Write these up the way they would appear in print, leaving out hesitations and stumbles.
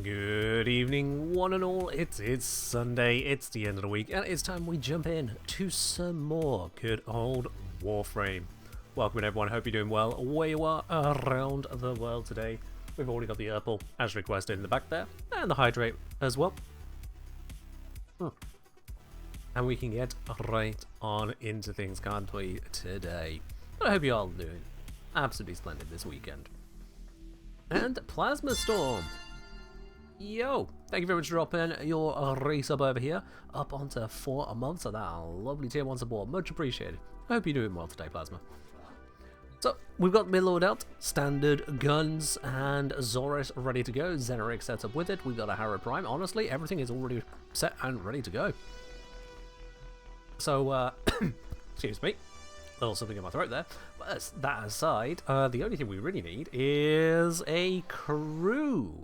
Good evening, one and all. It's Sunday, it's the end of the week, and it's time we jump in to some more good old Warframe. Welcome everyone, hope you're doing well where you are around the world today. We've already got the Urple, as requested, in the back there, and the Hydrate as well. And we can get right on into things, can't we, today? But I hope you're all doing absolutely splendid this weekend. And Plasma Storm. Yo, thank you very much for dropping your resub over here up onto 4 a month, so that lovely tier 1 support, much appreciated. I hope you're doing well today, Plasma. So, we've got Midlord out, standard guns, and Zoris ready to go, Xeneric set up with it, we've got a Harrow Prime, honestly, everything is already set and ready to go. So, excuse me, a little something in my throat there, but that aside, the only thing we really need is a crew.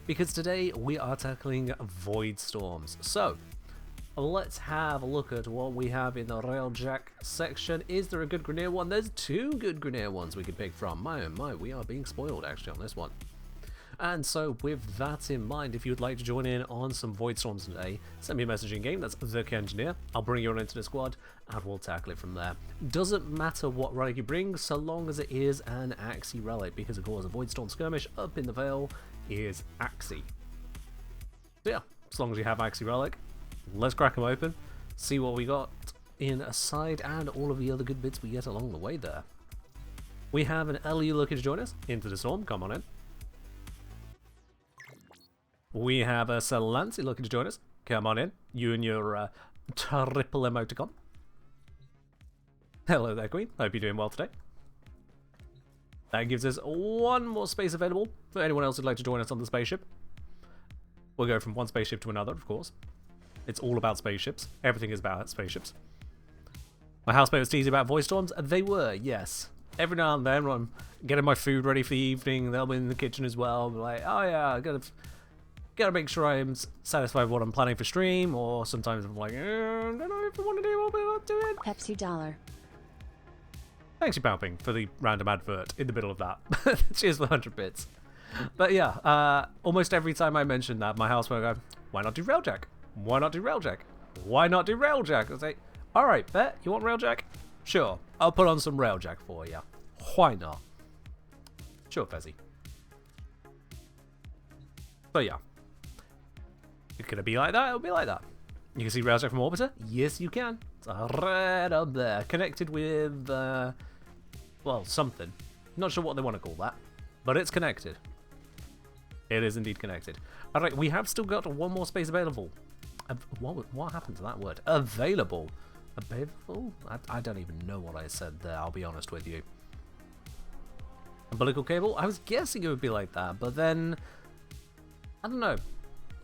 Because today we are tackling Void Storms. So, let's have a look at what we have in the Railjack section. Is there a good Grineer one? There's 2 good Grineer ones we can pick from. My oh my, we are being spoiled actually on this one. And so, with that in mind, if you'd like to join in on some Void Storms today, send me a message in game, that's The Engineer. I'll bring you on into the squad, and we'll tackle it from there. Doesn't matter what relic you bring, so long as it is an Axie relic, because of course a Void Storm skirmish up in the Vale is Axie. So yeah, as long as you have Axie relic, let's crack them open, see what we got in a side, and all of the other good bits we get along the way there. We have an LU looking to join us into the storm, come on in. We have a Celancy looking to join us. Come on in. You and your triple emoticon. Hello there, Queen. Hope you're doing well today. That gives us 1 more space available for anyone else who'd like to join us on the spaceship. We'll go from one spaceship to another, of course. It's all about spaceships. Everything is about spaceships. My housemate was teasing about voice storms. They were, yes. Every now and then when I'm getting my food ready for the evening, they'll be in the kitchen as well. Be like, oh yeah, I gotta make sure I'm satisfied with what I'm planning for stream, or sometimes I'm like, I don't know if I want to do what we're doing. Pepsi dollar. Thanks you, Palping, for the random advert in the middle of that. Cheers for 100 bits. But yeah, almost every time I mention that, my housemate will go, why not do Railjack? Why not do Railjack? Why not do Railjack? I say, alright, bet, you want Railjack? Sure, I'll put on some Railjack for you. Why not? Sure, Fezzy. So yeah. It's gonna be like that, it'll be like that. You can see Railjack from Orbiter? Yes, you can. It's right up there. Connected with, well, something. Not sure what they want to call that. But it's connected. It is indeed connected. Alright, we have still got 1 more space available. What happened to that word? Available. Available? I don't even know what I said there, I'll be honest with you. Umbilical cable? I was guessing it would be like that, but then... I don't know.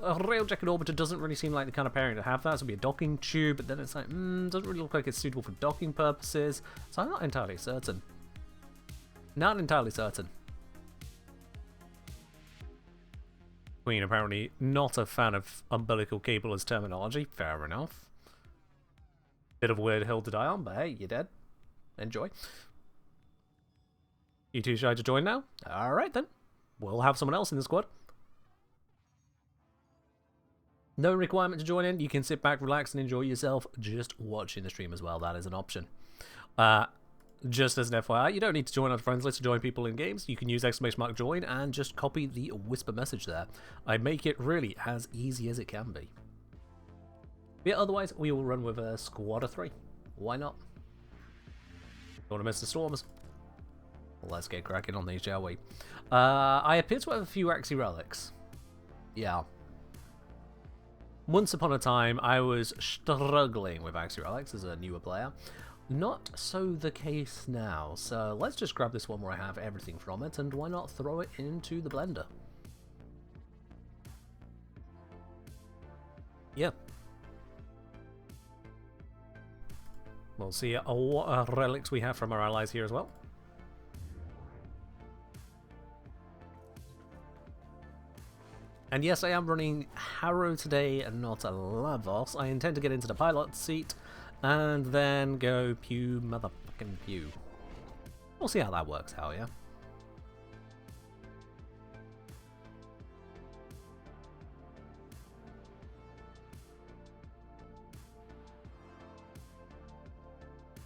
A Railjack and Orbiter doesn't really seem like the kind of pairing to have that, so it'll be a docking tube, but then it's like, doesn't really look like it's suitable for docking purposes, so I'm not entirely certain. Not entirely certain. Queen apparently not a fan of umbilical cable as terminology, fair enough. Bit of a weird hill to die on, but hey, you're dead. Enjoy. You too shy to join now? Alright then. We'll have someone else in the squad. No requirement to join in. You can sit back, relax, and enjoy yourself just watching the stream as well. That is an option. Just as an FYI, you don't need to join our friends list to join people in games. You can use !join and just copy the whisper message there. I make it really as easy as it can be. Yeah, otherwise, we will run with a squad of 3. Why not? Don't want to miss the storms. Well, let's get cracking on these, shall we? I appear to have a few Axie relics. Yeah. Once upon a time, I was struggling with Axie relics as a newer player. Not so the case now, so let's just grab this one where I have everything from it, and why not throw it into the blender? Yeah. We'll see what relics we have from our allies here as well. And yes, I am running Harrow today and not a Lavos. I intend to get into the pilot seat and then go pew motherfucking pew. We'll see how that works out, yeah?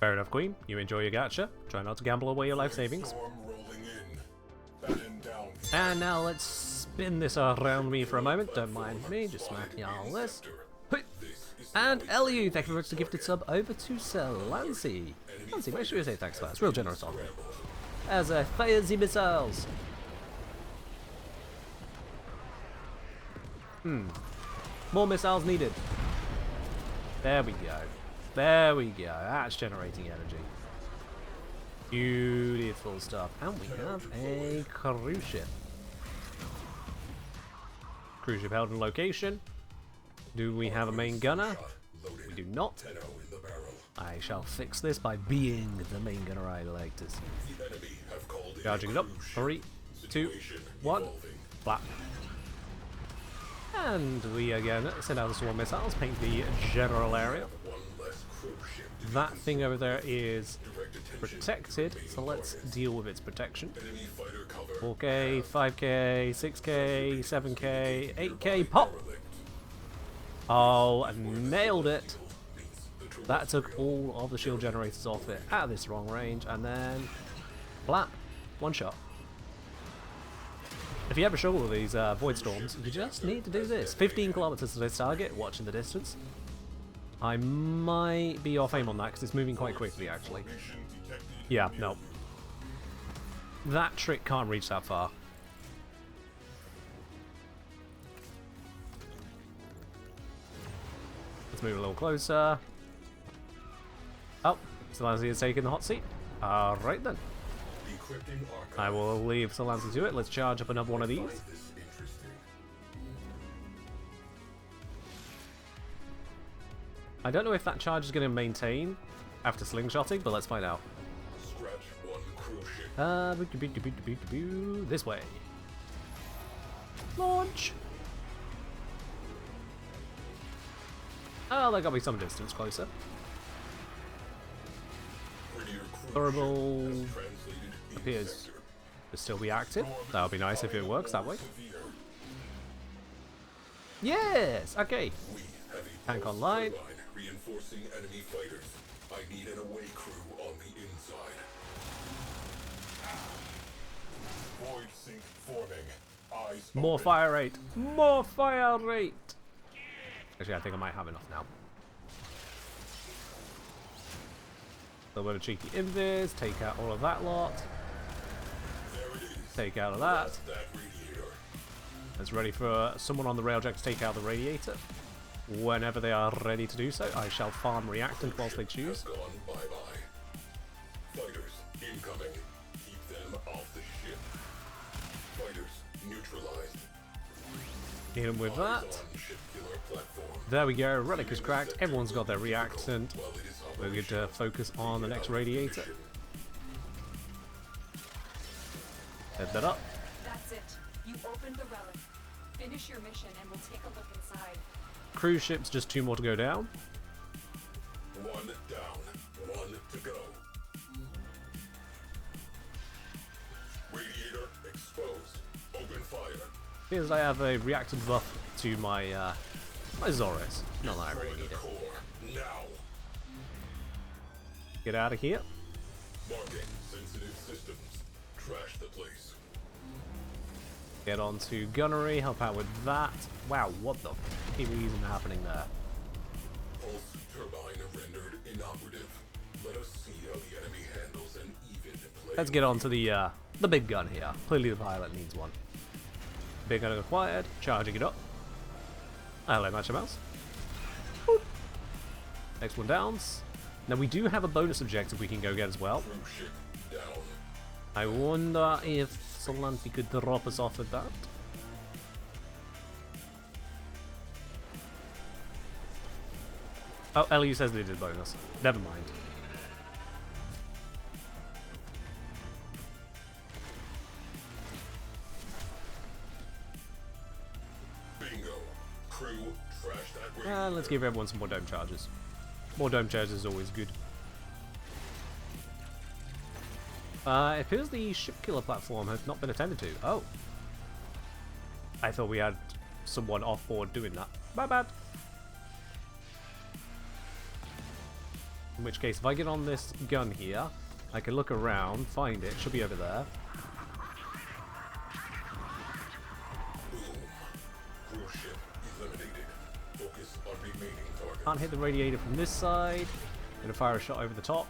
Fair enough, Queen. You enjoy your gacha. Try not to gamble away your life savings. And now let's spin this around me for a moment. Don't mind me, just smacking all this. And Eliu, thank you very much for the gifted sub over to Lancy. Lancy, make sure you say thanks first. Real generous on me. As a fire the missiles. More missiles needed. There we go. There we go. That's generating energy. Beautiful stuff. And we have a cruise ship. Cruise ship held in location. Do we have a main gunner? We do not. I shall fix this by being the main gunner I like to see. Charging it up. 3, 2, 1. Flap. And we again send out the swarm missiles, paint the general area. That thing over there is protected, so let's deal with its protection. 4K, 5K, 6K, 7K, 8K, pop! Oh, nailed it! That took all of the shield generators off it at this wrong range, and then flap, one shot. If you ever struggle with these void storms, you just need to do this. 15 kilometers to this target, watch in the distance. I might be off aim on that because it's moving quite quickly, actually. Yeah, no. That trick can't reach that far. Let's move a little closer. Oh, Solanzi has taken the hot seat. Alright then. I will leave Solanzi to it. Let's charge up another one of these. I don't know if that charge is going to maintain after slingshotting, but let's find out. This way. Launch! Oh, that got me some distance closer. Durable appears to still be active. That would be nice if it works that way. Yes! Okay. Tank online. Reinforcing enemy fighters. I need an away crew on the inside. Void sink forming. Eyes More open. fire rate. More fire rate. Actually, I think I might have enough now. A little bit of cheeky invis. Take out all of that lot. There it is. Take out of that. That radiator. It's ready for someone on the railjack to take out the radiator. Whenever they are ready to do so, I shall farm reactant whilst they choose. Gone bye-bye. Fighters incoming. Keep them off the ship. Fighters neutralized. Hit him with that. On ship killer platform. There we go. Relic is cracked. Everyone's got their reactant. We're going to focus on the next radiator. Head that up. That's it. You opened the relic. Finish your mission and we'll take a look inside. Cruise ships, just 2 more to go down. 1 down. 1 to go. Radiator exposed. Open fire. Because I have a reactant buff to my my Zores. Not that I really need it. Core. Now. Get out of here. Marking sensitive systems. Trash the place. Get on to gunnery. Help out with that. Wow, what the f is even happening there? Pulse turbine rendered inoperative. Let us see how the enemy handles an even play. Let's get on to the big gun here. Clearly the pilot needs one. Big gun acquired. Charging it up. Hello, Matcha Mouse. Boop. Next one downs. Now we do have a bonus objective we can go get as well. Crew ship down. I wonder if Solanti could drop us off at that. Oh, Ellie says they did bonus. Never mind. Bingo. Crew trash that radiator. And let's give everyone some more dome charges. More dome charges is always good. It appears the ship killer platform has not been attended to. Oh. I thought we had someone off board doing that. My bad. In which case, if I get on this gun here, I can look around, find it. Should be over there. Boom. Crew ship eliminated. Focus on remaining targets. Can't hit the radiator from this side. Gonna fire a shot over the top.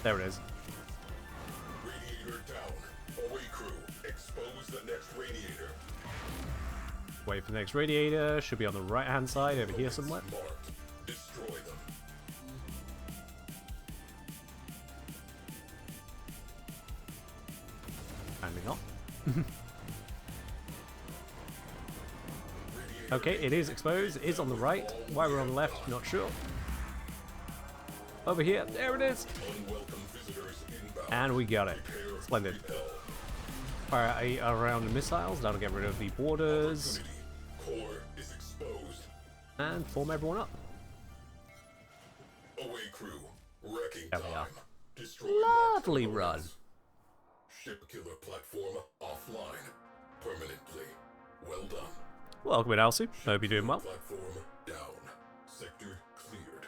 There it is. Radiator down. Away crew. Expose the next radiator. Wait for the next radiator. Should be on the right hand side over here somewhere. Marked. Destroy them. Handing off. Okay, it is exposed. It is on the right. Why we're on the left, not sure. Over here. There it is. Unwelcome visitors inbound. And we got it. Prepare to Splendid. repel. Fire a round of missiles. That'll get rid of the borders. Opportunity. Core is exposed. And form everyone up. Away crew. Wrecking There we time. are. Destroy Lovely marked run. components. Ship killer platform offline. Permanently. Well done. Welcome in, Elsie. Hope you're doing well. Platform down. Sector cleared.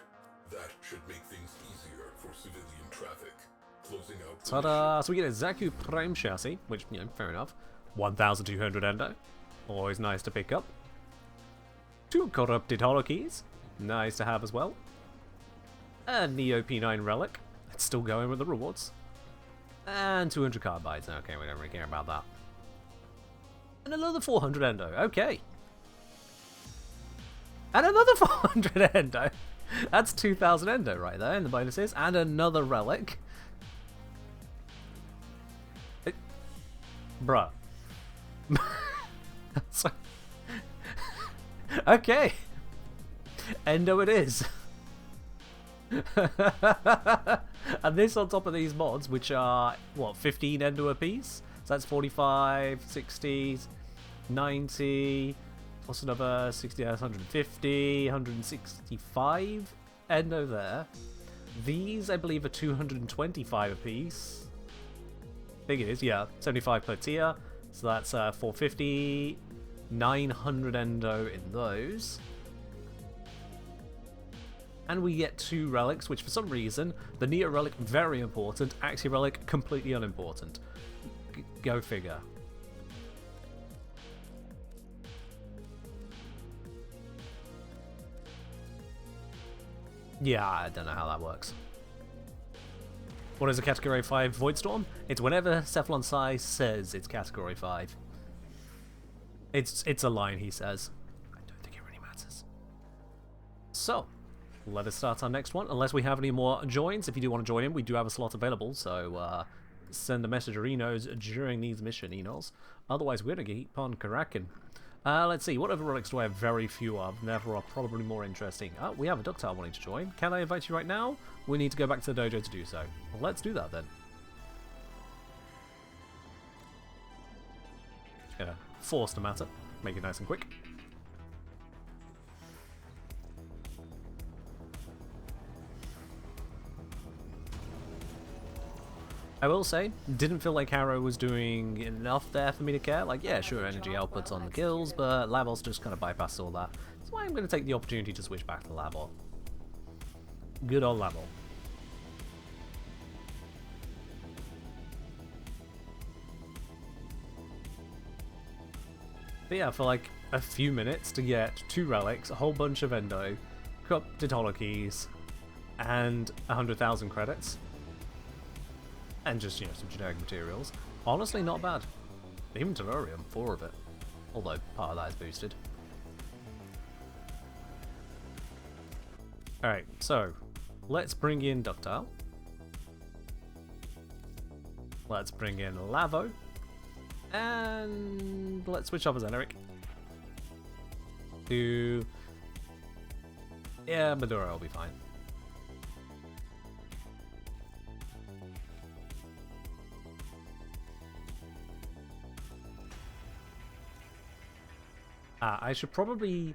That should make things easier for civilian traffic. Closing out. Ta-da! So we get a Zaku Prime chassis, which, you know, fair enough. 1,200 endo. Always nice to pick up. 2 corrupted holokeys. Nice to have as well. A Neo P9 relic. It's still going with the rewards. And 200 carbides. Okay, we don't really care about that. And another 400 endo. Okay. And another 400 endo. That's 2,000 endo right there in the bonuses. And another relic. Bruh. So- okay. Endo it is. And this on top of these mods, which are, what, 15 endo a piece? So that's 45, 60, 90, plus another 60, 150, 165 endo there. These, I believe, are 225 a piece. I think it is, yeah, 75 per tier. So that's 450, 900 endo in those. And we get 2 relics, which for some reason, the Neo relic, very important, Axia relic, completely unimportant. Go figure. Yeah, I don't know how that works. What is a Category 5 Voidstorm? It's whenever Cephalon Sai says it's Category 5. It's a line he says. I don't think it really matters. So, let us start our next one, unless we have any more joins. If you do want to join in, we do have a slot available, so send a message or enos during these mission enos. Otherwise, we're going to keep on cracking. Let's see, what other relics do I have very few of, and therefore are probably more interesting? We have a Ductile wanting to join. Can I invite you right now? We need to go back to the dojo to do so. Well, let's do that then. Gonna force the matter, make it nice and quick. I will say, didn't feel like Harrow was doing enough there for me to care. Like, yeah, sure, energy outputs on the kills, but Lavos just kind of bypassed all that. That's why I'm going to take the opportunity to switch back to Lavo. Good old Lavo. But yeah, for like a few minutes to get 2 relics, a whole bunch of endo, corrupted holokeys, and 100,000 credits. And just, you know, some generic materials. Honestly, not bad. Even Tellurium, 4 of it. Although, part of that is boosted. Alright, so, let's bring in Ductile. Let's bring in Lavo. And let's switch up as Eneric. To... yeah, Medora will be fine. I should probably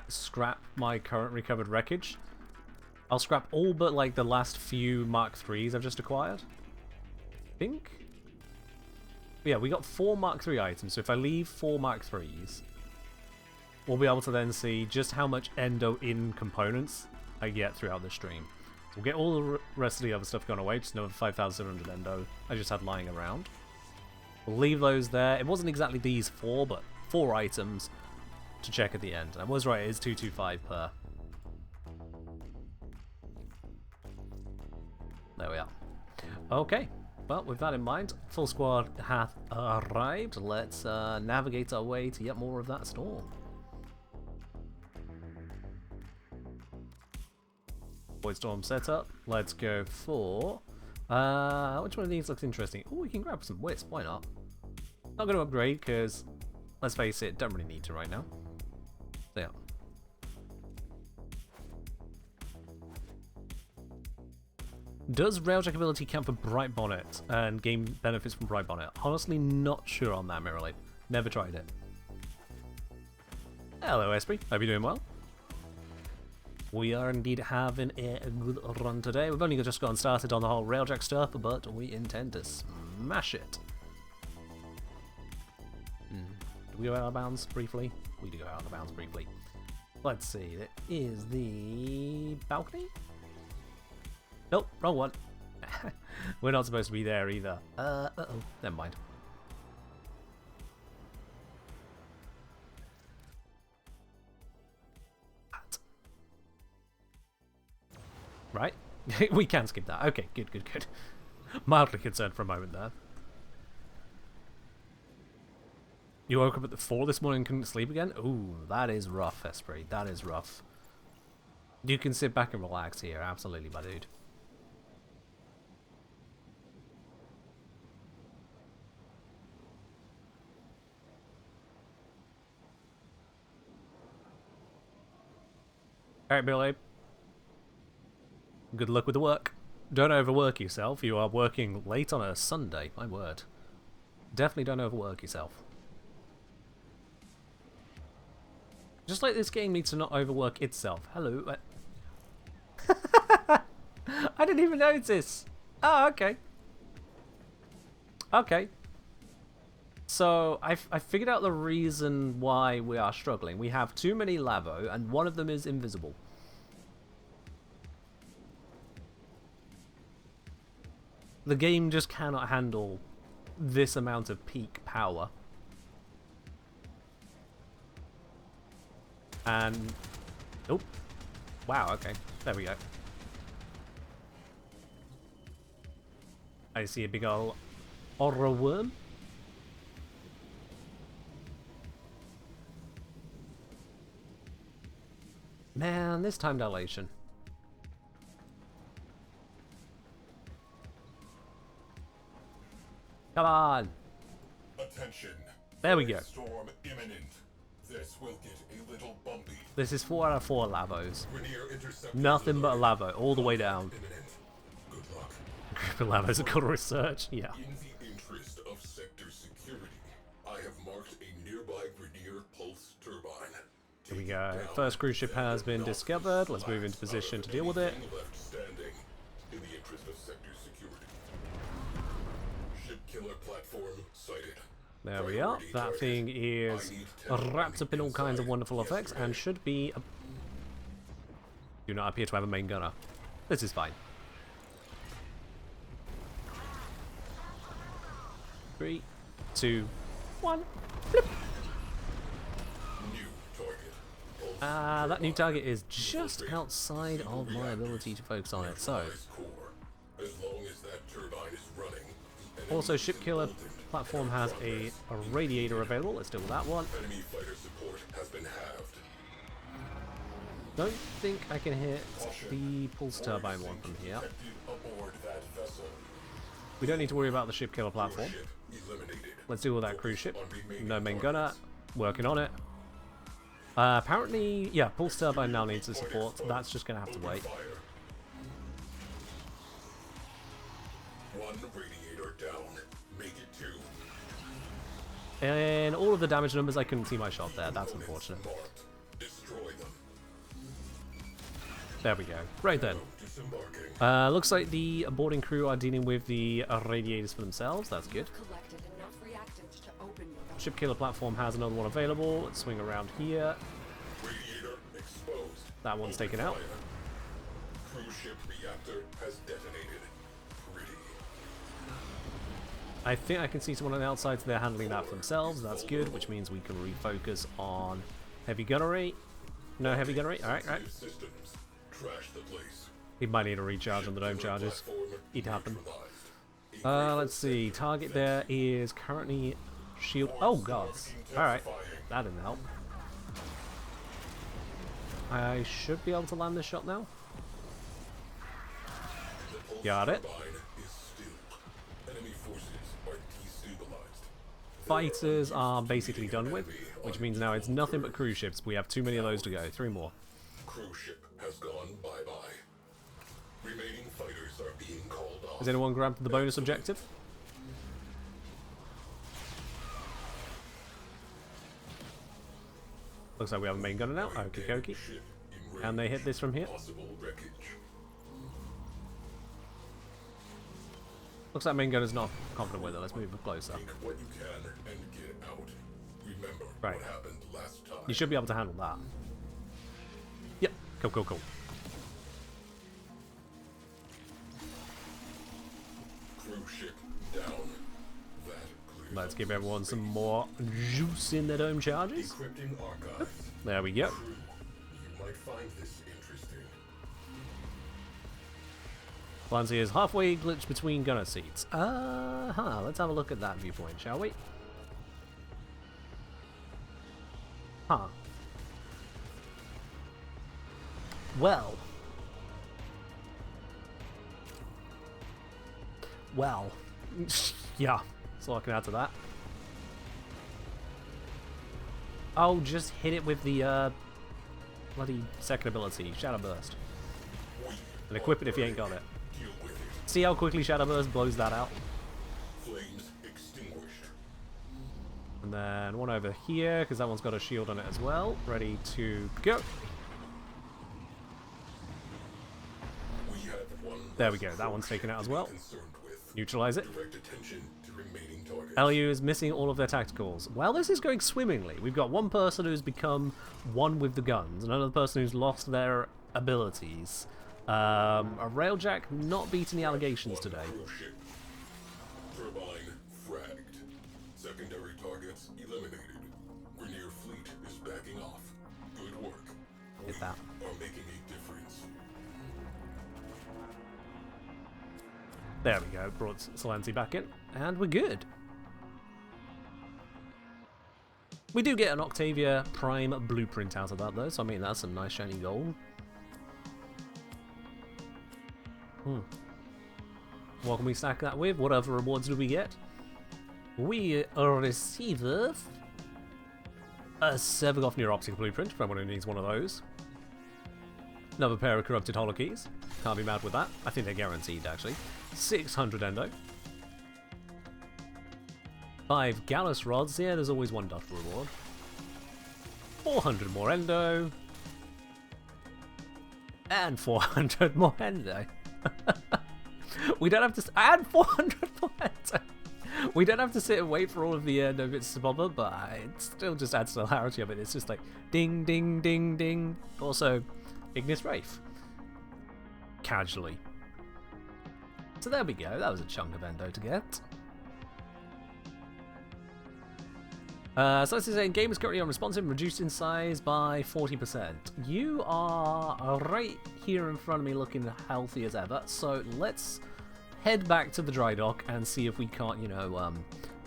scrap my current recovered wreckage. I'll scrap all but like the last few Mark 3s I've just acquired. I think? Yeah, we got 4 Mark 3 items, so if I leave 4 Mark 3s, we'll be able to then see just how much endo in components I get throughout the stream. So we'll get all the rest of the other stuff gone away, just another 5,700 endo I just had lying around. We'll leave those there. It wasn't exactly these 4, but 4 items to check at the end. I was right, it is 225 per. There we are. Okay, well, with that in mind, full squad hath arrived. Let's navigate our way to get more of that storm. Void storm setup. Let's go for... which one of these looks interesting? Oh, we can grab some wisp. Why not? Not going to upgrade because, let's face it, don't really need to right now. So yeah. Does Railjack ability count for Bright Bonnet and gain benefits from Bright Bonnet? Honestly, not sure on that, Mirrorly. Never tried it. Hello, Esprit. Hope you're doing well. We are indeed having a good run today. We've only just gotten started on the whole Railjack stuff, but we intend to smash it. Do we go out of bounds briefly? We do go out of bounds briefly. Let's see. There is the balcony? Nope, wrong one. We're not supposed to be there either. Uh-oh. Never mind. Right? We can skip that. Okay, good, good, good. Mildly concerned for a moment there. You woke up at the 4 this morning and couldn't sleep again? Ooh, that is rough, Esprit. That is rough. You can sit back and relax here. Absolutely, my dude. Alright, Billy. Good luck with the work. Don't overwork yourself. You are working late on a Sunday. My word. Definitely don't overwork yourself. Just like this game needs to not overwork itself. Hello. I didn't even notice. Oh, okay. Okay. So, I figured out the reason why we are struggling. We have too many lavo, and one of them is invisible. The game just cannot handle this amount of peak power. And... oh. Wow, okay. There we go. I see a big ol' aura worm. Man, this time dilation. Come on. Attention. There we go. Storm imminent. This will get a little bumpy. This is 4 out of 4 lavos. Rainier intercept Nothing but a lavo, all the way down. imminent. Good luck. The lavos are called research, yeah. In the interest of sector security, I have marked a nearby Rainier pulse turbine. Here we go. First cruise ship has been discovered. Let's move into position to deal with it. Left standing in the interest of sector security. Ship killer platform sighted. There we are. That thing is wrapped up in all kinds of wonderful effects and should be... do not appear to have a main gunner. This is fine. 3, 2, 1. Flip. New target. That new target is just outside of my ability to focus on it. So, As long as that turbine is running. also ship killer platform has a radiator available. Let's deal with that one. Enemy fighter support has been halved. Don't think I can hit the pulse turbine one from here. Aboard that vessel. We don't need to worry about the ship killer platform. Ship eliminated. Let's deal with that cruise ship. No main gunner. Working on it. Apparently, yeah, pulse turbine now needs the support. That's just going to have to wait. Fire. One radiator down. Make it 2. And all of the damage numbers, I couldn't see my shot there. That's unfortunate. Marked. Destroy them. There we go. Right then. Disembarking. Looks like the boarding crew are dealing with the radiators for themselves. That's good. Collected enough reactants to open your Ship killer platform has another one available. Let's swing around here. Radiator exposed. That one's taken out. Cruise ship reactor has detonated. Pretty. I think I can see someone on the outside, so they're handling that for themselves. That's good, which means we can refocus on heavy gunnery. No heavy gunnery. Alright, alright. Systems. Trash the place. He might need a recharge on the dome charges. Platform It happened. neutralized. Let's see. Target there is currently shield. Oh, God. Alright. That didn't help. I should be able to land this shot now. Got it. Turbine is still. Enemy forces are destabilized. Fighters are basically done with, which means now it's nothing but cruise ships. We have too many of those to go. 3 more. Cruise ship has gone bye-bye. Remaining fighters are being called off. Has anyone grabbed the bonus objective? Looks like we have a main gunner now. Okie dokie. Ship in And they hit this from here. possible wreckage. Looks like main gunner's not confident with it. Let's move closer. Take what you can and get out. Remember Right. what happened last time. You should be able to handle that. Yep. Cool, cool, cool. Cruise ship down. That clears Let's up give some everyone some space. more juice in their dome charges. Encrypting archives. There we go. Crew, you might find this interesting. Clancy is halfway glitched between gunner seats. Let's have a look at that viewpoint, shall we? Huh. Well. Well. Yeah. That's all I can add to that. Oh, just hit it with the, bloody second ability, Shadow Burst. And equip it if you ain't got it. Deal with it. See how quickly Shadow Burst blows that out? Flames extinguished. And then one over here, because that one's got a shield on it as well. Ready to go. We have one There we go, that one's taken out as well. concerned with. Neutralize it. Direct attention to remaining targets. LU is missing all of their tacticals. Well, this is going swimmingly. We've got one person who's become one with the guns, another person who's lost their abilities. A Railjack not beating the allegations today. Cruise ship. Turbine fragged. Secondary targets eliminated. Grenier fleet is backing off. Good work. Hit that. We are making a difference. There we go, brought Solanzi back in, and we're good. We do get an Octavia Prime blueprint out of that though, so I mean that's some nice shiny gold. What can we stack that with? What other rewards do we get? We receive a Sevgoth Neuroptic blueprint for anyone who needs one of those. Another pair of corrupted holokeys. Can't be mad with that. I think they're guaranteed actually. 600 endo. 5 Gallus rods. Yeah, there's always one dot reward. 400 more endo. And 400 more endo. We don't have to add 400 more endo. We don't have to sit and wait for all of the endo bits to pop up, but it still just adds to the hilarity of it. It's just like ding, ding, ding, ding. Also, Ignis Wraith. Casually. So there we go. That was a chunk of endo to get. So this is saying game is currently unresponsive, reduced in size by 40%. You are right here in front of me looking healthy as ever, so let's head back to the dry dock and see if we can't, you know,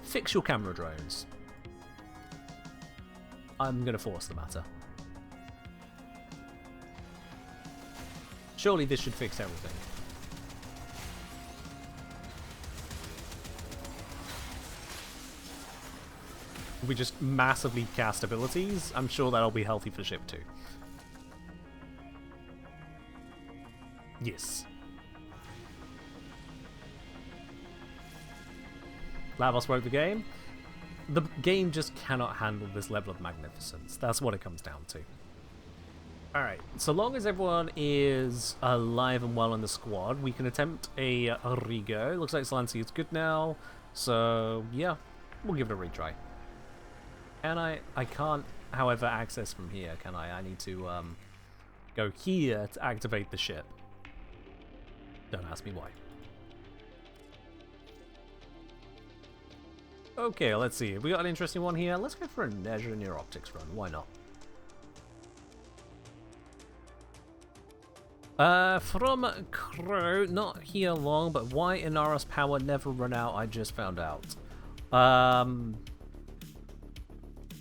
fix your camera drones. I'm gonna force the matter. Surely this should fix everything. We just massively cast abilities. I'm sure that'll be healthy for ship 2. Yes. Lavos broke the game. The game just cannot handle this level of magnificence. That's what it comes down to. Alright, so long as everyone is alive and well in the squad, we can attempt a rego. Looks like Solanzi is good now. So, yeah, we'll give it a retry. And I can't, however, access from here, can I? I need to go here to activate the ship. Don't ask me why. Okay, let's see. Have we got an interesting one here? Let's go for a Neja Near Optics run. Why not? From Crow, not here long, but why Inara's power never run out, I just found out.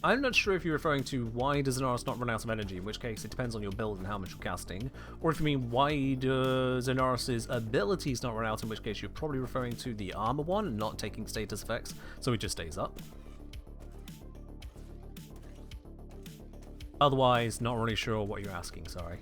I'm not sure if you're referring to why does Inaros not run out of energy, in which case it depends on your build and how much you're casting, or if you mean why does Inaros' abilities not run out, in which case you're probably referring to the armor one, not taking status effects, so it just stays up. Otherwise, not really sure what you're asking, sorry.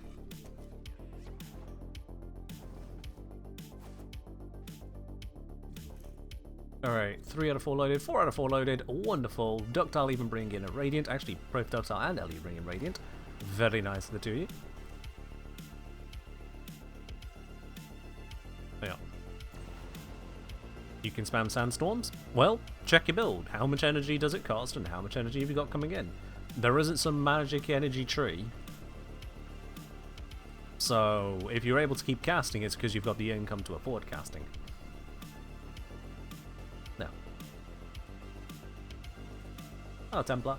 Alright, 3 out of 4 loaded, 4 out of 4 loaded, wonderful. Ductile even bringing in a Radiant, actually both Ductile and Ellie bring in Radiant. Very nice of the two of you. Yeah. You can spam Sandstorms? Well, check your build. How much energy does it cost and how much energy have you got coming in? There isn't some magic energy tree. So, if you're able to keep casting, it's because you've got the income to afford casting. No. Oh, Templar.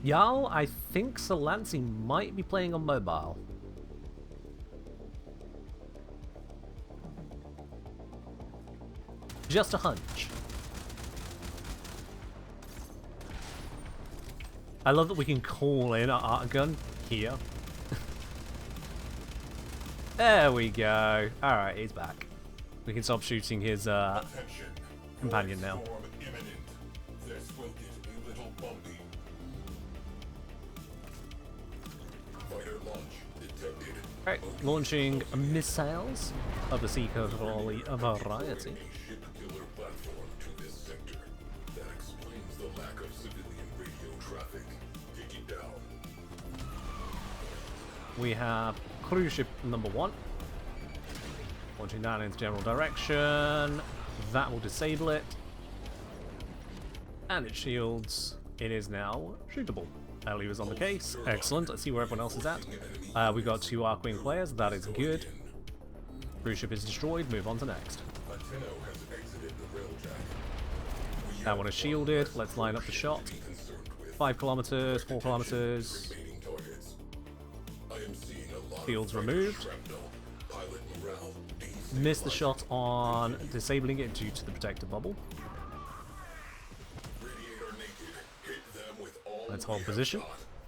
Jarl, I think Solansi might be playing on mobile. Just a hunch. I love that we can call in our art gun here. There we go. Alright, he's back. We can stop shooting his companion now. Alright, launching missiles of the Seeker Volley variety. We have cruise ship number 1. Launching down into general direction. That will disable it. And it shields. It is now shootable. Ellie was on the case. Excellent. Let's see where everyone else is at. We've got 2 Arcwing players. That is good. Cruise ship is destroyed. Move on to next. That one is shielded. Let's line up the shot. 5 kilometers, 4 kilometers. Fields removed. Missed the shot on disabling it due to the protector bubble. Let's hold position.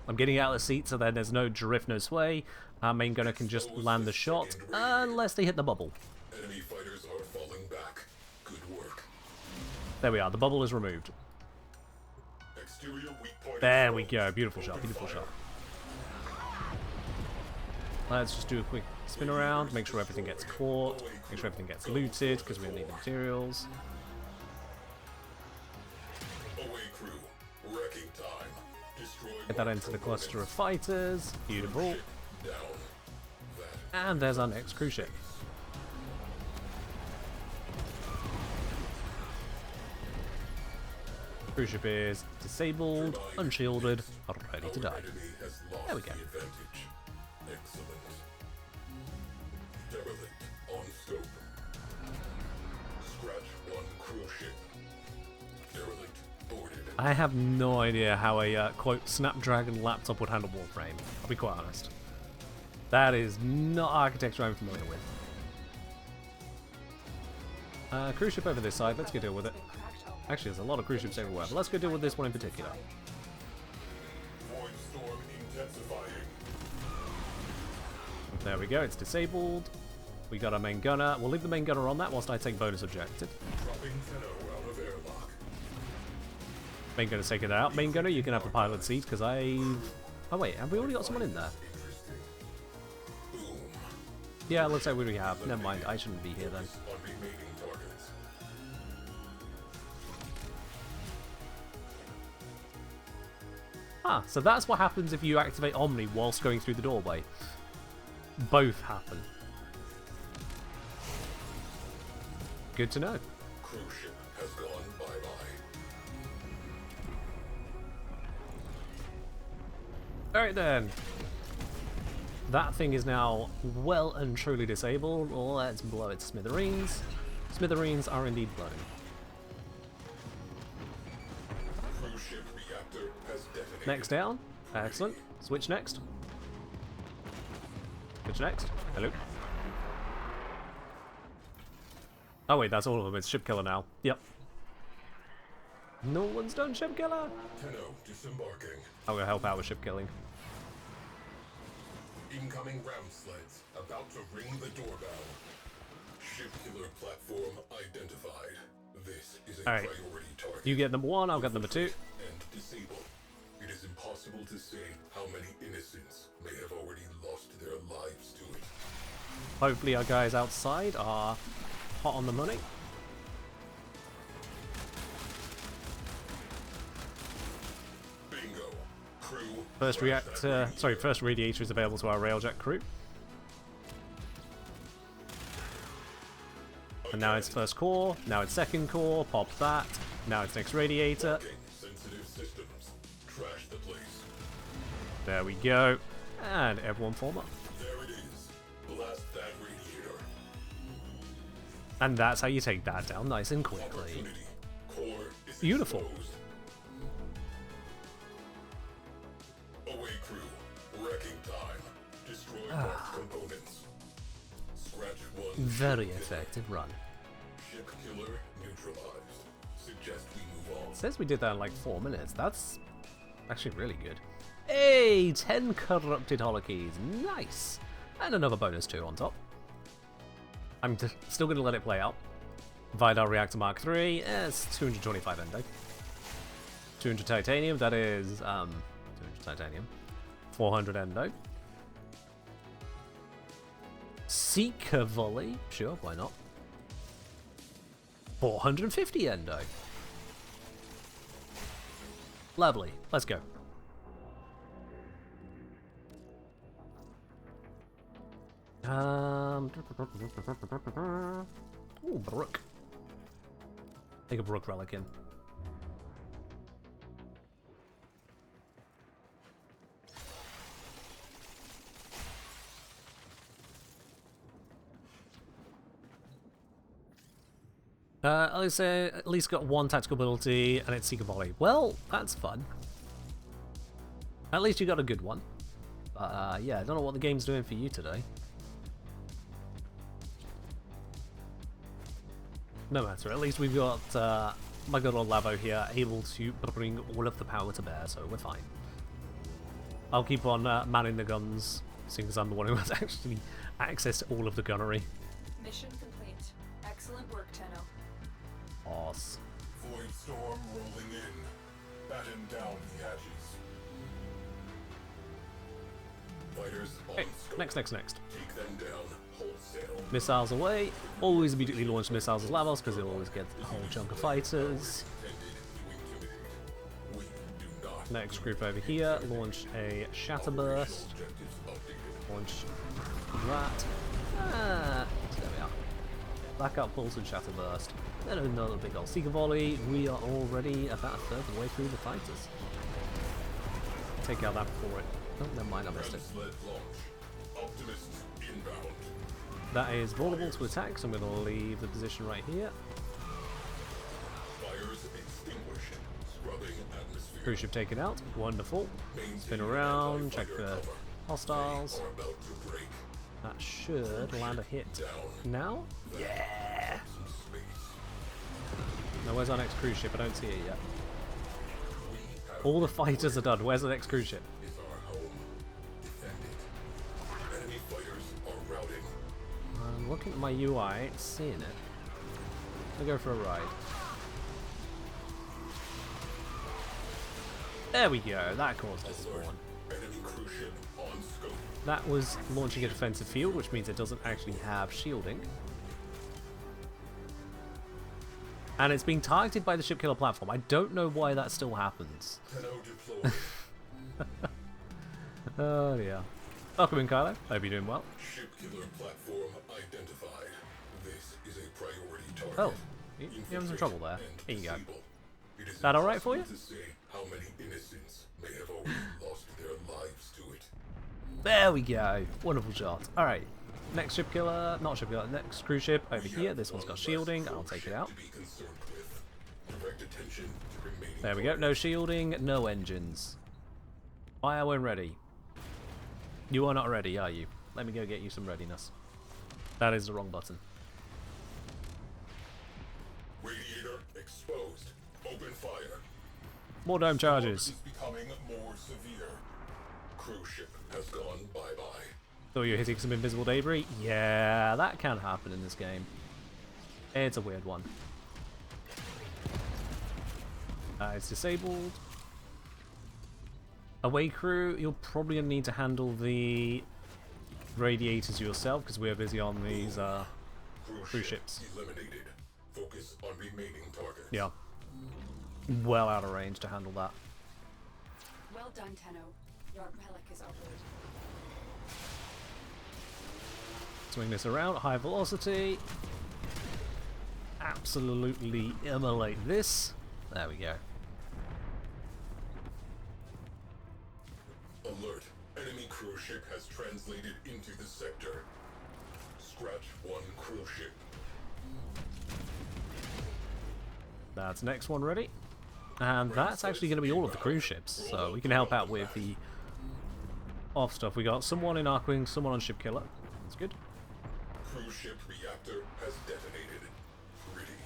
I'm getting out of the seat so then there's no drift, no sway. Our main gunner can just land the shot unless they hit the bubble. There we are, the bubble is removed. There we go, beautiful shot, beautiful shot. Let's just do a quick spin around, make sure everything gets caught, make sure everything gets looted because we need the materials. Get that into the cluster of fighters, beautiful. And there's our next cruise ship. Cruise ship is disabled, unshielded, ready to die. There we go. I have no idea how a quote Snapdragon laptop would handle Warframe. I'll be quite honest. That is not architecture I'm familiar with. Cruise ship over this side. Let's go deal with it. Actually, there's a lot of cruise ships everywhere, but let's go deal with this one in particular. There we go. It's disabled. We got our main gunner. We'll leave the main gunner on that whilst I take bonus objective. Main gunner's taking it out. Main gunner, you can have the pilot seat because I've... Oh wait, have we already got someone in there? Yeah, looks like we have. Never mind, I shouldn't be here then. Ah, so that's what happens if you activate Omni whilst going through the doorway. Both happen. Good to know. Cruise ship has gone bye-bye. Alright then. That thing is now well and truly disabled. Let's blow it to smithereens. Smithereens are indeed blown. Cruise ship reactor has detonated. Next down. Excellent. Switch next. Switch next. Hello. Oh wait, that's all of them. It's ship killer now. Yep. No one's done ship killer. 10-0 disembarking. I'm gonna help out with ship killing. Incoming ram sleds about to ring the doorbell. Ship killer platform identified. This is a Alright. priority target. You get number 1, I'll get number 2. And disable. It is impossible to say how many innocents may have already lost their lives to it. Hopefully our guys outside are hot on the money. Bingo. Crew. First crash that radiator. first radiator is available to our railjet crew. And now it's first core, now it's second core, pop that, now it's next radiator. Blocking sensitive systems. Trash the place. There we go. And everyone form up. There it is. Blast that radiator. And that's how you take that down nice and quickly. Opportunity. Core is Beautiful. exposed. Away crew. Wrecking time. Destroy parts components. Scratch one. Very ship effective run. Ship killer neutralized. Suggest we move on. It says we did that in like 4 minutes. That's actually really good. Hey, 10 corrupted holokeys. Nice. And another bonus 2 on top. I'm still going to let it play out. Vidar Reactor Mark III. It's 225 endo. 200 titanium. That is 200 titanium. 400 endo. Seeker volley. Sure, why not? 450 endo. Lovely. Let's go. Ooh, Brook. Take a Brook relic in. At least got 1 tactical ability, and it's Seeker Volley. Well, that's fun. At least you got a good one. Yeah, I don't know what the game's doing for you today. No matter, at least we've got my good old Lavo here able to bring all of the power to bear, so we're fine. I'll keep on manning the guns, seeing as I'm the one who has actually access to all of the gunnery. Mission complete. Excellent work, Tenno. Awesome. Void storm rolling in. Batten down the hatches. Fighters on Okay, scope. next. Take them down wholesale. Missiles away. Always immediately launch missiles as Lavos because they'll always get a whole chunk of fighters. Intended to intimidate. We do not. Next group over here, launch a Shatterburst. Objectives updated. Launch that. There we are. Blackout Pulse and Shatterburst. Then another big old Seeker Volley. We are already about a third of the way through the fighters. Take out that before it. Oh, never mind, I missed it. Sled launch. Optimists inbound. That is vulnerable to attack, so I'm going to leave the position right here. Fires extinguished. Scrubbing atmosphere. Cruise ship taken out. Wonderful. Maintain Spin around, check anti-fire the cover. hostiles. They are about to break. That should land a hit. Down. Now? Yeah! Some space. Now, where's our next cruise ship? I don't see it yet. We have All the fighters are done. Where's the next cruise ship? is our home. Defend it. Enemy fighters are routing. I'm looking at my UI, seeing it. I'll go for a ride. There we go. That caused a spawn. Enemy cruise ship on scope. That was launching a defensive field, which means it doesn't actually have shielding. And it's being targeted by the ship killer platform. I don't know why that still happens. Tenno deployed. Oh dear. Welcome in, Kylo. Hope you're doing well. Ship killer platform identified. This is a priority target. Oh, you're having some trouble there. And Here you go. disable. It is That alright for you? impossible to say how many innocents may have already lost their lives to it. There we go. Wonderful shot. Alright. Next ship killer. Not ship killer. Next cruise ship over here. This one's got shielding. I'll take it out. There we go. No shielding. No engines. Fire when ready. You are not ready, are you? Let me go get you some readiness. That is the wrong button. Radiator exposed. Open fire. More dome charges. Is becoming more severe. Cruise ship has gone bye-bye. So you're hitting some invisible debris? Yeah, that can happen in this game. It's a weird one. It's disabled. Away crew, you're probably going to need to handle the radiators yourself because we're busy on these cruise ships. Eliminated. Focus on remaining targets. Yeah. Well out of range to handle that. Well done, Tenno. Your relic is operating. Swing this around, high velocity. Absolutely immolate this. There we go. Alert. Enemy cruise ship has translated into the sector. Scratch one cruise ship. That's next one ready. And that's actually going to be all of the cruise ships. So we can help out with the off stuff. We got someone in Arkwing, someone on Ship Killer. That's good. Cruise ship reactor has detonated. Pretty.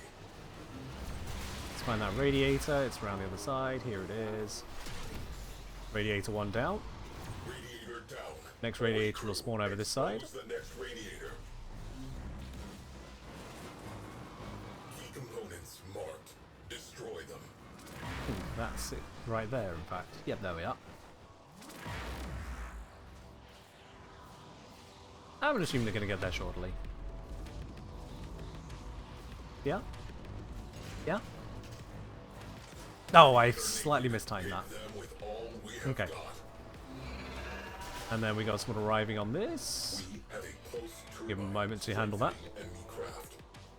Let's find that radiator. It's around the other side. Here it is. Radiator 1 down. Radiator down. Next radiator will spawn over this side. Expose the next radiator. Key components marked. Destroy them. That's it right there, in fact. Yep, there we are. I'm going to assume they're going to get there shortly. Yeah? Yeah? Oh, I slightly mistimed that. Them with all we have Okay. got. And then we got someone arriving on this. We have a close Give them a turbine moment to handle that. sensing enemy craft.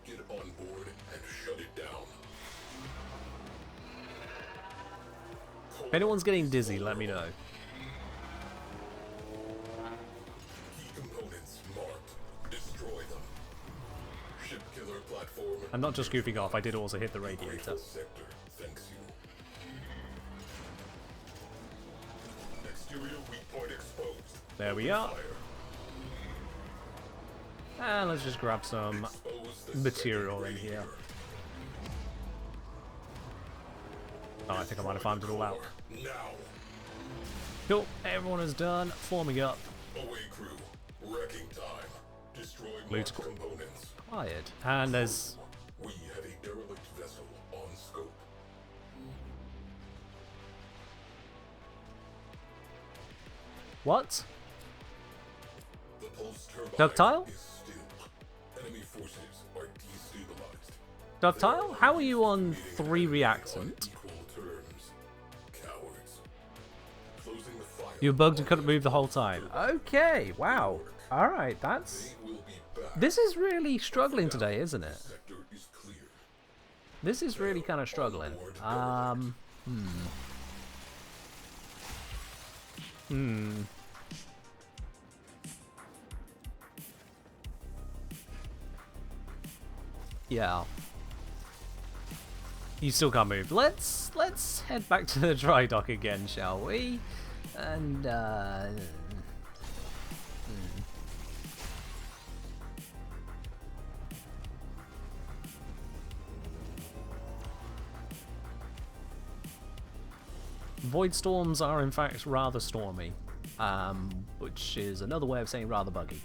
Get on board and shut it down. If anyone's getting dizzy, let me know. Key components marked. Destroy them. Ship killer platform. I'm not just goofing off, I did also hit the radiator. Critical sector. Thanks you. Exterior weak point exposed. There we are. Fire. And let's just grab some Expose the material second in here. radiator. Oh, I think I might have farmed it all out. Now. Cool, everyone is done, forming up. Away crew. Wrecking time. Destroy Loot. marked components. Quiet. And there's... We have a derelict vessel on scope. What? The pulse turbine Ductile? is still. Enemy forces are destabilized. Ductile? How are you on 3 reactant? Equal terms. Cowards. Closing the fire. You bugged and couldn't move the whole time. Okay, wow. Alright, that's... They will be back. This is really struggling today, isn't it? Sector is clear. This is really kind of struggling. Yeah. You still can't move. Let's head back to the dry dock again, shall we? And Void storms are in fact rather stormy, which is another way of saying rather buggy.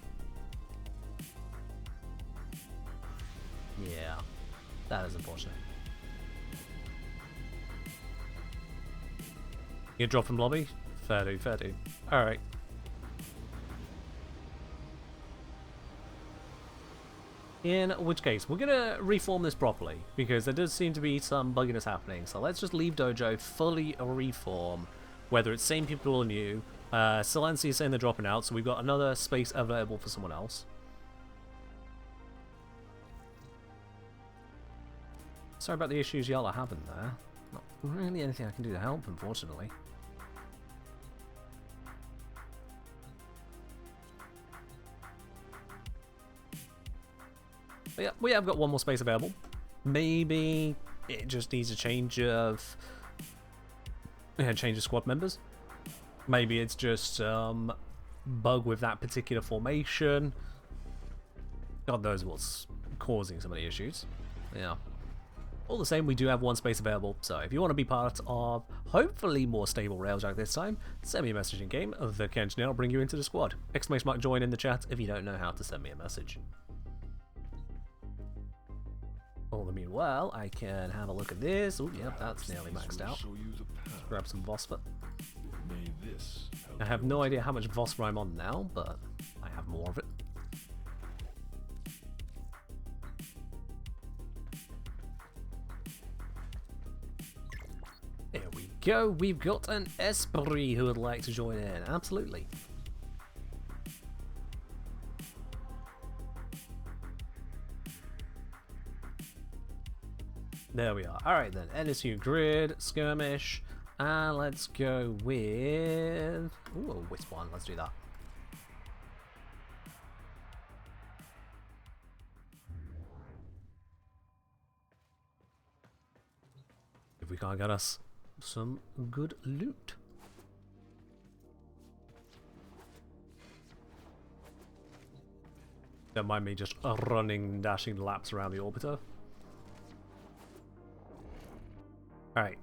Yeah, that is unfortunate. You drop from lobby? Fair do, fair do. Alright. In which case, we're gonna reform this properly, because there does seem to be some bugginess happening, so let's just leave Dojo fully reform, whether it's same people or new. Silenci is saying they're dropping out, so we've got another space available for someone else. Sorry about the issues y'all are having there. Not really anything I can do to help, unfortunately. But yeah, we have got one more space available. Maybe it just needs a change of squad members. Maybe it's just bug with that particular formation. God knows what's causing some of the issues. Yeah. All the same, we do have one space available, so if you want to be part of hopefully more stable Railjack this time, send me a message in game. The engineer will bring you into the squad. ! Join in the chat if you don't know how to send me a message. All the meanwhile, I can have a look at this. Oh, yeah, that's nearly maxed out. Let's grab some Vosper. I have no idea how much Vosper I'm on now, but I have more of it. There we go. We've got an Esprit who would like to join in. Absolutely. There we are. Alright then, NSU Grid, Skirmish, and let's go with... Ooh, a Wisp one, let's do that. If we can't get us some good loot. Don't mind me just running, dashing laps around the orbiter. Alright.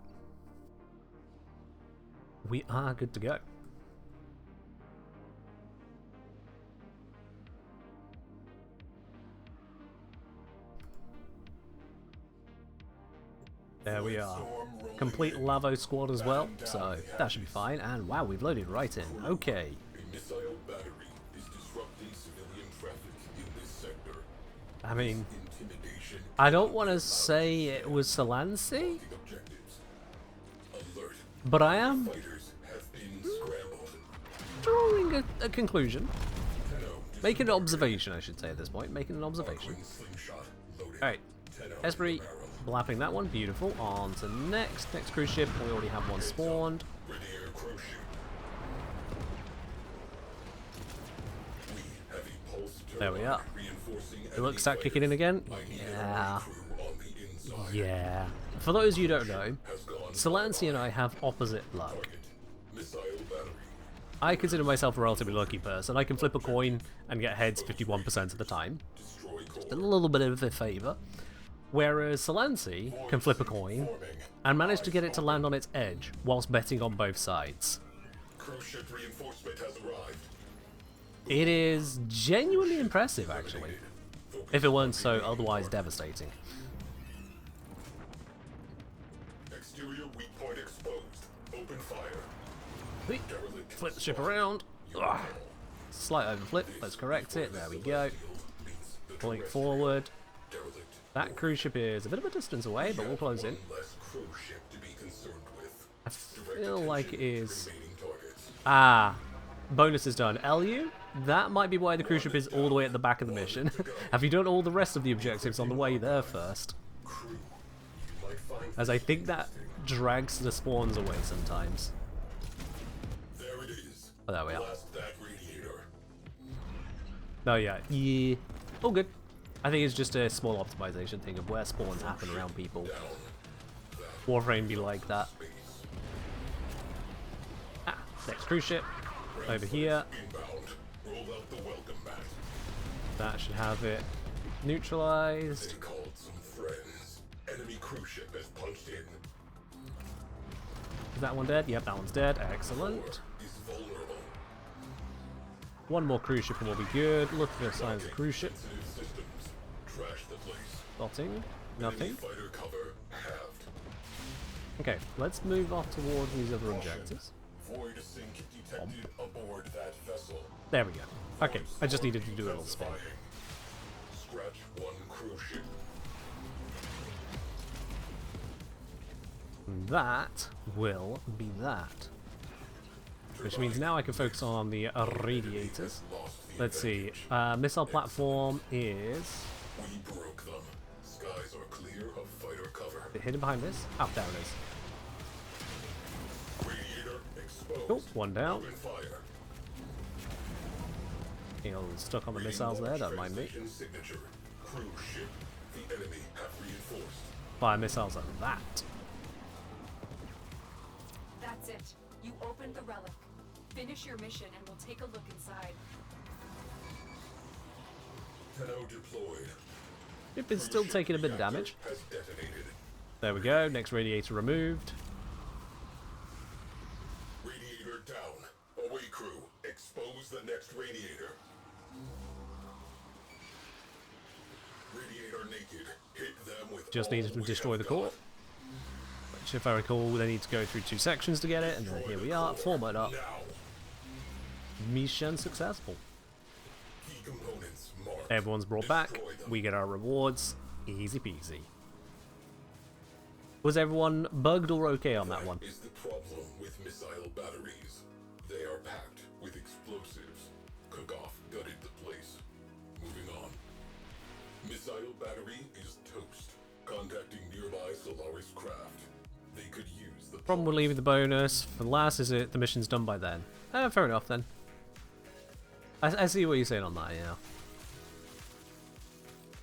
We are good to go. There we are. Complete Lavo squad as well, so that should be fine. And wow, we've loaded right in. Okay. A missile battery is disrupting civilian traffic in this sector. I mean, Intimidation. I don't want to say it was Solansi, Objectives. Alert. but I am Fighters have been scrambled. drawing a conclusion. Tenno, Making an observation, I should say at this point. Making an observation. slingshot loaded. Alright. Tenno Esprit, barrel. blapping that one. Beautiful. On to next cruise ship. We already have one spawned. Rainier cruise ship. We have a pulse There we turbine are. reinforcing The look start kicking in again. Yeah. crew on the inside. Yeah. For those you don't know, Has gone Solansi and I have opposite luck. target. Missile battery. I consider myself a relatively lucky person. I can flip a coin and get heads 51% of the time. Destroy A core. little bit of a favour. Whereas Solansi can flip a coin and manage to get it to land on its edge whilst betting on both sides. Cruise ship reinforcement has arrived. It is genuinely impressive, actually. If it weren't so otherwise devastating. Exterior weak point exposed. Open fire. Whee! Derelict. Flip the ship around. Ugh. Slight overflip. Let's correct it. There we go. Pulling it forward. Derelict. That cruise ship is a bit of a distance away, but we'll close in. One less cruise ship to be concerned with. I feel like it is... Remaining targets. Ah, bonus is done. LU, that might be why the cruise ship is all the way at the back of the mission. Have you done all the rest of the objectives on the way there first? Crew. You might find As I think that drags the spawns away sometimes. there it is. Oh, there we are. Blast that radiator. Oh yeah, yeah. All good. I think it's just a small optimization thing of where spawns happen around people. Warframe be like that. Ah, next cruise ship. Over here. Inbound. Roll out the welcome mat. That should have it neutralized. They called some friends. Enemy cruise ship has punched in. Is that one dead? Yep, that one's dead. Excellent. Is vulnerable. One more cruise ship and we'll be good. Look for the signs of the cruise ship. Sensitive systems. Trash the place. Spotting. Nothing. Enemy fighter cover halved. Okay, let's move off towards these other objectives. Void sink detected aboard that vessel. There we go. Okay, I just needed to do a little spin. Scratch one cruise ship. That will be that. Which means now I can focus on the radiators. Let's see. Missile platform is... We broke them. Skies are clear of fighter cover. Is it hidden behind this? Oh, there it is. Radiator exposed. Cool, one down. Open fire. Getting a little stuck on the missiles there, don't mind me. Translation signature. Crew ship. The enemy have reinforced. Fire missiles at that. That's it. You opened the relic. Finish your mission and we'll take a look inside. Tenno deployed. Ship is still taking a bit of damage. Has detonated. There we go. Next radiator removed. Radiator down. Away crew. Expose the next radiator. Radiator naked. Hit them with Just all needed to we destroy the have core. got. Which, if I recall, they need to go through 2 sections to get it, and then here we are, format up. Now. Mission successful. Key components marked. Everyone's brought back. Destroy them. We get our rewards. Easy peasy. Was everyone bugged or okay on that one? Is the problem with missile batteries. They are packed with explosives. Cook-off gutted the place. Moving on. Missile battery is toast. Contacting nearby Solaris craft. They could use the Problem with leaving the bonus. For the last, is it the mission's done by then? Fair enough then. I see what you're saying on that, yeah.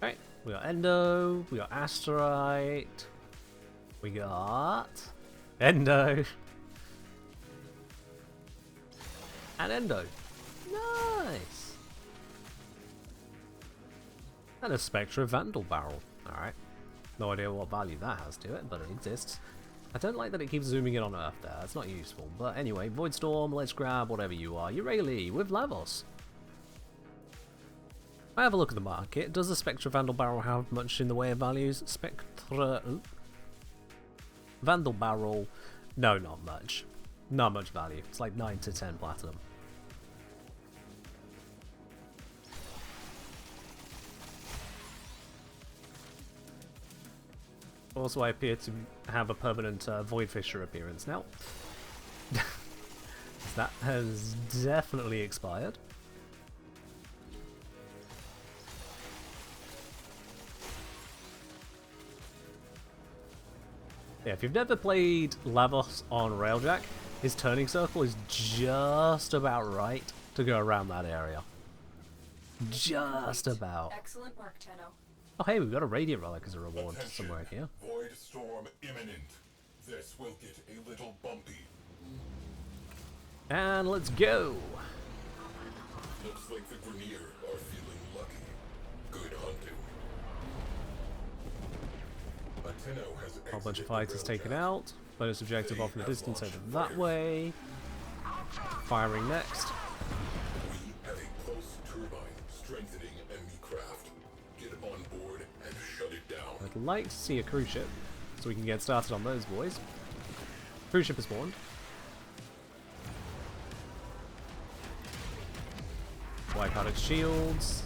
Alright, we got Endo, we got Asterite, we got Endo, and Endo. Nice! And a Spectra Vandal Barrel. Alright. No idea what value that has to it, but it exists. I don't like that it keeps zooming in on Earth there, it's not useful. But anyway, Voidstorm, let's grab whatever you are. Eureli with Lavos. I have a look at the market. Does the Spectra Vandal Barrel have much in the way of values? Vandal Barrel, no, not much. Not much value. It's like 9 to 10 platinum. Also, I appear to have a permanent Void Fisher appearance now. That has definitely expired. Yeah, if you've never played Lavos on Railjack, his turning circle is just about right to go around that area. Just about. Excellent work, Tenno. Oh hey, we've got a Radiant Relic as a reward somewhere here. Void storm imminent. This will get a little bumpy. And let's go! Looks like the Grenier are feeling lucky. Good hunting. A Tenno has A whole bunch of exited the fighters taken railjack. out. Bonus objective off in the distance over that way. Firing next. We have a pulse turbine strengthening enemy craft. Get on board and shut it down. I'd like to see a cruise ship, so we can get started on those boys. Cruise ship is spawned. Wipe out its shields,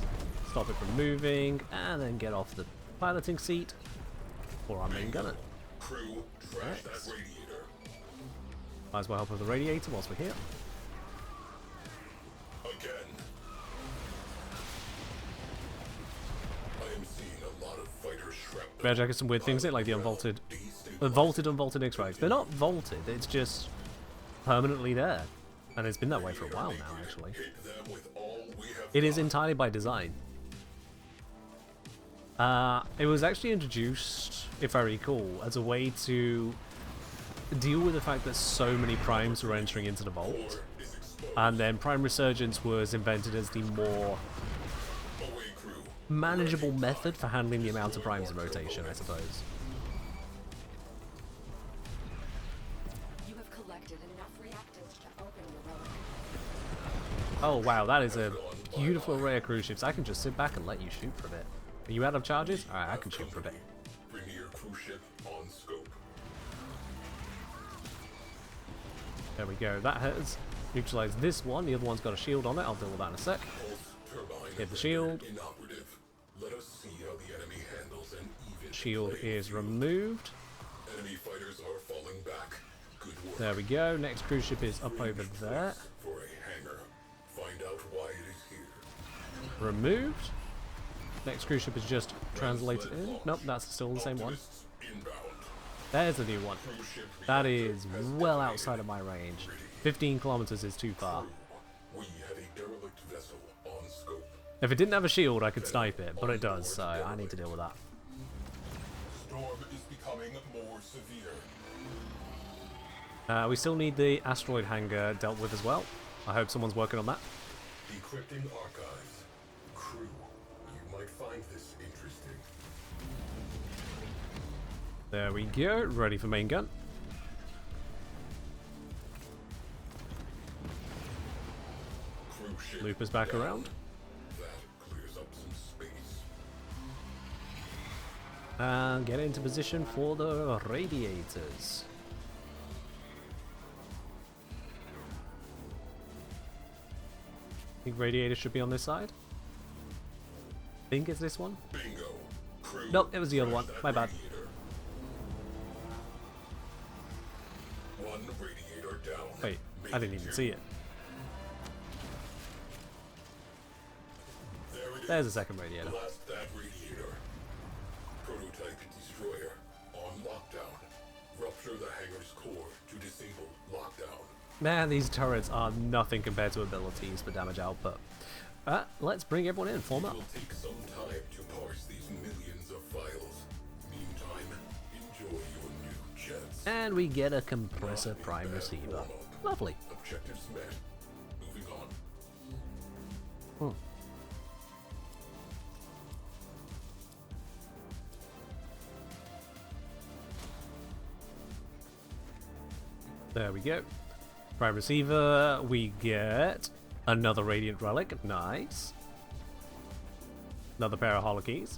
stop it from moving, and then get off the piloting seat for our main gunner. Crew, trash Next. that radiator. Might as well help with the radiator whilst we're here. Again. I am seeing a lot of fighter shrapnel. Railjack has some weird things in it, like the unvaulted, unvaulted X-Rays. They're not vaulted, it's just permanently there. And it's been that way for a while now, actually. Hit them with all we have It is got. entirely by design. It was actually introduced, if I recall, as a way to deal with the fact that so many primes were entering into the vault. Core is exposed. And then Prime Resurgence was invented as the more Away crew. manageable method for handling the amount of primes in rotation, I suppose. You have collected enough reactants to open the relic. Oh wow, that is a beautiful array of cruise ships. I can just sit back and let you shoot for a bit. Are you out of charges? Alright, I can shoot for a bit. Premier cruise ship on scope. There we go. That has neutralized this one. The other one's got a shield on it. I'll deal with that in a sec. Pulse turbine Hit the shield. inoperative. Let us see how the enemy handles an even Shield playing is field. removed. Enemy fighters are falling back. Good work. There we go. Next cruise ship is up over Fringe there. place For a hangar. Find out why it is here. Removed. Next cruise ship is just translated in. Nope, that's still the same one. Optimists inbound. There's a new one. Cruise ship That reactor is has well detonated. outside of my range. 15 kilometers is too far. We have a derelict vessel on scope. If it didn't have a shield, I could snipe it, but it does, so I need to deal with that. Storm is becoming more severe. We still need the asteroid hangar dealt with as well. I hope someone's working on that. Decrypting archives. Crew, you might find this interesting. There we go, ready for main gun. Crew ship Loop is back down. around. That clears up some space. And get into position for the radiators. I think radiators should be on this side. I think it's this one. Bingo. Crew, Nope, it was the other one. crash that My bad. radiator. One radiator down. Wait, I didn't even see it. There it There's a is. second radiator. Blast that radiator. Prototype destroyer on lockdown. Rupture the hangar's core to disable lockdown. Man, these turrets are nothing compared to abilities for damage output. Let's bring everyone in, form It up. will take some time to parse these millions of files. Meantime, enjoy your new jets. And we get a compressor prime receiver. Lovely. Objectives met. Moving on. There we go. Prime receiver, we get another radiant relic, nice. Another pair of holokeys.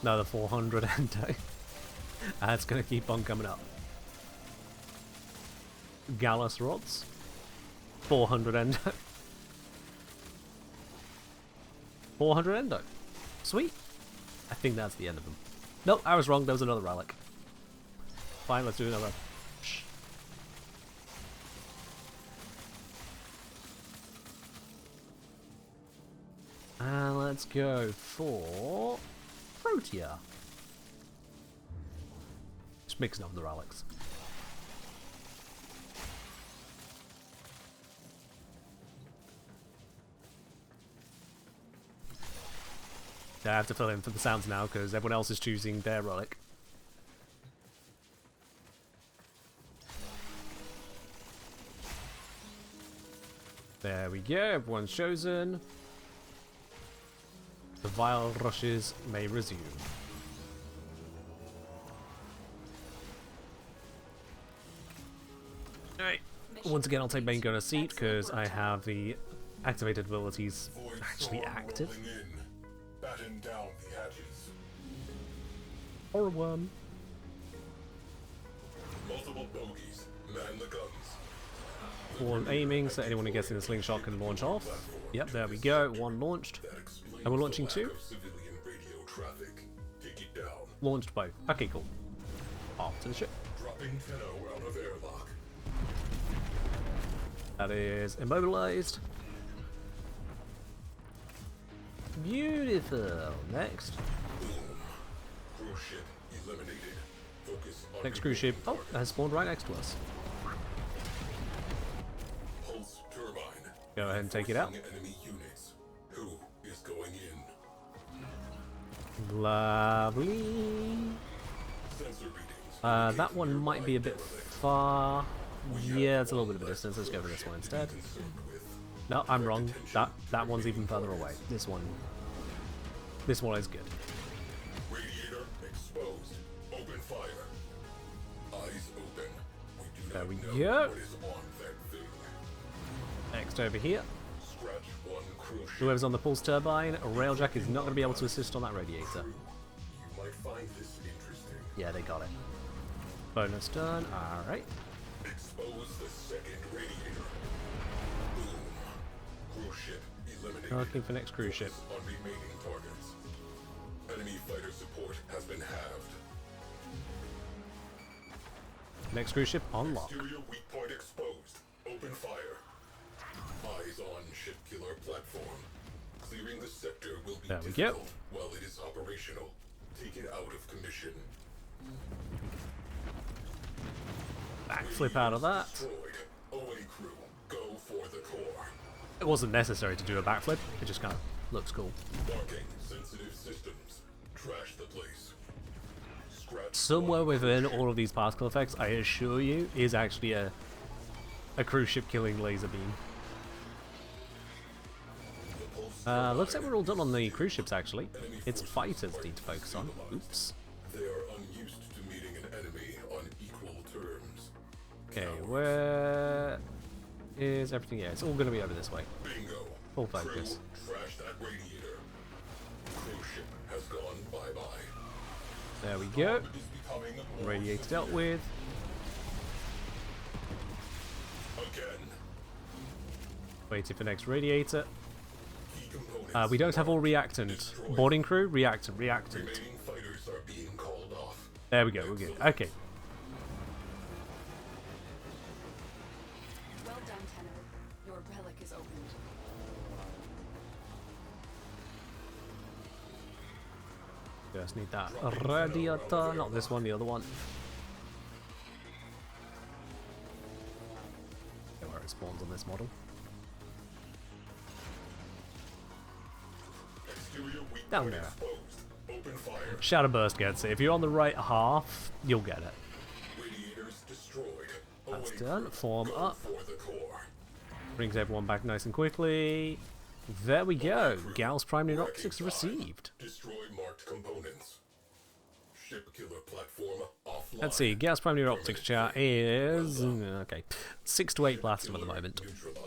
Another 400 endo. That's gonna keep on coming up. Gallus rods. 400 endo. 400 endo. Sweet. I think that's the end of them. Nope, I was wrong. There was another relic. Fine, let's do another. Shh. And let's go for Protea. Just mixing up the relics. I have to fill in for the sounds now because everyone else is choosing their relic. There we go, everyone's chosen. The vile rushes may resume. Alright, once again I'll take main gunner seat because I have the activated abilities Void actually storm active. rolling in. Batten down the hatches. Or one. Multiple bogies. Man the guns. One aiming so anyone who gets in the slingshot can launch off. Yep, there we go, one launched. That explains And we're the launching lack two? of civilian radio traffic. Take it down. Launched both. Okay, cool. Off to the ship. Dropping 10-0 out of airlock. That is immobilized. Beautiful. Next. Boom. Cruise ship eliminated. Focus on Next cruise ship. remaining Oh, targets. has spawned right next to us. Pulse turbine. Go ahead and take it out. Reinforcing enemy units. Who is going in? Lovely. Sensor readings. That one might be a bit far. Yeah, it's a little bit of a distance. Let's go for this one instead. Concerned with. No, I'm wrong. That one's even further away. This one is good. Radiator exposed. Open fire. Eyes open. We do There not we know go. what is on that thing. Next over here. Scratch one cruise ship. Whoever's on the pulse turbine, Railjack is not going to be able to assist on that radiator. Crew, you might find this interesting. Yeah, they got it. Bonus turn. Alright. Expose the second radiator. Boom. Cruise ship eliminated. Looking for next cruise ship. Focus on remaining targets. Enemy fighter support has been halved. Next cruise ship on lock. Exterior weak point exposed. Open fire. Eyes on ship killer platform. Clearing the sector will be There we go. difficult while it is operational. Take it out of commission. Backflip out of that. Destroyed. OA crew, go for the core. It wasn't necessary to do a backflip. It just kind of looks cool. Marking sensitive systems. Trash the place. Scratch Somewhere within all of these particle effects, I assure you, is actually a cruise ship killing laser beam. Looks like we're all done on the cruise ships, actually. It's fighters need to focus on. Oops. They are unused to meeting an enemy on equal terms. Okay, where is everything? Yeah, it's all going to be over this way. Bingo. Full focus. Crew, trash that radiator. Cruise ship has gone bye-bye. There we go. Is becoming more Radiator dealt with. again. Waiting for next radiator. Key components. We don't have all reactant. Boarding crew, reactant. Remaining fighters are being called off. There we go, we're good. Okay. Well done, Tenno. Your relic is opened. Just need that radiator. Not this one, the other one. Okay, where it spawns on this model. Exterior weak Down point there. exposed. Open fire. Shadow Burst gets it. If you're on the right half, you'll get it. Radiators destroyed. That's Away done. crew. Form Go up. for the core. Brings everyone back nice and quickly. There we go. Gauss Prime Neuroptics received. Destroy marked components. Ship killer platform offline. Let's see. Gauss Prime Neuroptics chat is okay. 6 to 8 platinum at the moment, Neutralize.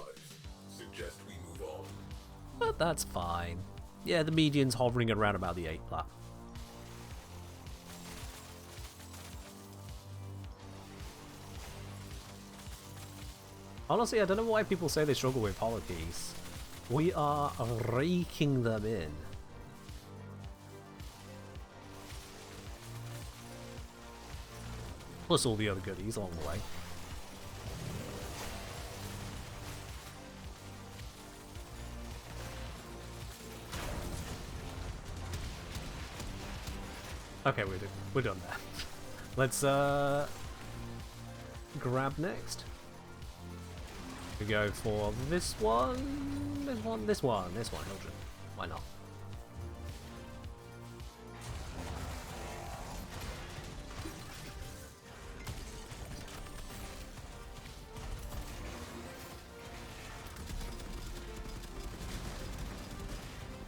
Suggest we move on. but that's fine. Yeah, the median's hovering around about the 8 plat. Honestly, I don't know why people say they struggle with holokeys. We are raking them in. Plus all the other goodies along the way. Okay, we're done there. Let's grab next. We go for this one, this one, Hildren. Why not?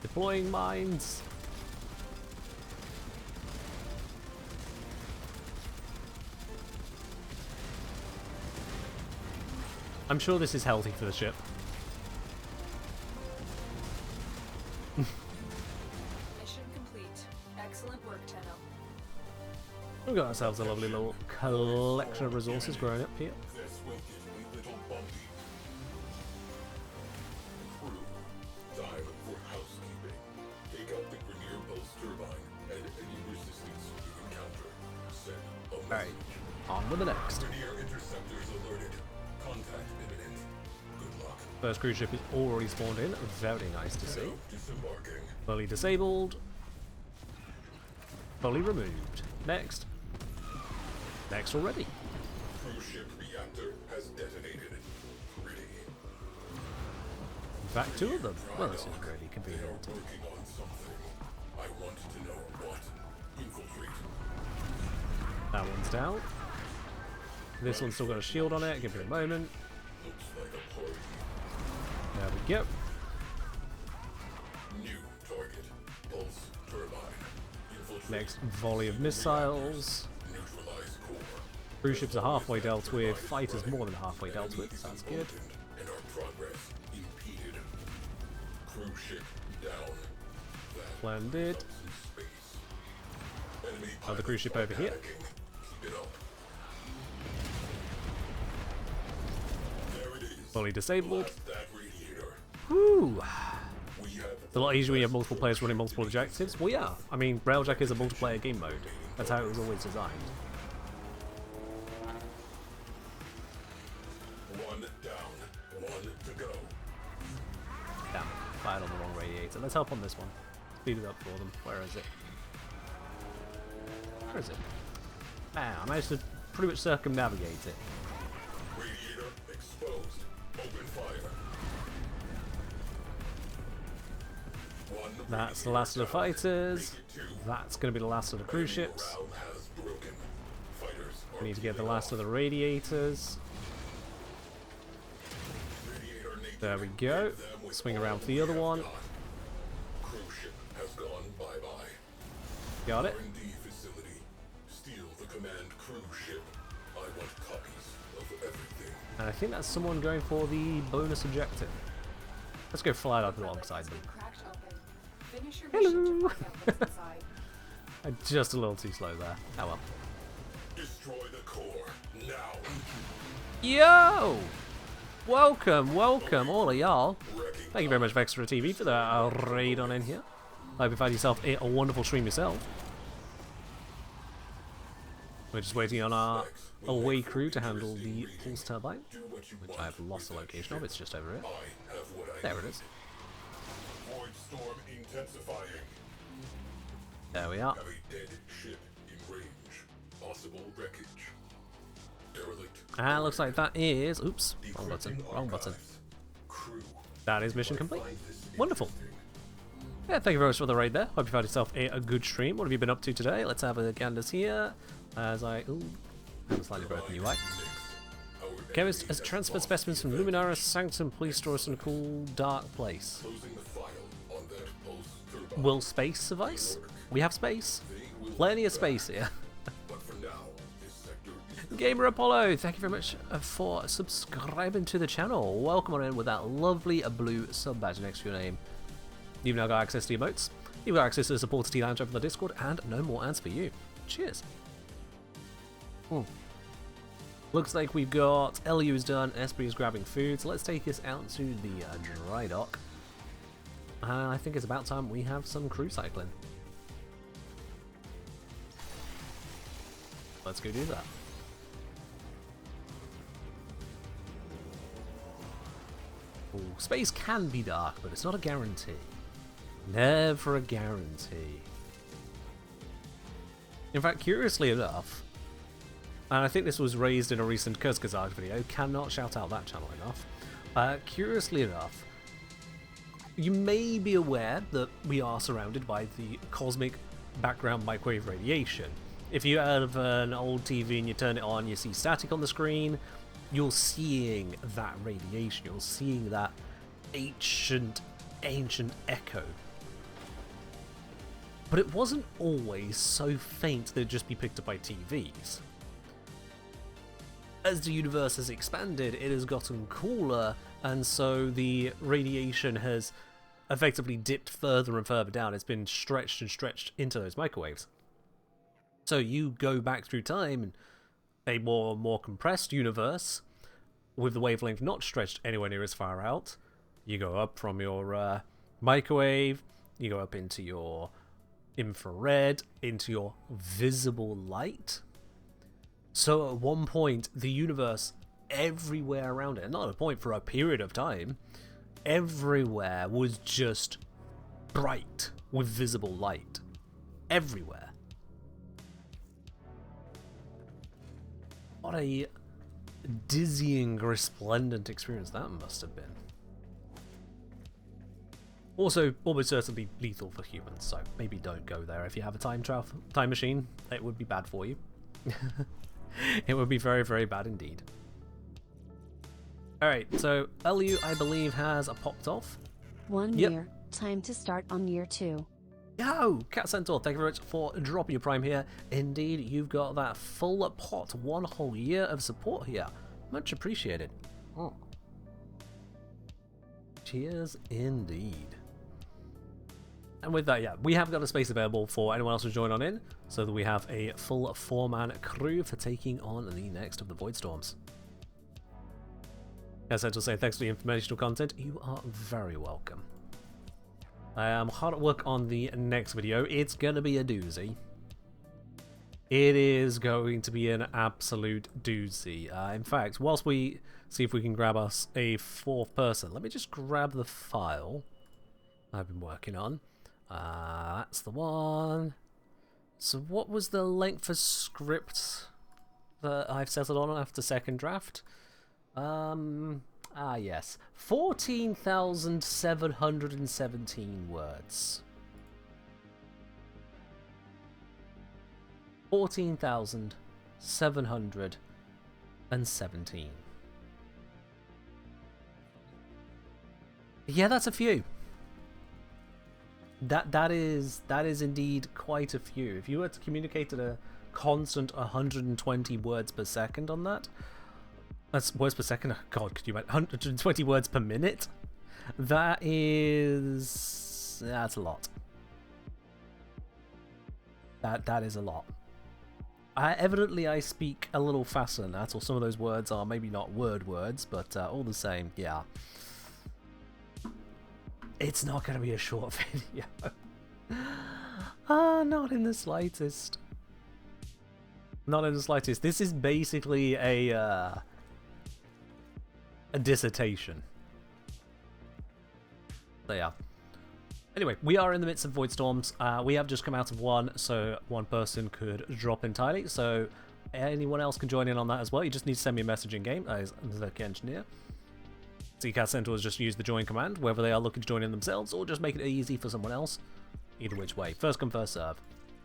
Deploying mines. I'm sure this is healthy for the ship. Mission complete. Excellent work, Tenno. We've got ourselves a lovely little collection of resources growing up here. This will get a little bumpy. Crew, time for housekeeping. Take out the Grenier Pulse turbine and any resistance you encounter. Send a message. Alright, on with the next. Grenier interceptors alerted. Contact imminent. Good luck. First cruise ship is already spawned in. Very nice to see. Disembarking. Fully disabled. Fully removed. Next. Next already. Cruise ship reactor has detonated. Pretty. In fact, 2 of them. Well, this is really They are convenient. working on something. I want to know what. Infiltrate. That one's down. This one's still got a shield on it. Give it a moment. Looks like a party. There we go. New target. Pulse turbine. Infiltrate. Next volley of missiles. Neutralize core. Cruise ships are halfway dealt with. Fighters more than halfway dealt with. So that's good. And our progress impeded. Cruise ship down. That Splendid. helps in space. Enemy Another cruise ship pilots over are here. panicking. Keep it up. There it is. Fully disabled. Blast that radiator. Woo! We have It's a lot easier when you have multiple players running multiple objectives. Well, yeah. I mean, Railjack is a multiplayer game mode. That's how it was always designed. one down, one to go. Damn, fired on the wrong radiator. Let's help on this one. Speed it up for them. Where is it? Where is it? Man, I managed to pretty much circumnavigate it. Radiator exposed. Open fire. That's the last of the fighters. That's going to be the last of the cruise ships. Morale has broken. Fighters are We need to get the giving last up. of the radiators. Radiator Nathan There we go. hit them with Swing all around for we the other have one. got. Cruise ship has gone bye-bye. Got it. R&D facility. Steal the command cruise ship. I want copies of everything. And I think that's someone going for the bonus objective. Let's go fly up alongside them. Cracked open. Finish your mission to find out what's inside. I'm just a little too slow there. Oh well. Destroy the core now. Yo! Welcome, welcome, all of y'all. Wrecking Thank you very much for Extra TV for the raid on in here. Hope you find yourself a wonderful stream yourself. We're just waiting on our away crew to handle the pulse turbine, do what you which want I have lost the with that location ship. of. It's just over here. I have what I There it need. is. Void storm intensifying. There we are. Have a dead ship in range. Possible wreckage. Derelict. And looks like that is. Oops, wrong button. Decrypting Wrong button. archives. Crew. That is mission complete. Find this Wonderful. interesting. Yeah, thank you very much for the raid there. Hope you found yourself a good stream. What have you been up to today? Let's have a gander here. As I. Ooh. I have a slightly broken UI. Our Chemist enemy has has transferred lost specimens from the Luminaris Sanctum Police Stores in a cool, dark place. Closing the file on that pulse turbine. Will space suffice? We have space. They will Plenty of back. space here. But for now, this sector is Gamer Apollo, thank you very much for subscribing to the channel. Welcome on in with that lovely blue sub badge next to your name. You've now got access to emotes. You've got access to the supporter T lounge over the Discord, and no more ads for you. Cheers. Looks like we've got LU's done, Esprit is grabbing food, so let's take us out to the dry dock. I think it's about time we have some crew cycling. Let's go do that. Ooh, space can be dark, but it's not a guarantee. Never a guarantee. In fact, curiously enough, and I think this was raised in a recent Kurzgesagt video, cannot shout out that channel enough. Curiously enough, you may be aware that we are surrounded by the cosmic background microwave radiation. If you have an old TV and you turn it on, you see static on the screen, you're seeing that radiation, you're seeing that ancient echo. But it wasn't always so faint that it'd just be picked up by TVs. As the universe has expanded, it has gotten cooler, and so the radiation has effectively dipped further and further down. It's been stretched and stretched into those microwaves. So you go back through time, and a more compressed universe, with the wavelength not stretched anywhere near as far out, you go up from your microwave, you go up into your infrared, into your visible light. So at one point, the universe everywhere around it, not a point for a period of time, everywhere was just bright with visible light. Everywhere. What a dizzying, resplendent experience that must have been. Also, almost certainly lethal for humans, so maybe don't go there if you have a time machine. It would be bad for you. It would be very, very bad indeed. Alright, so LU, I believe, has popped off. 1 Yep. year. Time to start on year 2. Yo, Cat Centaur, thank you very much for dropping your prime here. Indeed, you've got that full pot, 1 whole year of support here. Much appreciated. Oh. Cheers indeed. And with that, yeah, we have got a space available for anyone else to join on in, so that we have a full 4-man crew for taking on the next of the Void Storms. As I will say, thanks for the informational content. You are very welcome. I am hard at work on the next video. It's going to be a doozy. It is going to be an absolute doozy. In fact, whilst we see if we can grab us a 4th person, let me just grab the file I've been working on. That's the one. So what was the length of script that I've settled on after second draft? Ah, yes. 14,717 words. 14,717. Yeah, that's a few. That is indeed quite a few. If you were to communicate at a constant 120 words per second on that, that's words per second. Oh, God, could you imagine 120 words per minute? That's a lot. That is a lot. Evidently, I speak a little faster than that, or some of those words are maybe not words, but all the same, yeah. It's not going to be a short video. Not in the slightest. Not in the slightest. This is basically a dissertation. So yeah. Anyway, we are in the midst of Void Storms. We have just come out of one, so one person could drop entirely. So anyone else can join in on that as well. You just need to send me a message in game as the engineer. CCAS Centaurs just use the join command, whether they are looking to join in themselves or just make it easy for someone else. Either which way. First come, first serve.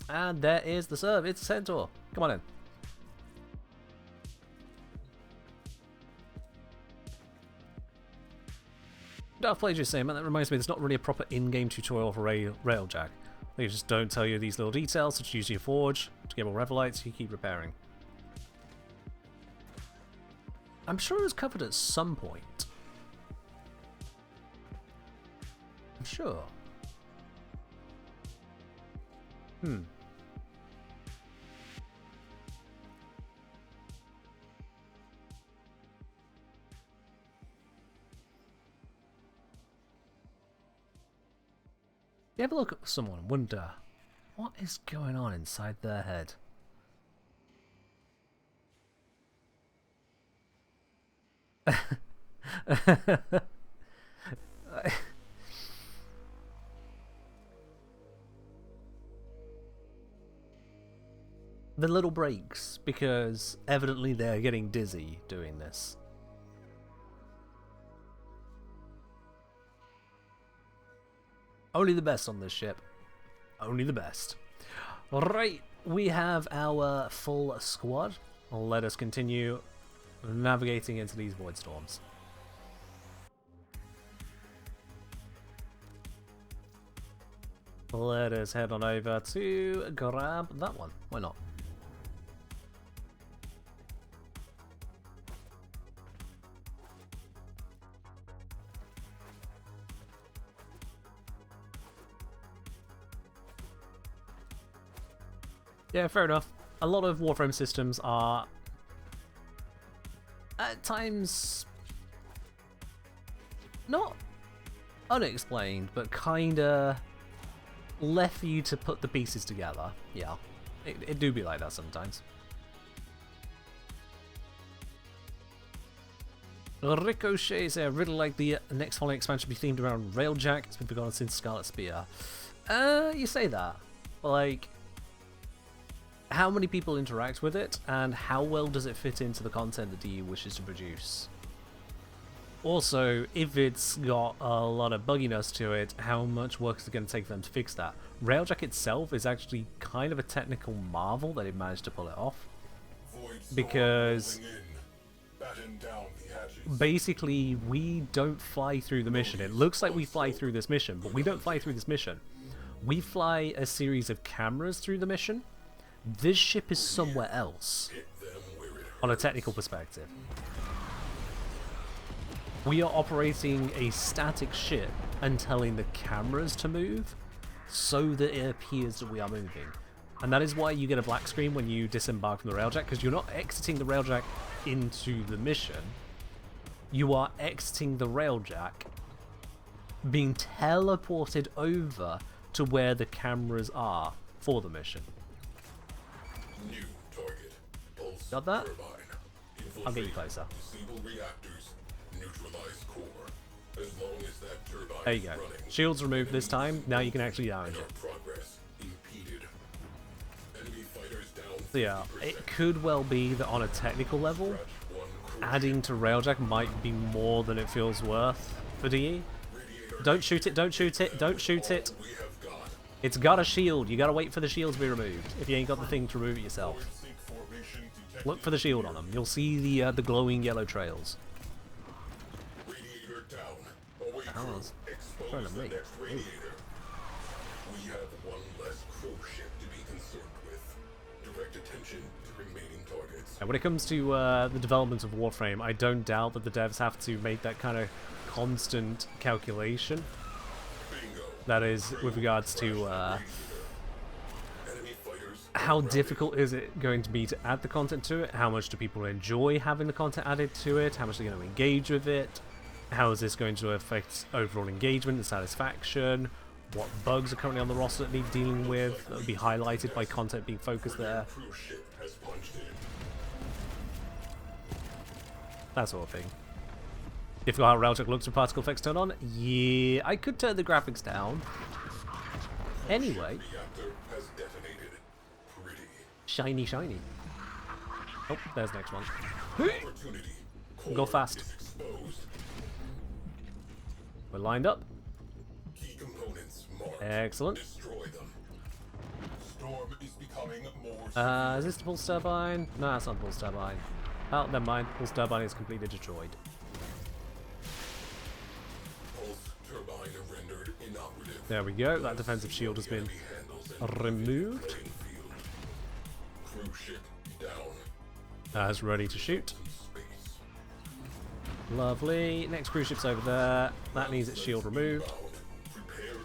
And there is the serve. It's Centaur. Come on in. Darth Plague is saying, man, that reminds me there's not really a proper in-game tutorial for Railjack. They just don't tell you these little details, such as use your forge to get more Revelites, you keep repairing. I'm sure it was covered at some point. I'm sure. You ever look at someone and wonder what is going on inside their head? The little breaks, because evidently they're getting dizzy doing this. Only the best on this ship. Only the best. Right, we have our full squad. Let us continue navigating into these void storms. Let us head on over to grab that one. Why not? Yeah, fair enough. A lot of Warframe systems are at times not unexplained, but kinda left for you to put the pieces together. Yeah, it do be like that sometimes. Ricochet says, I really like the next following expansion be themed around Railjack. It's been forgotten since Scarlet Spear. You say that, but like, how many people interact with it, and how well does it fit into the content that DE wishes to produce? Also, if it's got a lot of bugginess to it, how much work is it going to take for them to fix that? Railjack itself is actually kind of a technical marvel that it managed to pull it off. Because basically, we don't fly through the mission. It looks like we fly through this mission, but we don't fly through this mission. We fly a series of cameras through the mission. This ship is somewhere else, on a technical perspective. We are operating a static ship and telling the cameras to move so that it appears that we are moving. And that is why you get a black screen when you disembark from the Railjack, because you're not exiting the Railjack into the mission. You are exiting the Railjack, being teleported over to where the cameras are for the mission. New target. Pulse Got that? turbine. I'll get you closer. Disable reactors. Neutralize core. As long as that turbine There you go. is running, Shields removed this time. Now you can actually damage our it. progress impeded. Enemy fighters down. So yeah, it could well be that on a technical level, Scratch one adding to Railjack might be more than it feels worth for DE. Don't shoot it, don't shoot it, don't shoot it. It's got a shield. You gotta wait for the shield to be removed. If you ain't got the thing to remove it yourself. Look for the shield on them. You'll see the glowing yellow trails. Expose the next radiator. We have one less crow ship to be concerned with. Direct attention to remaining targets. And when it comes to the development of Warframe, I don't doubt that the devs have to make that kind of constant calculation. Bingo. That is, with regards to Enemy fighters. how difficult is it going to be to add the content to it? How much do people enjoy having the content added to it? How much are they going to engage with it? How is this going to affect overall engagement and satisfaction? What bugs are currently on the roster that need dealing with that will be highlighted by content being focused there? Cruise ship has punched in. That sort of thing. If how Railjack looks with particle effects turned on, yeah, I could turn the graphics down. Anyway, Reactor has detonated. Pretty. shiny, shiny. Oh, there's the next one. Opportunity. Go fast. Is exposed. We're lined up. Key components marked. Excellent. Destroy them. Storm is becoming more. Is this the pulse turbine? No, that's not the pulse turbine. Oh, never mind. Pulse turbine is completely destroyed. Pulse turbine rendered inoperative. There we go. That defensive shield has been removed. Cruise ship down. As ready to shoot. Space. Lovely. Next cruise ship's over there. That needs its shield removed. Bound. Prepare to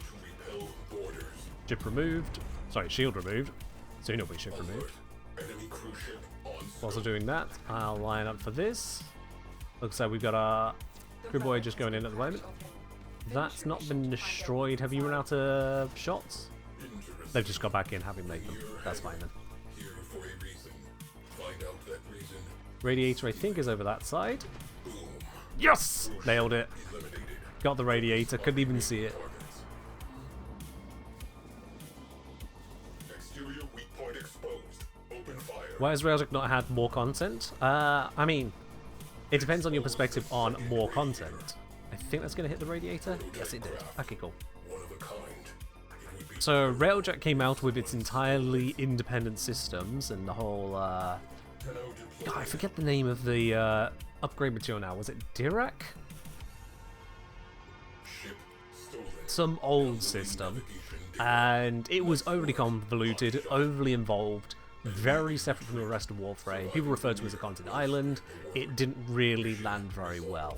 repel borders. Ship removed. Sorry, shield removed. Soon it'll be ship removed. Alert. Enemy cruise ship on Also doing that, I'll line up for this. Looks like we've got our crew boy just going in at the moment. That's not been destroyed. Have you run out of shots? They've just got back in having made them. That's fine then. here for a reason. Find out that reason. Radiator, I think, is over that side. Boom. Yes! Nailed it. Eliminated. Got the radiator. Couldn't even see it. Targets. Exterior weak point exposed. Open fire. Why has Railjack not had more content? I mean, it depends on your perspective on more content. I think that's going to hit the radiator. Yes, it did. Okay, cool. One of a kind. It would be So Railjack came out with its entirely independent systems and the whole, God, I forget the name of the upgrade material now. Was it Dirac? ship stolen. Some old system. And it was overly convoluted, overly involved, very separate from the rest of Warframe. People refer to it as a content island. It didn't really land very well.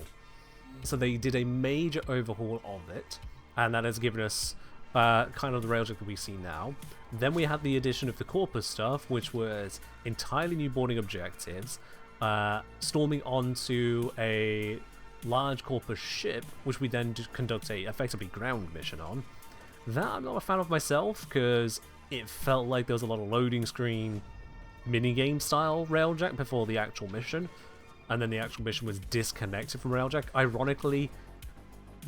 So they did a major overhaul of it, and that has given us kind of the Railjack that we see now. Then we had the addition of the Corpus stuff, which was entirely new boarding objectives, storming onto a large Corpus ship, which we then just conduct a effectively ground mission on. That I'm not a fan of myself, because it felt like there was a lot of loading screen minigame style Railjack before the actual mission, and then the actual mission was disconnected from Railjack. Ironically,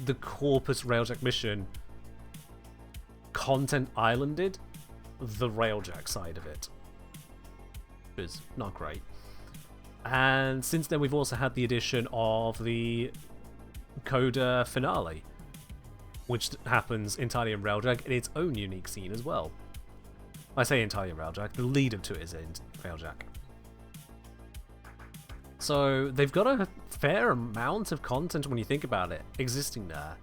the Corpus Railjack mission content islanded the Railjack side of it, which is not great. And since then we've also had the addition of the Coda finale, which happens entirely in Railjack in its own unique scene as well. I say entirely in Railjack, the lead up to it is in Railjack. So they've got a fair amount of content when you think about it existing there.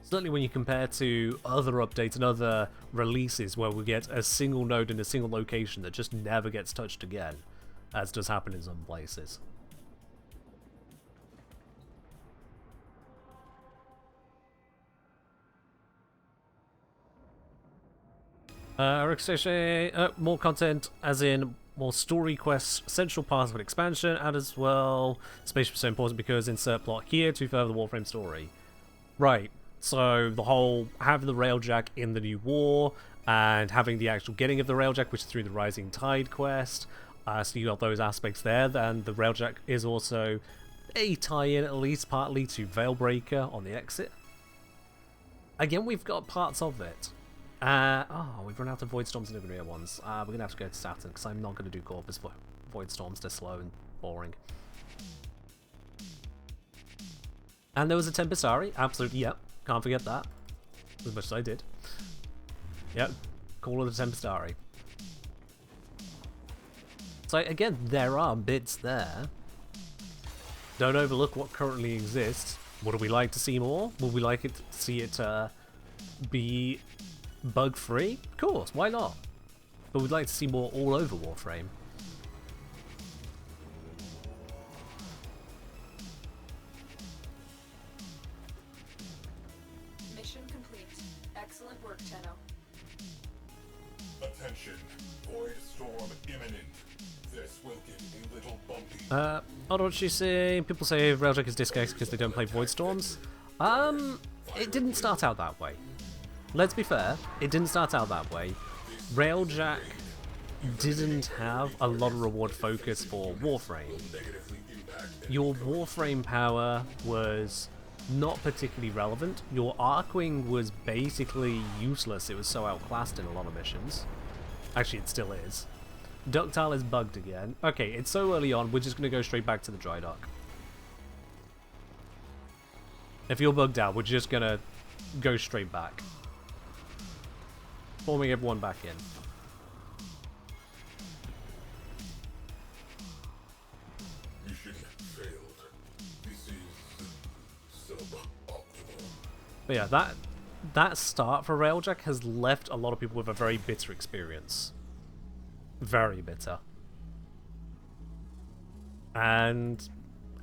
Certainly when you compare to other updates and other releases where we get a single node in a single location that just never gets touched again, as does happen in some places. More content, as in more story quests, central parts of an expansion, and as well, spaceship is so important because insert plot here to further the Warframe story. Right, so the whole having the Railjack in the new war, and having the actual getting of the Railjack, which is through the Rising Tide quest, so you got those aspects there, and the Railjack is also a tie-in, at least partly, to Veilbreaker on the exit. Again, we've got parts of it. We've run out of Void Storms and Ignoria ones. We're going to have to go to Saturn, because I'm not going to do Corpus for Void Storms. They're slow and boring. And there was a Tempestari, absolutely, yep. Can't forget that. As much as I did. Yep, Call of the Tempestari. So again, there are bits there. Don't overlook what currently exists. Would we like to see more? Would we like it to see it be bug-free? Of course, why not? But we'd like to see more all over Warframe. Mission complete. Excellent work, Tenno. Attention. Void storm imminent. This will get a little bumpy. Hold on, what you say? People say Railjack is disconnected because they don't play Void Storms. It didn't start out that way. Let's be fair, it didn't start out that way. Railjack didn't have a lot of reward focus for Warframe. Your Warframe power was not particularly relevant. Your Arcwing was basically useless. It was so outclassed in a lot of missions. Actually, it still is. Ductile is bugged again. Okay, it's so early on, we're just going to go straight back to the dry dock. If you're bugged out, we're just going to go straight back. Forming everyone back in. Mission failed. This is suboptimal. But yeah, that start for Railjack has left a lot of people with a very bitter experience. Very bitter. And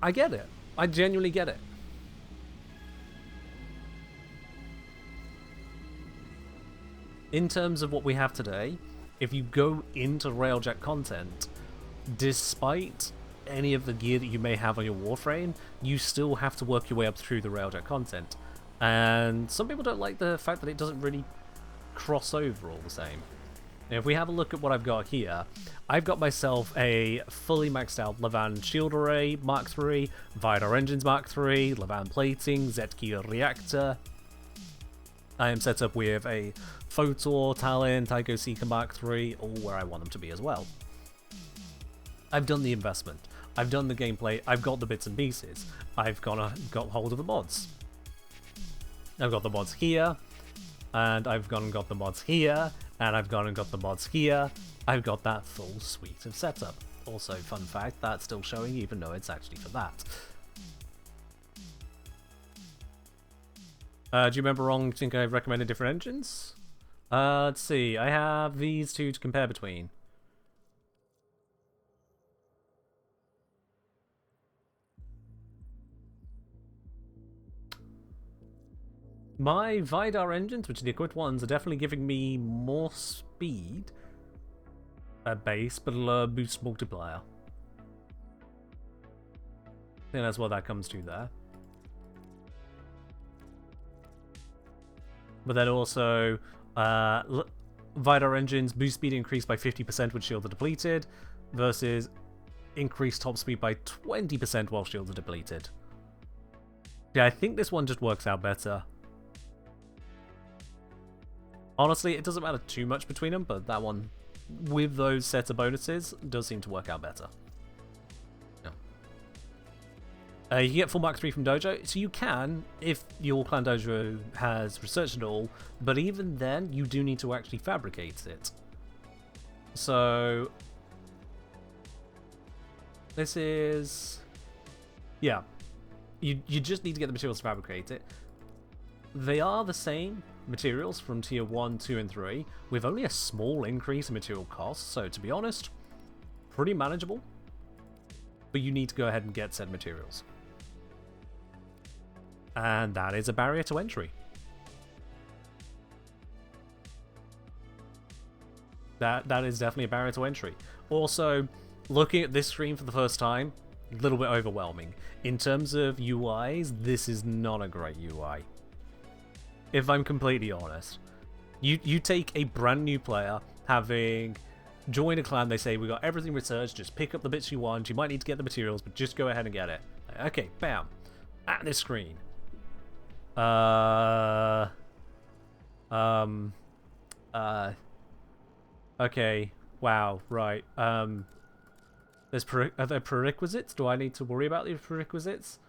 I get it. I genuinely get it. In terms of what we have today, if you go into Railjack content, despite any of the gear that you may have on your Warframe, you still have to work your way up through the Railjack content. And some people don't like the fact that it doesn't really cross over all the same. Now, if we have a look at what I've got here, I've got myself a fully maxed out Levan Shield Array Mark III, Vidar Engines Mark III, Levan Plating, Zetki Reactor. I am set up with a Photor, Talon, Tycho Seeker Mark III, all where I want them to be as well. I've done the investment. I've done the gameplay. I've got the bits and pieces. I've got hold of the mods. I've got the mods here, and I've gone and got the mods here, and I've gone and got the mods here. I've got that full suite of setup. Also, fun fact, that's still showing even though it's actually for that. Do you remember wrong? Think I've recommended different engines? Let's see. I have these two to compare between. My Vidar engines, which are the equipped ones, are definitely giving me more speed at base, but a boost multiplier. I think that's what that comes to there. But then also, Vidar engines boost speed increased by 50% when shields are depleted, versus increased top speed by 20% while shields are depleted. Yeah, I think this one just works out better. Honestly, it doesn't matter too much between them, but that one, with those sets of bonuses, does seem to work out better. Yeah. You get full Mark III from Dojo, so you can, if your clan Dojo has researched it all, but even then, you do need to actually fabricate it. So, this is... yeah. You just need to get the materials to fabricate it. They are the same materials from tier 1, 2, and 3, with only a small increase in material costs, so to be honest, pretty manageable. But you need to go ahead and get said materials. And that is a barrier to entry. That is definitely a barrier to entry. Also, looking at this screen for the first time, a little bit overwhelming. In terms of UIs, this is not a great UI. If I'm completely honest. You take a brand new player, having joined a clan, they say, we got everything researched, just pick up the bits you want, you might need to get the materials, but just go ahead and get it. Okay, bam. At this screen. Okay, wow, right. Are there prerequisites? Do I need to worry about these prerequisites?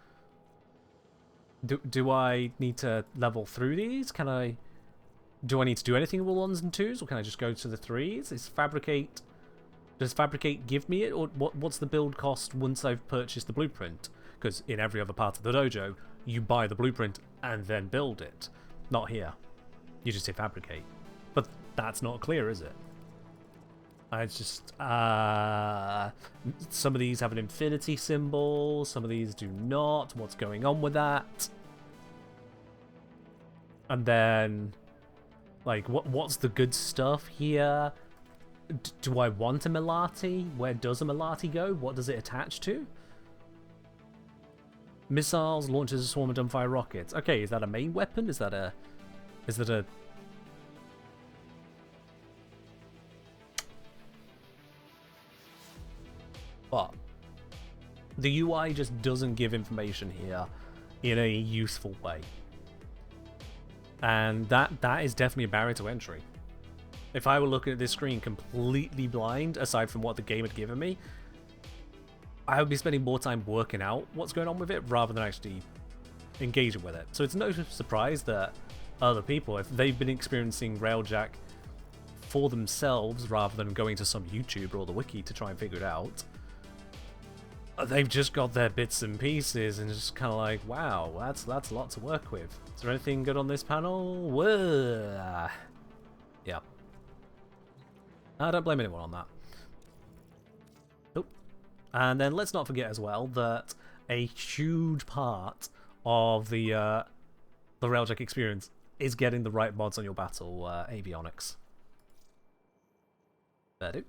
Do I need to level through these? Can I... Do I need to do anything with 1s and 2s, or can I just go to the 3s? Is Fabricate... Does Fabricate give me it, or what's the build cost once I've purchased the blueprint? Because in every other part of the dojo, you buy the blueprint and then build it. Not here. You just say Fabricate. But that's not clear, is it? It's just... some of these have an infinity symbol, some of these do not. What's going on with that? And then... Like, what's the good stuff here? Do I want a Melati? Where does a Melati go? What does it attach to? Missiles, launches a swarm of dumbfire rockets. Okay, is that a main weapon? Is that a... But the UI just doesn't give information here in a useful way. And that is definitely a barrier to entry. If I were looking at this screen completely blind, aside from what the game had given me, I would be spending more time working out what's going on with it rather than actually engaging with it. So it's no surprise that other people, if they've been experiencing Railjack for themselves rather than going to some YouTuber or the wiki to try and figure it out, they've just got their bits and pieces and just kind of like, wow, that's a lot to work with. Is there anything good on this panel? Whoa. Yeah. I don't blame anyone on that. Oh. And then let's not forget as well that a huge part of the Railjack experience is getting the right mods on your battle avionics. Fair do.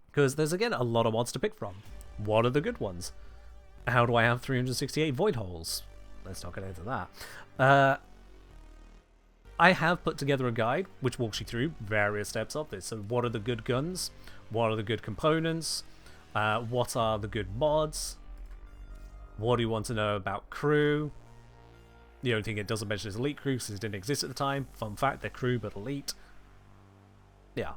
Because there's, again, a lot of mods to pick from. What are the good ones? How do I have 368 void holes? Let's not get into that. I have put together a guide which walks you through various steps of this. So what are the good guns? What are the good components? What are the good mods? What do you want to know about crew? The only thing it doesn't mention is elite crew, since it didn't exist at the time. Fun fact, they're crew but elite. Yeah.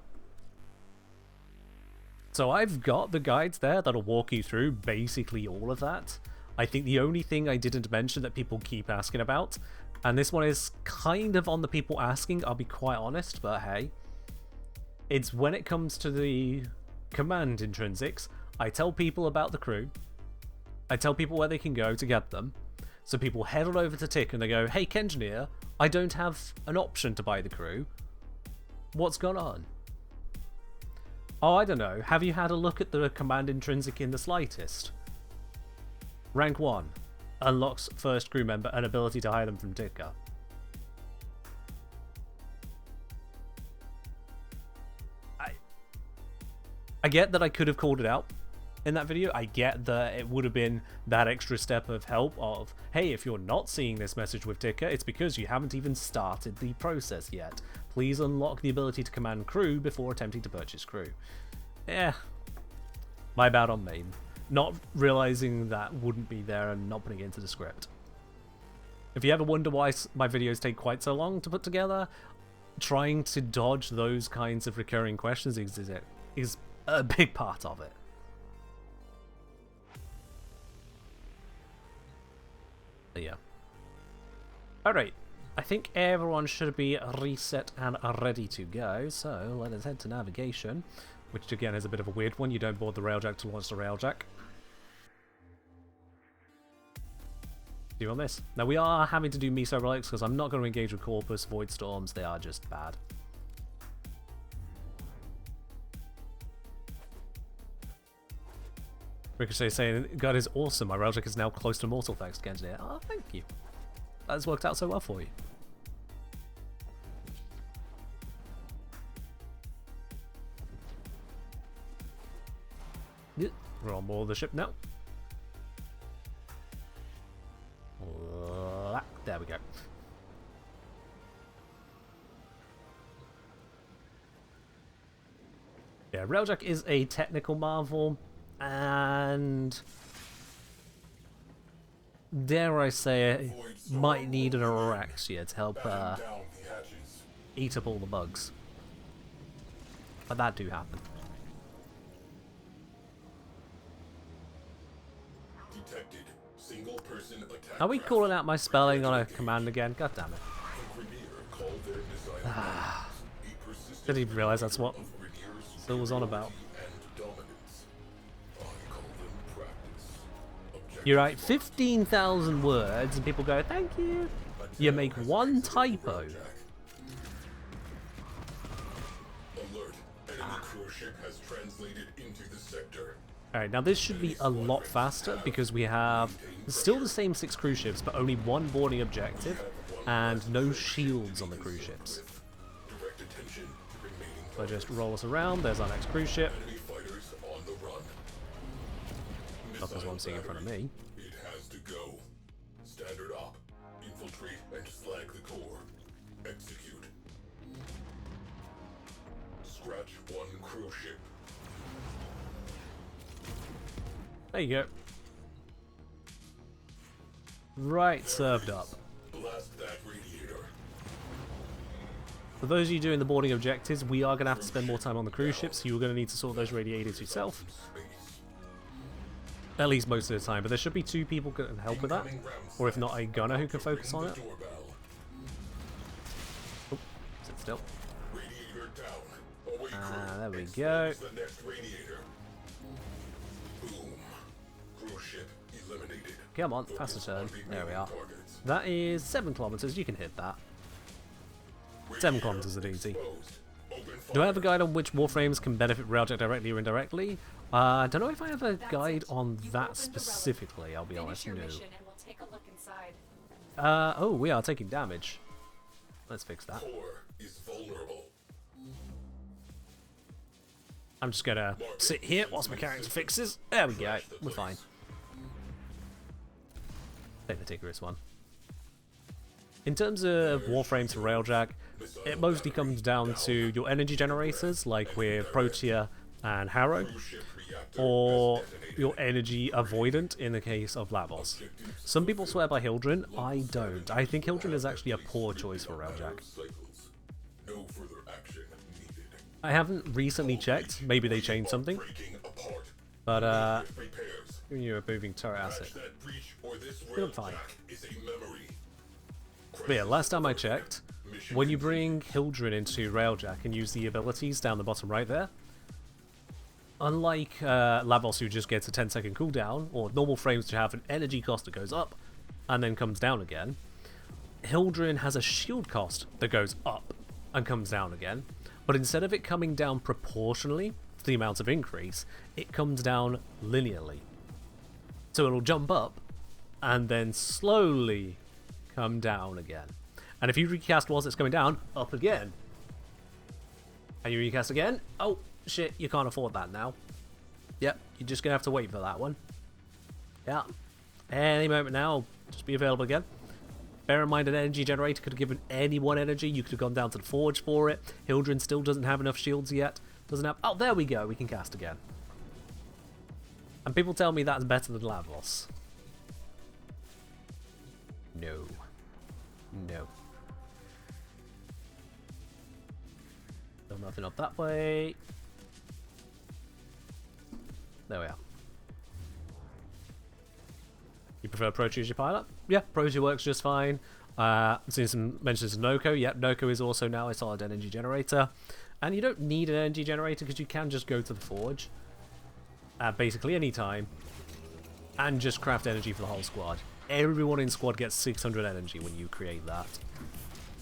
So I've got the guides there that'll walk you through basically all of that. I think the only thing I didn't mention that people keep asking about, and this one is kind of on the people asking, I'll be quite honest, but hey, it's when it comes to the command intrinsics, I tell people about the crew, I tell people where they can go to get them, so people head on over to Tick and they go, hey Kengineer, I don't have an option to buy the crew, what's gone on? Oh, I don't know. Have you had a look at the command intrinsic in the slightest? Rank 1. Unlocks first crew member an ability to hire them from Ticker. I get that I could have called it out in that video. I get that it would have been that extra step of help of, hey, if you're not seeing this message with Ticker, it's because you haven't even started the process yet. Please unlock the ability to command crew before attempting to purchase crew. Yeah, my bad on me. Not realizing that wouldn't be there and not putting it into the script. If you ever wonder why my videos take quite so long to put together, trying to dodge those kinds of recurring questions is a big part of it. But yeah. Alright, I think everyone should be reset and ready to go, so let us head to navigation, which again is a bit of a weird one. You don't board the Railjack to launch the Railjack. Do on this. Now we are having to do Miso Relics because I'm not going to engage with Corpus, Void Storms, they are just bad. Ricochet saying, God is awesome, my Railjack is now close to mortal, thanks to Genjineer. Oh, thank you. That has worked out so well for you. Yep, we're on board the ship now. There we go. Yeah, Railjack is a technical marvel, and dare I say it, might need an Araxia to help eat up all the bugs. But that do happen. detected. Single person attack. Are we calling out my spelling on a command again? God damn it. The Grineer called their missile batteries a persistent Didn't even realise that's what of Grineer's Phil was on about. and dominance. I call them practice. You write 15,000 words and people go, thank you. You make one typo. Alert. Enemy cruise ship has translated into the sector. Alright, now this should be a lot faster because we have still the same 6 cruise ships, but only one boarding objective and no shields on the cruise ships. Direct attention to remaining So I just roll us around. There's our next cruise ship. enemy fighters on the run. Not this one I'm seeing in front of me. It has to go. Standard op. Infiltrate and slag the core. Execute. Scratch one cruise ship. There you go. Right, served up. Blast that radiator. For those of you doing the boarding objectives, we are going to have to spend more time on the cruise ships, so you're going to need to sort those radiators yourself. Space. At least most of the time, but there should be 2 people who can help with that. Or if not, a gunner who can focus on it. Doorbell. Oh, sit still. Radiator down. Away crew. There we go. Expose the next radiator. Boom. Cruise ship eliminated. Come on, faster turn. There we are. Targets. That is 7 kilometers. You can hit that. 7 kilometers is easy. Exposed. Open Do I fire. have a guide on which warframes can benefit Railjack directly or indirectly? I don't know if I have a guide on that specifically, I'll be honest. Finish No. your mission and we'll take a look inside. Oh, we are taking damage. Let's fix that. Core is vulnerable. I'm just gonna sit here whilst my character fixes. There we go. We're fine. Take the Tigris one. In terms of Warframe to Railjack, it mostly comes down to your energy generators, like with Protea and Harrow, Ship reactor or has detonated. your energy avoidant in the case of Lavos. Some people swear by Hildren, I don't. I think Hildren is actually a poor choice for Railjack. Cycles. No further action needed. I haven't recently checked, maybe they changed something, Breaking apart. but Repairs. giving you a moving turret asset. Patch that breach or this Feeling fine. railjack is a memory. But yeah, last time I checked, when you bring Hildren into Railjack and use the abilities down the bottom right there, unlike Lavos who just gets a 10-second cooldown, or normal frames which have an energy cost that goes up and then comes down again, Hildren has a shield cost that goes up and comes down again, but instead of it coming down proportionally to the amount of increase, it comes down linearly. So it'll jump up and then slowly come down again. And if you recast whilst it's going down, up again. And you recast again, oh shit, you can't afford that now. Yep, you're just going to have to wait for that one. Yeah, any moment now, it'll just be available again. Bear in mind, an energy generator could have given anyone energy. You could have gone down to the forge for it. Hildren still doesn't have enough shields yet. Doesn't have... Oh, there we go. We can cast again. And people tell me that's better than Lavos. No. No. Still nothing up that way. There we are. You prefer Protea as your pilot? Yeah, Protea works just fine. I've seen some mentions of Noko. Yep, Noko is also now a solid energy generator. And you don't need an energy generator because you can just go to the forge at basically any time and just craft energy for the whole squad. Everyone in squad gets 600 energy when you create that.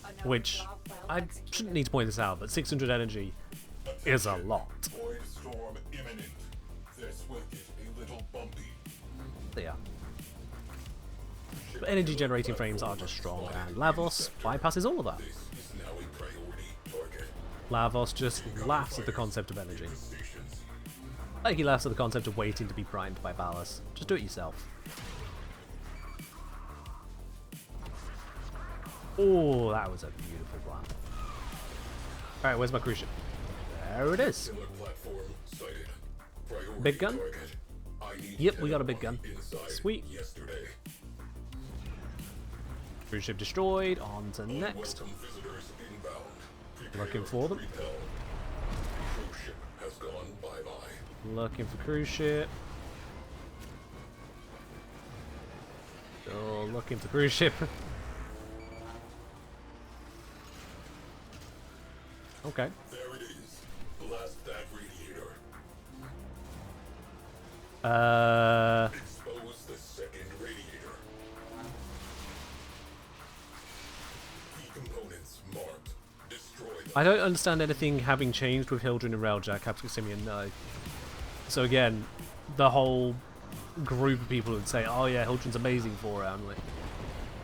Another Which, job well I executed. shouldn't need to point this out, but 600 energy is a lot. Void storm imminent. This will get a little bumpy. Yeah. But energy generating frames are just strong, and Lavos bypasses all of that. This is now a priority target. Lavos just laughs at the concept of energy. Stations. Like he laughs at the concept of waiting to be primed by Valis. Just do it yourself. Oh, that was a beautiful plan. Alright, where's my cruise ship? There it is. Killer platform sighted. Priority Big gun? target. I need Yep, we got a big gun. inside Sweet. yesterday. Cruise ship destroyed. On to next. Welcome visitors inbound. Prepare Looking for them. to repel. Cruise ship has gone bye-bye. Looking for cruise ship. look into cruise ship. Okay. There it is. Blast that radiator. Expose the second radiator. Key components marked. Destroy them. I don't understand anything having changed with Hildren and Railjack. Captain Simeon, no. So again, the whole group of people would say, "Oh yeah, Hildren's amazing for only."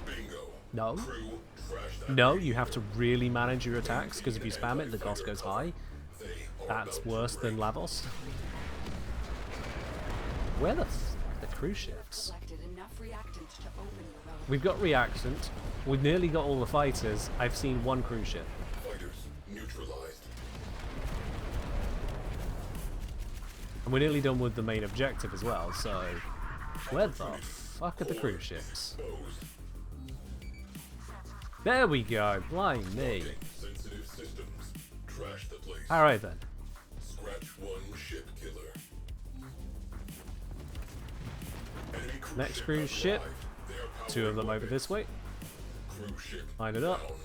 Bingo. No. Crew, trash that No, radiator. you have to really manage your attacks because if you spam it, the cost goes high. They are That's about to worse than break. Lavos. Where the cruise ships? Collected enough reactant to open the relic. We've got reactant. We've nearly got all the fighters. I've seen one cruise ship. Fighters neutralized. And we're nearly done with the main objective as well, so... Where the fuck are the cruise ships? Exposed. There we go, blind me. Sensitive systems. Trash the place. Alright then. Scratch one ship killer. Enemy cruise Next ship cruise has ship. arrived. They are Two of them powering over this way. Cruise ship Line it up. down.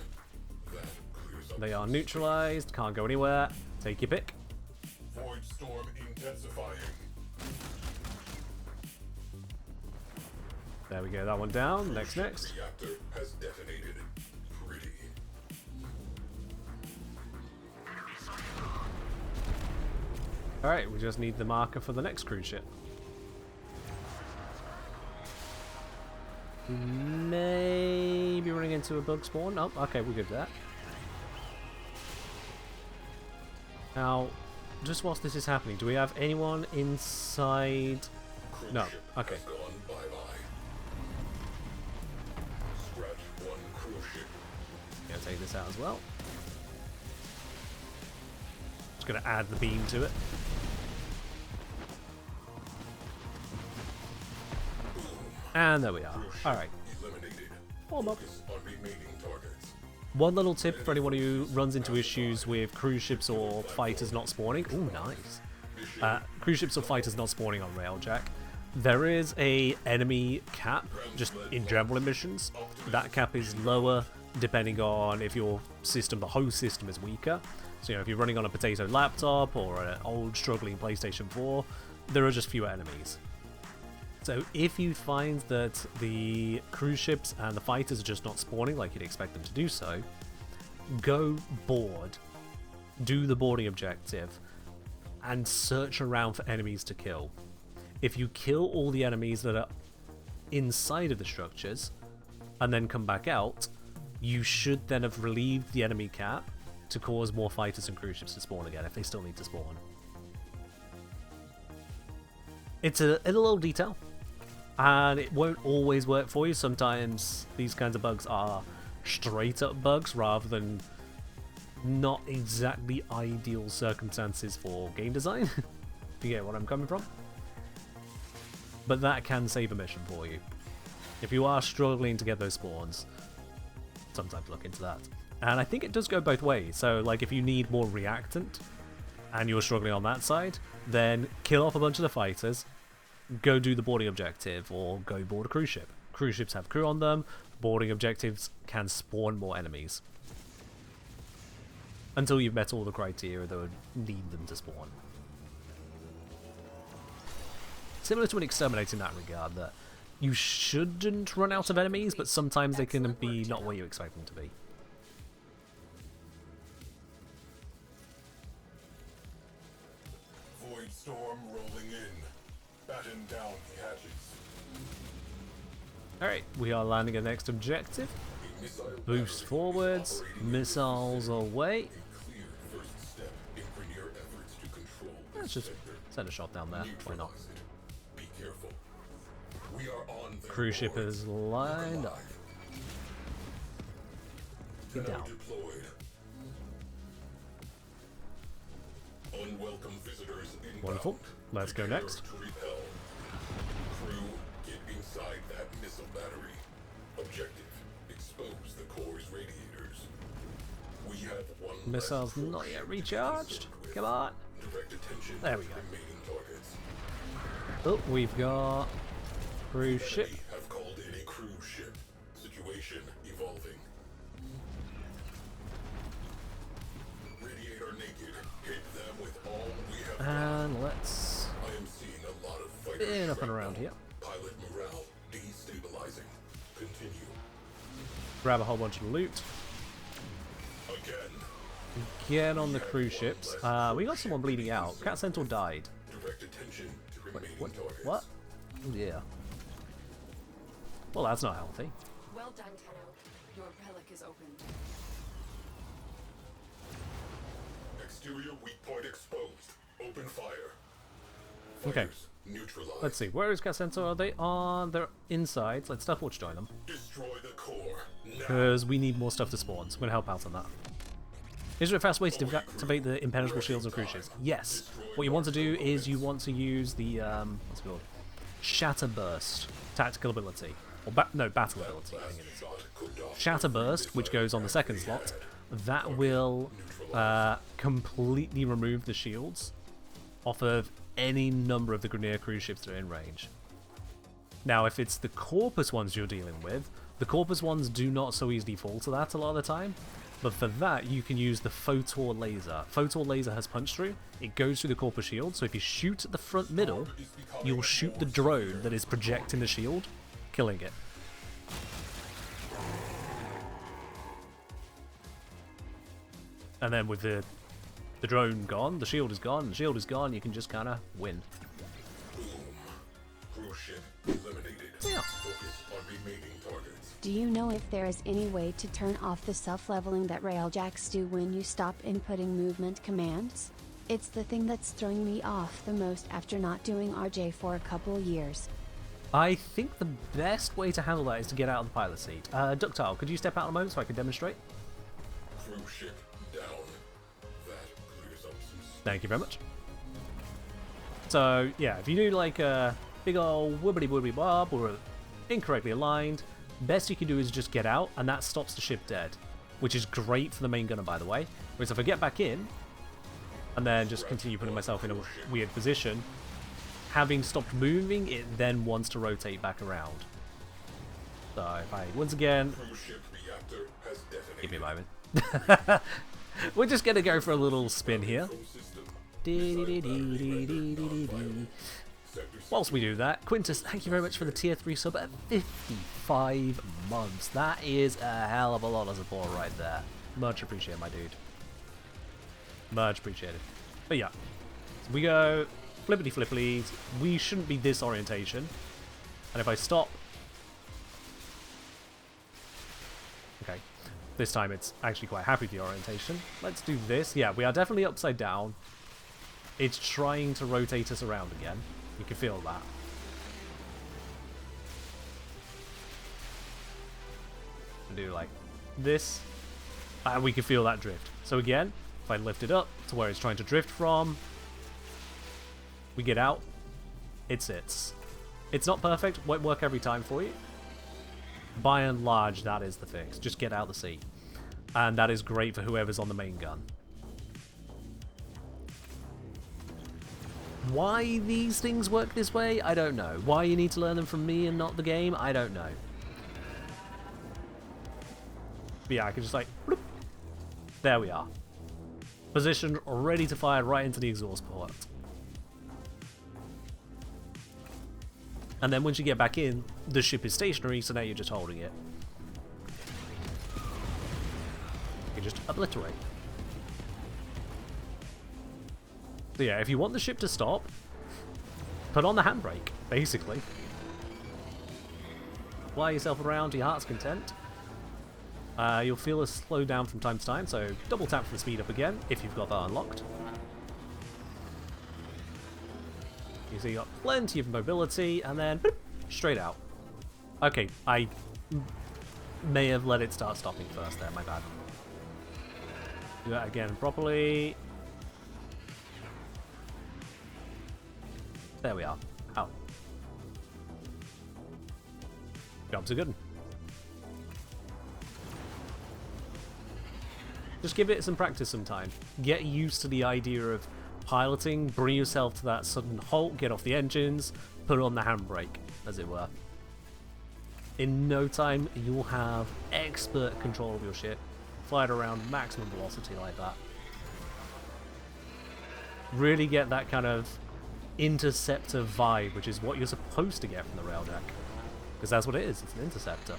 That clears up They are some neutralized, can't go anywhere. Take your pick. space. Void storm intensifying. There we go, that one down. Next, Ship next. Reactor has detonated. Pretty. Alright, we just need the marker for the next cruise ship. Maybe running into a bug spawn. Oh, okay, we're good with that. Now, just whilst this is happening, do we have anyone inside? Cruise No, ship okay. has gone bye-bye. Scratch one cruise ship. Gonna take this out as well. Just gonna add the beam to it. And there we are. Cruise ship Alright. eliminated. Warm up. Focus on remaining targets. One little tip for anyone who runs into issues with cruise ships or fighters not spawning. Ooh, nice. Cruise ships or fighters not spawning on Railjack. There is a enemy cap, just in general in missions. That cap is lower depending on if your system, the host system, is weaker. So, if you're running on a potato laptop or an old struggling PlayStation 4, there are just fewer enemies. So if you find that the cruise ships and the fighters are just not spawning like you'd expect them to do so, go board, do the boarding objective, and search around for enemies to kill. If you kill all the enemies that are inside of the structures, and then come back out, you should then have relieved the enemy cap to cause more fighters and cruise ships to spawn again if they still need to spawn. It's a little detail, and it won't always work for you. Sometimes these kinds of bugs are straight up bugs rather than not exactly ideal circumstances for game design. If you get what I'm coming from. But that can save a mission for you. If you are struggling to get those spawns, sometimes look into that. And I think it does go both ways. So like if you need more reactant and you're struggling on that side, then kill off a bunch of the fighters, go do the boarding objective, or go board a cruise ship. Cruise ships have crew on them, boarding objectives can spawn more enemies. Until you've met all the criteria that would need them to spawn. Similar to an exterminator in that regard, that you shouldn't run out of enemies, but sometimes they can be not where you expect them to be. Void storm rolling in. Batten down the hatches. Alright, we are landing a next objective. A missile Boost battery forwards, is operating missiles away. a clear first step in Grenier efforts to control this Let's just sector. send a shot down there, why not? Neutralize it. Be careful. We are on their Cruise ship boards. is lined up. Get Now down. deployed. Unwelcome visitors inbound. Wonderful. Let's go Prepare next. to repel. Crew, get inside that missile battery. Objective, expose the core's radiators. We have one Missiles less not cruise yet ship to recharged. concern with. Come on. Direct attention There we to go. remaining targets. Oh, we've got cruise ship. Enemy have called in a cruise ship. And let's I am seeing a lot of fighters spin up and shrapnel. around here. Pilot morale destabilizing. Continue. Grab a whole bunch of loot. Again. Get on the cruise ships. We got someone bleeding out. Cat Centaur died. Direct attention to remaining What? targets. What? Oh dear. Well, that's not healthy. Well done, Tenno. Your relic is opened. Exterior weak point exposed. Open fire. Okay. Fighters neutralized. Let's see. Where is Cat Centaur? Are they on their insides? Let's Stealth Watch join them. Destroy the core. Now. Because we need more stuff to spawn. So I'm going to help out on that. Is there a fast way to deactivate the impenetrable shields and cruise ships? Yes. What you want to do is you want to use the, what's it called? Shatter Burst tactical ability. Or battle ability, I think it is. Shatter Burst, which goes on the second slot, that will completely remove the shields off of any number of the Grineer cruise ships that are in range. Now, if it's the Corpus ones you're dealing with, the Corpus ones do not so easily fall to that a lot of the time. But for that, you can use the Photor Laser. Photor Laser has punch through. It goes through the Corpus shield, so if you shoot at the front middle, you'll shoot the drone that is projecting the shield, killing it. And then with the drone gone, the shield is gone, you can just kind of win. Boom. Cruise ship eliminated. Yeah. Focus on remaining targets. Do you know if there is any way to turn off the self-leveling that railjacks do when you stop inputting movement commands? It's the thing that's throwing me off the most after not doing RJ for a couple years. I think the best way to handle that is to get out of the pilot seat. Ductile, could you step out a moment so I can demonstrate? Cruise ship down. That clears up some space. Thank you very much. So, yeah, if you do like a big old wibbly bob or incorrectly aligned, best you can do is just get out, and that stops the ship dead, which is great for the main gunner, by the way. Whereas if I get back in, and then just continue putting myself in a weird position, having stopped moving, it then wants to rotate back around. So if I, once again, Cruise ship reactor has detonated. give me a moment. We're just going to go for a little spin here. Control system. Whilst we do that, Quintus, thank you very much for the tier 3 sub at 55 months. That is a hell of a lot of support right there. Much appreciated, my dude. Much appreciated. But yeah, so we go flippity flippities. We shouldn't be this orientation. And if I stop... Okay, this time it's actually quite happy with the orientation. Let's do this. Yeah, we are definitely upside down. It's trying to rotate us around again. You can feel that. And do like this. And we can feel that drift. So again, if I lift it up to where it's trying to drift from, we get out, it sits. It's not perfect, won't work every time for you. By and large, that is the fix. Just get out the seat. And that is great for whoever's on the main gun. Why these things work this way, I don't know. Why you need to learn them from me and not the game, I don't know. But yeah, I can just like, bloop. There we are. Positioned, ready to fire right into the exhaust port. And then once you get back in, the ship is stationary, so now you're just holding it. You just obliterate. So yeah, if you want the ship to stop, put on the handbrake, basically. Fly yourself around to your heart's content. You'll feel it slow down from time to time, so double tap for the speed up again, if you've got that unlocked. You see you got plenty of mobility, and then boop, straight out. Okay, I may have let it start stopping first there, my bad. Do that again properly. There we are. Out. Job's a good one. Just give it some practice sometime. Get used to the idea of piloting, bring yourself to that sudden halt, get off the engines, put on the handbrake, as it were. In no time, you'll have expert control of your ship, fly it around maximum velocity like that. Really get that kind of interceptor vibe, which is what you're supposed to get from the Railjack. Because that's what it is, it's an interceptor.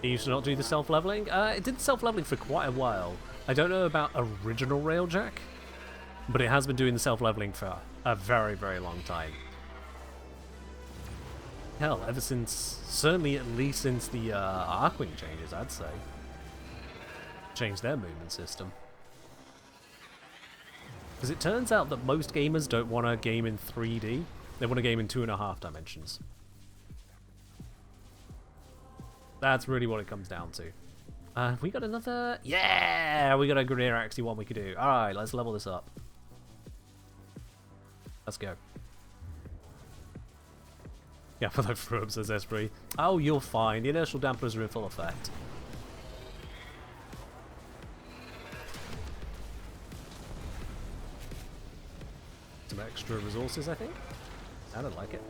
It used to not do the self-leveling. It did self-leveling for quite a while. I don't know about original Railjack, but it has been doing the self-leveling for a very, very long time. Hell, ever since, certainly at least since the Arcwing changes, I'd say. Changed their movement system. Because it turns out that most gamers don't want to game in 3D, they want to game in 2.5 dimensions. That's really what it comes down to. We got another... Yeah! We got a Grenadier Axie one we could do. Alright, let's level this up. Let's go. Yeah, for the throw up, says Esprit. Oh, you're fine. The inertial dampeners are in full effect. Some extra resources, I think. I don't like it.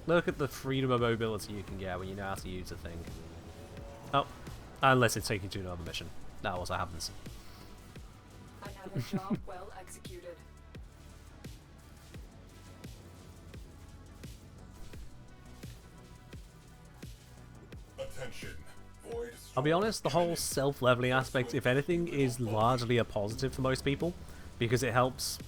Look at the freedom of mobility you can get when you know how to use a thing. Oh, unless it's taking you to another mission. That also happens. Another job well executed. Attention. Void I'll be honest, the whole self-leveling aspect, if anything, is largely a positive for most people, because it helps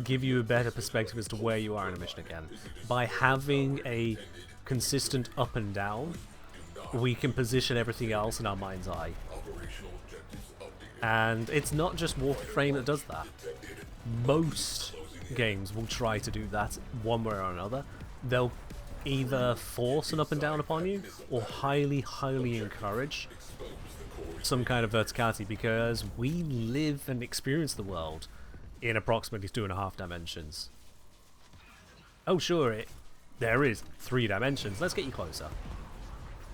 give you a better perspective as to where you are in a mission again. By having a consistent up and down, we can position everything else in our mind's eye. operational objectives updated. And it's not just Warframe that does that. Most games will try to do that one way or another. They'll either force an up and down upon you, or highly, highly encourage some kind of verticality, because we live and experience the world in approximately 2.5 dimensions. Oh sure, there is 3 dimensions. Let's get you closer.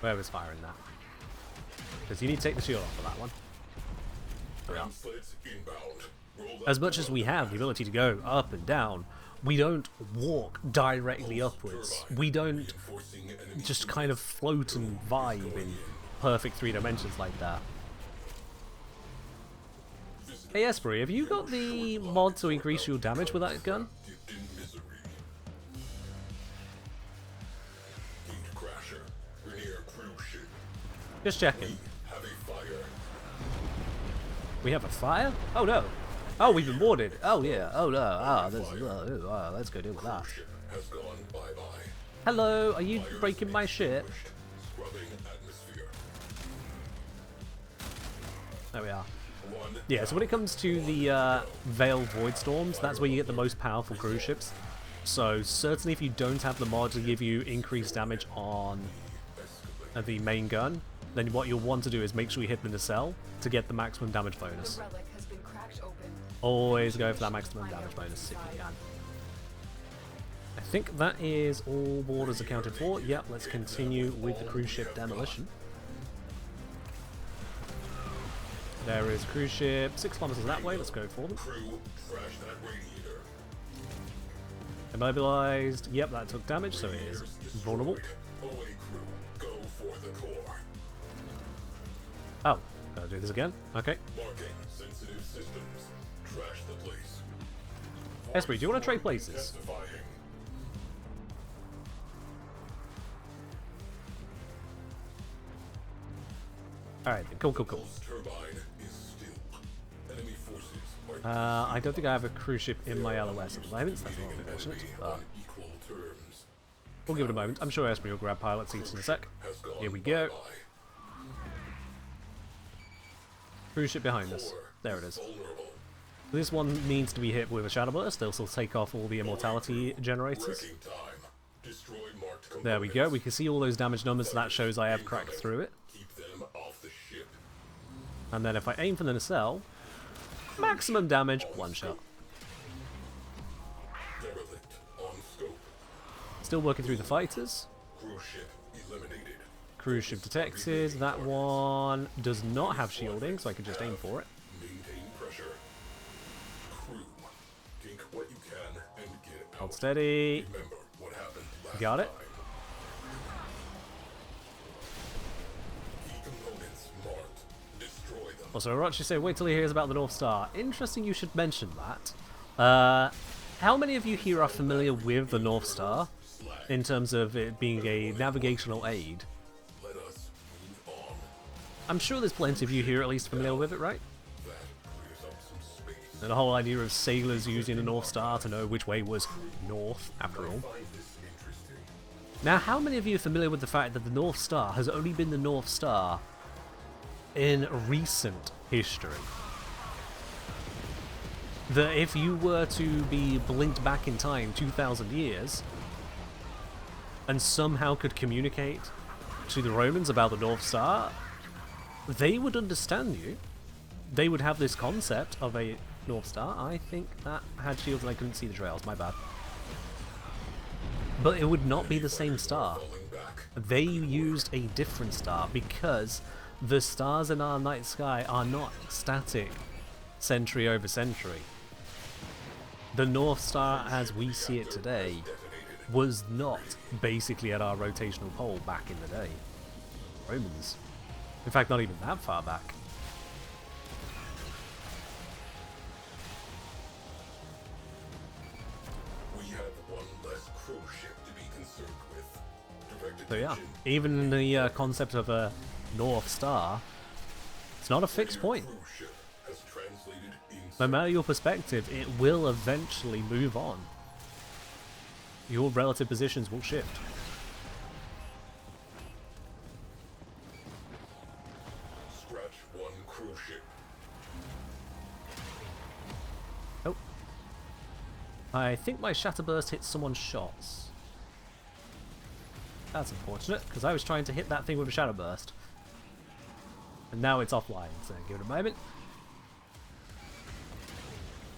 Whoever's firing that. Because you need to take the shield off for that one. There we are. Sleds inbound. Roll As much as we have the ability to go up and down, we don't walk directly upwards. We don't reinforcing enemy just kind of float and vibe in perfect 3 dimensions like that. Hey Esprit, have you got the mod to increase your damage with that gun? dipped in misery. Heat crasher. Rainier cruise ship. Just checking. Have a fire. We have a fire? Oh no. Oh, we've been boarded. Oh yeah. Oh no. Ah, this is, let's go deal with that. Ship has gone bye-bye. Hello, are you breaking my shit? Scrubbing atmosphere. There we are. One Yeah, so when it comes to the Veiled Void Storms, that's where you get the most powerful cruise ships. So certainly if you don't have the mod to give you increased damage on the main gun, then what you'll want to do is make sure you hit the nacelle to get the maximum damage bonus. The relic has been cracked open. Always go for that maximum damage bonus if you can. I think that is all borders accounted for. Yep, let's continue with the cruise ship demolition. There is a cruise ship 6 kilometers that way. Let's go for them. crew trash that radiator. Immobilized. Yep, that took damage, so it is vulnerable. OA crew, go for the core. Oh, gotta do this again. Okay. Marking sensitive systems. Trash the place. Esprit, do you want to trade places? Testifying. Alright, cool. Turbine is still. Enemy forces are I don't think I have a cruise ship in my LOS at the moment, so that's not unfortunate. But on equal terms. we'll give it a moment. I'm sure Esprit will grab pilot seats in a sec. Has gone Here we go. bye-bye. Cruise ship behind us. There it is. Vulnerable. This one needs to be hit with a shadow burst. They'll still take off all the immortality generators. Wrecking time. Destroy marked There we go. We can see all those damage numbers, so that shows I have cracked through it. Keep them off the ship. And then if I aim for the nacelle, maximum damage, one shot. Derelict on scope. Still working through the fighters. Cruise ship eliminated. Cruise ship detected. That one does not have shielding, so I can just aim for it. Maintain pressure. Crew Hold steady. Remember what happened last Got it. time. Key components marked. Destroy them. Also, Orochi say, wait till he hears about the North Star. Interesting you should mention that. How many of you here are familiar with the North Star in terms of it being a navigational aid? Let us move on. I'm sure there's plenty of you here at least familiar with it, right? That clears up some space. And the whole idea of sailors using the North Star to know which way was north, after all. Find this interesting. Now, how many of you are familiar with the fact that the North Star has only been the North Star in recent history? That if you were to be blinked back in time 2,000 years and somehow could communicate to the Romans about the North Star, they would understand you. They would have this concept of a North Star. I think that had shields and I couldn't see the trails, my bad. But it would not be the same star. Falling back. They used a different star because the stars in our night sky are not static century over century. The North Star as we see it today was not basically at our rotational pole back in the day. Romans. In fact, not even that far back. We have one less crew ship to be concerned with. Direct So yeah, attention. even in the concept of a North Star, it's not a fixed point. Cruise ship has translated No inside. matter your perspective, it will eventually move on. Your relative positions will shift. Scratch one cruise ship. Oh. I think my Shatterburst hit someone's shots. That's unfortunate, because I was trying to hit that thing with a Shatterburst. And now it's offline, so give it a moment.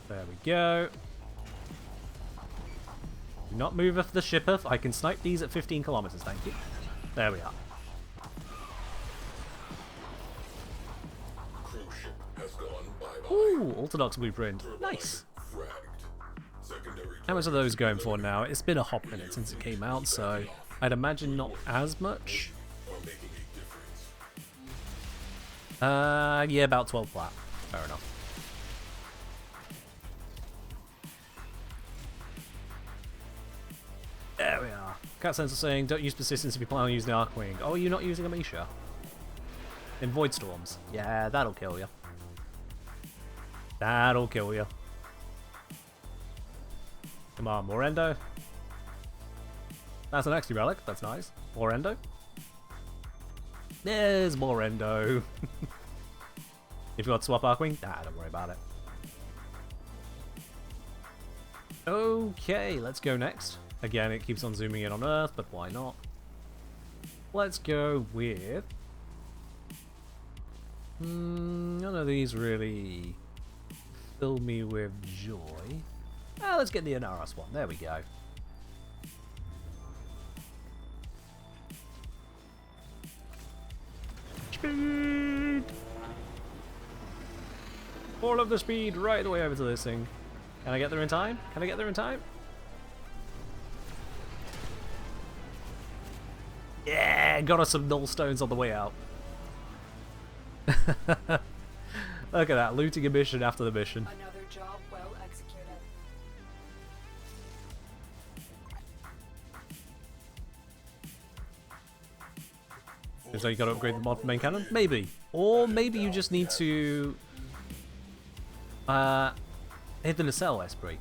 There we go. Do not moveth the shippeth. I can snipe these at 15 kilometers, thank you. There we are. Cruise ship has gone bye-bye. Ooh, Orthodox blueprint. Nice. Fragged. Secondary How much are those going for now? It's been a hot minute since it came out, so I'd imagine not as much. are making a difference. Yeah, about 12 flat. Fair enough. There we are. Cat Sensor saying, don't use persistence if you plan on using the Arcwing. Oh, you're not using Amisha? In Void Storms. Yeah, that'll kill you. That'll kill you. Come on, Morendo. That's an XP relic. That's nice. Morendo. There's Morendo. If you want to swap Arcwing, nah, don't worry about it. Okay, let's go next. Again, it keeps on zooming in on Earth, but why not? Let's go with... none of these really fill me with joy. Let's get the Anaras one. There we go. Speed! All of the speed right the way over to this thing. Can I get there in time? Can I get there in time? Yeah, got us some null stones on the way out. Look at that, looting a mission after the mission. Another job well executed. So you gotta upgrade the mod for main cannon? Maybe. Or maybe you just need to hit the nacelle, Esprit.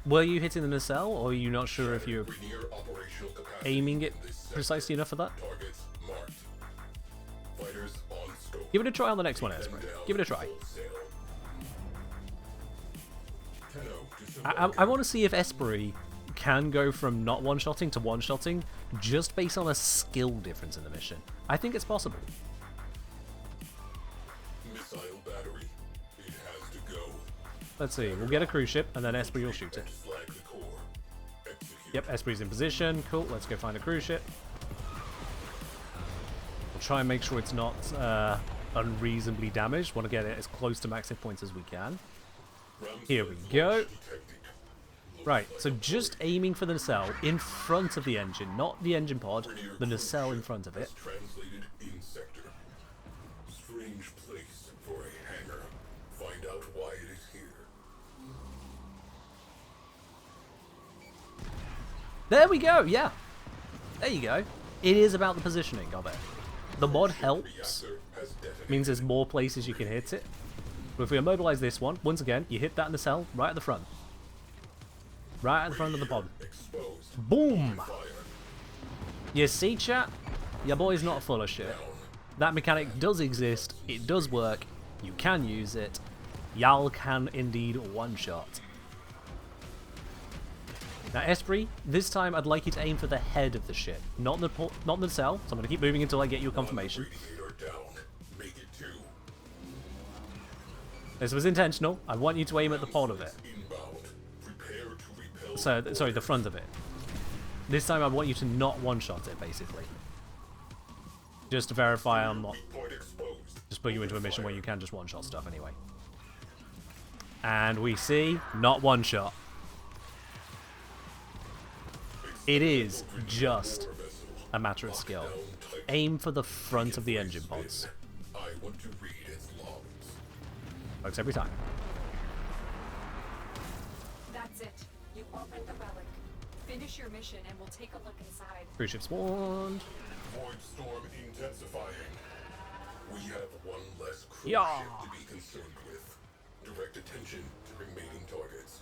Were you hitting the nacelle, or are you not sure if you're Near operational capacity aiming it in this sector. precisely enough for that? Targets marked. Fighters on scope. Give it a try on the next one, Them Esprit. down Give it a try. full sail. Tenno to I want to see if Esprit can go from not one-shotting to one-shotting just based on a skill difference in the mission. I think it's possible. Missile battery. It has to go. Let's see, we'll get a cruise ship and then Esprit will shoot it. Flag the core. Execute. Yep, Esprit's in position. Cool, let's go find a cruise ship. We'll try and make sure it's not unreasonably damaged. Want to get it as close to max hit points as we can. Ram's Here we launch go. detected. Right, so just aiming for the nacelle in front of the engine, not the engine pod, the nacelle in front of it. Translated in sector. Strange place for a hangar. Find out why it is here. There we go, yeah. There you go. It is about the positioning of it. The mod helps. Means there's more places you can hit it. But if we immobilize this one, once again, you hit that nacelle right at the front. Right at the front of the pod. Boom! You see, chat? Your boy's not full of shit. That mechanic does exist. It does work. You can use it. Y'all can indeed one-shot. Now, Esprit, this time I'd like you to aim for the head of the ship, not the nacelle. So I'm going to keep moving until I get you a confirmation. This was intentional. I want you to aim at the pod of it. So, sorry, the front of it. This time I want you to not one-shot it, basically. Just to verify I'm not... Just put you into a mission where you can just one-shot stuff anyway. And we see, not one-shot. It is just a matter of skill. Aim for the front of the engine pods. Works every time. That's it. You opened the relic. Finish your mission and we'll take a look inside. Cruise ship spawned. Void storm intensifying. We have one less cruise Yeah. ship to be concerned with. Direct attention to remaining targets.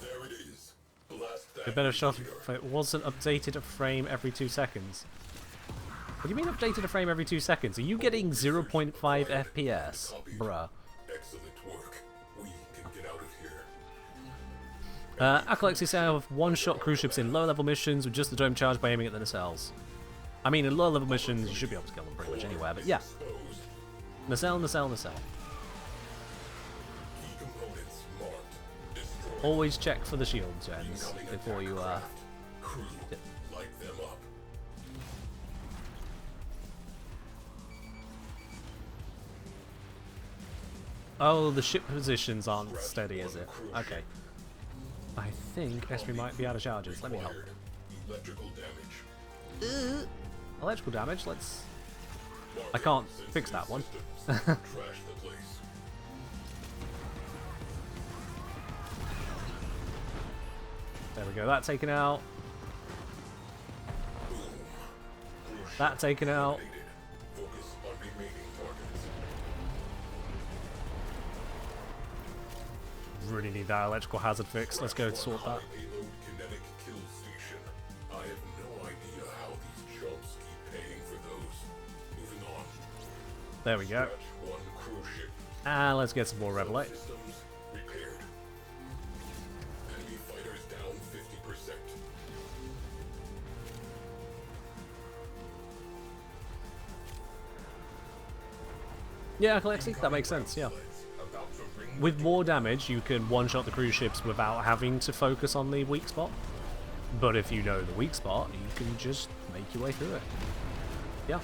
There it is. Blast that. A better shot if it wasn't updated a frame every 2 seconds. What do you mean updated a frame every 2 seconds? Are you getting 0.5 FPS? Bruh. Excellent work. We can get out of here. Acolytes have one-shot cruise ships in lower level missions with just the dome charge by aiming at the nacelles. I mean, in lower level missions, you should be able to kill them pretty much anywhere, but yeah. Nacelle, nacelle, nacelle. Key components marked. Destroy. Always check for the shield gens before you, Crew, light them up. Oh, the ship positions aren't steady, is it? Okay. I think Esprit might be out of charges. Let me help. Electrical damage. Electrical damage, let's... I can't fix that one. Trash the place. There we go, that taken out. That taken out. Focus on remaining targets. Really need that electrical hazard fixed. Let's go sort that. Payload kinetic kill station. I have no idea how these chumps keep paying for those. Moving on. There we go. Scratch one cruise ship. And let's get some more Revelate. Systems repaired. Enemy fighters down 50%. Yeah, Alexi, that makes sense, yeah. About to ring. With more damage, you can one-shot the cruise ships without having to focus on the weak spot. But if you know the weak spot, you can just make your way through it. Yeah.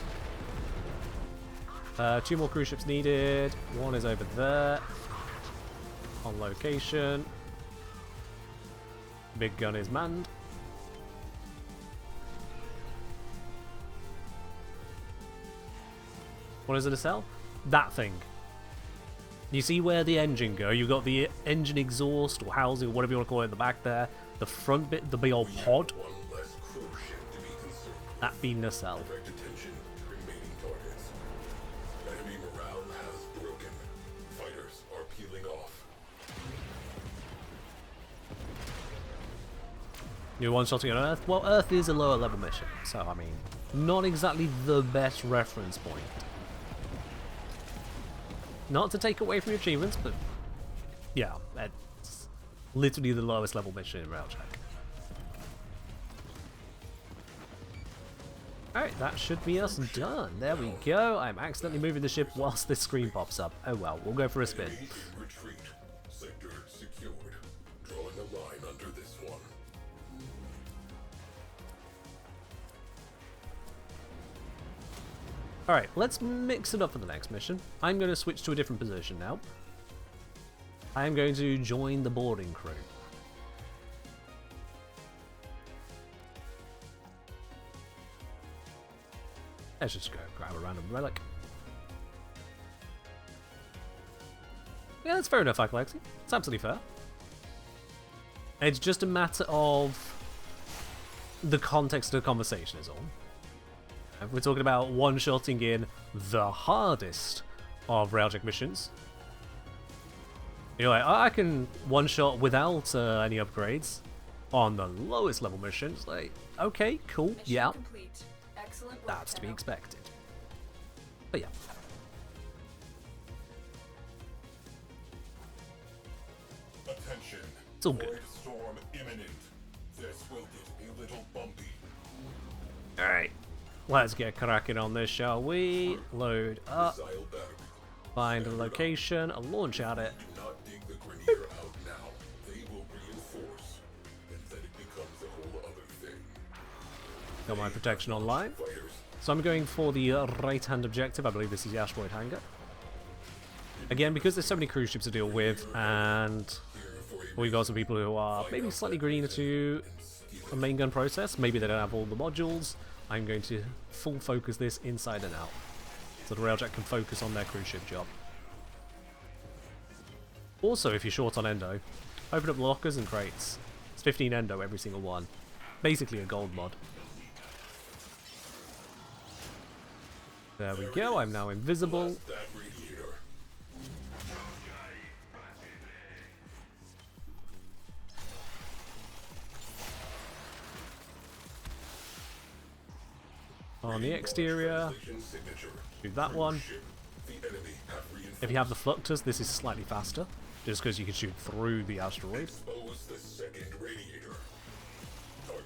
2 more cruise ships needed. One is over there. On location. Big gun is manned. What is it to sell? That thing. You see where the engine go? You've got the engine exhaust or housing or whatever you want to call it in the back there. The front bit, the big old pod. One less cruise ship to be concerned with. That be nacelle. Direct attention to remaining targets. Enemy morale has broken. Fighters are peeling off. You're one-shotting on Earth? Well, Earth is a lower level mission, so I mean, not exactly the best reference point. Not to take away from your achievements, but yeah, it's literally the lowest level mission in Railjack. Alright, that should be us done. There we go. I'm accidentally moving the ship whilst this screen pops up. Oh well, we'll go for a spin. Enemy in retreat. Sector secured. Drawing a line under this one. Alright, let's mix it up for the next mission. I'm going to switch to a different position now. I am going to join the boarding crew. Let's just go grab a random relic. Yeah, that's fair enough, Alexi. It's absolutely fair. It's just a matter of the context of the conversation is all. We're talking about one-shotting in the hardest of Railjack missions. You're like, oh, I can one-shot without any upgrades on the lowest level missions. Like, okay, cool, Mission yeah, complete. Excellent work, that's to be Tenno. expected. But yeah. Attention. It's all good. Void storm imminent. This will get a little bumpy. Alright, let's get cracking on this, shall we? Load up, Missile battery. find a location, launch at it. Do not dig the Grineer out now. They will reinforce. And then it becomes a whole other thing. Got my protection online. Fighters. So I'm going for the right-hand objective. I believe this is the asteroid hangar. Again, because there's so many cruise ships to deal with, and we've got some people who are maybe slightly greener to a main gun process. Maybe they don't have all the modules. I'm going to full focus this inside and out, so the Railjack can focus on their cruise ship job. Also, if you're short on endo, open up lockers and crates. It's 15 endo every single one. Basically a gold mod. There we go, I'm now invisible. That radiator. On the exterior, Translation signature. do that one. Ship. The enemy have reinforced. If you have the Fluctus, this is slightly faster, just because you can shoot through the asteroid. Expose the second radiator. Target.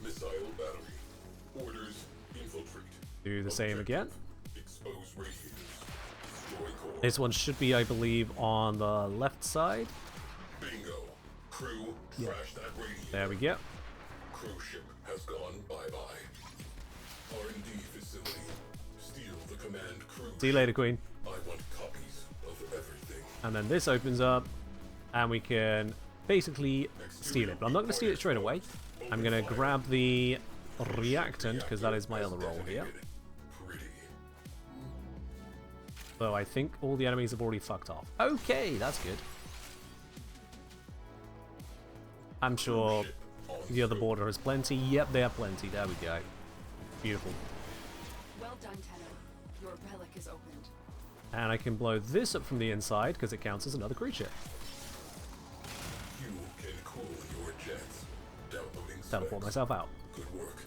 Missile battery. Orders. Infiltrate. Do the same again. Expose radiators. Destroy core. This one should be, I believe, on the left side. Bingo. Crew. Crash that radiator. There we go. Cruise ship has gone bye-bye. R&D facility. Steal the command crew. See you later, Queen. I want copies of everything. And then this opens up, and we can basically steal it. But I'm not going to steal it straight away. I'm going to grab the reactant, because that is my other role here. Pretty. So I think all the enemies have already fucked off. Okay, that's good. I'm sure the other border has plenty. Yep, they have plenty. There we go. Beautiful. Well done, Tenno. Your relic is opened. And I can blow this up from the inside because it counts as another cruise ship. You can cool your jets. Downloading Teleport specs. myself out. Good work.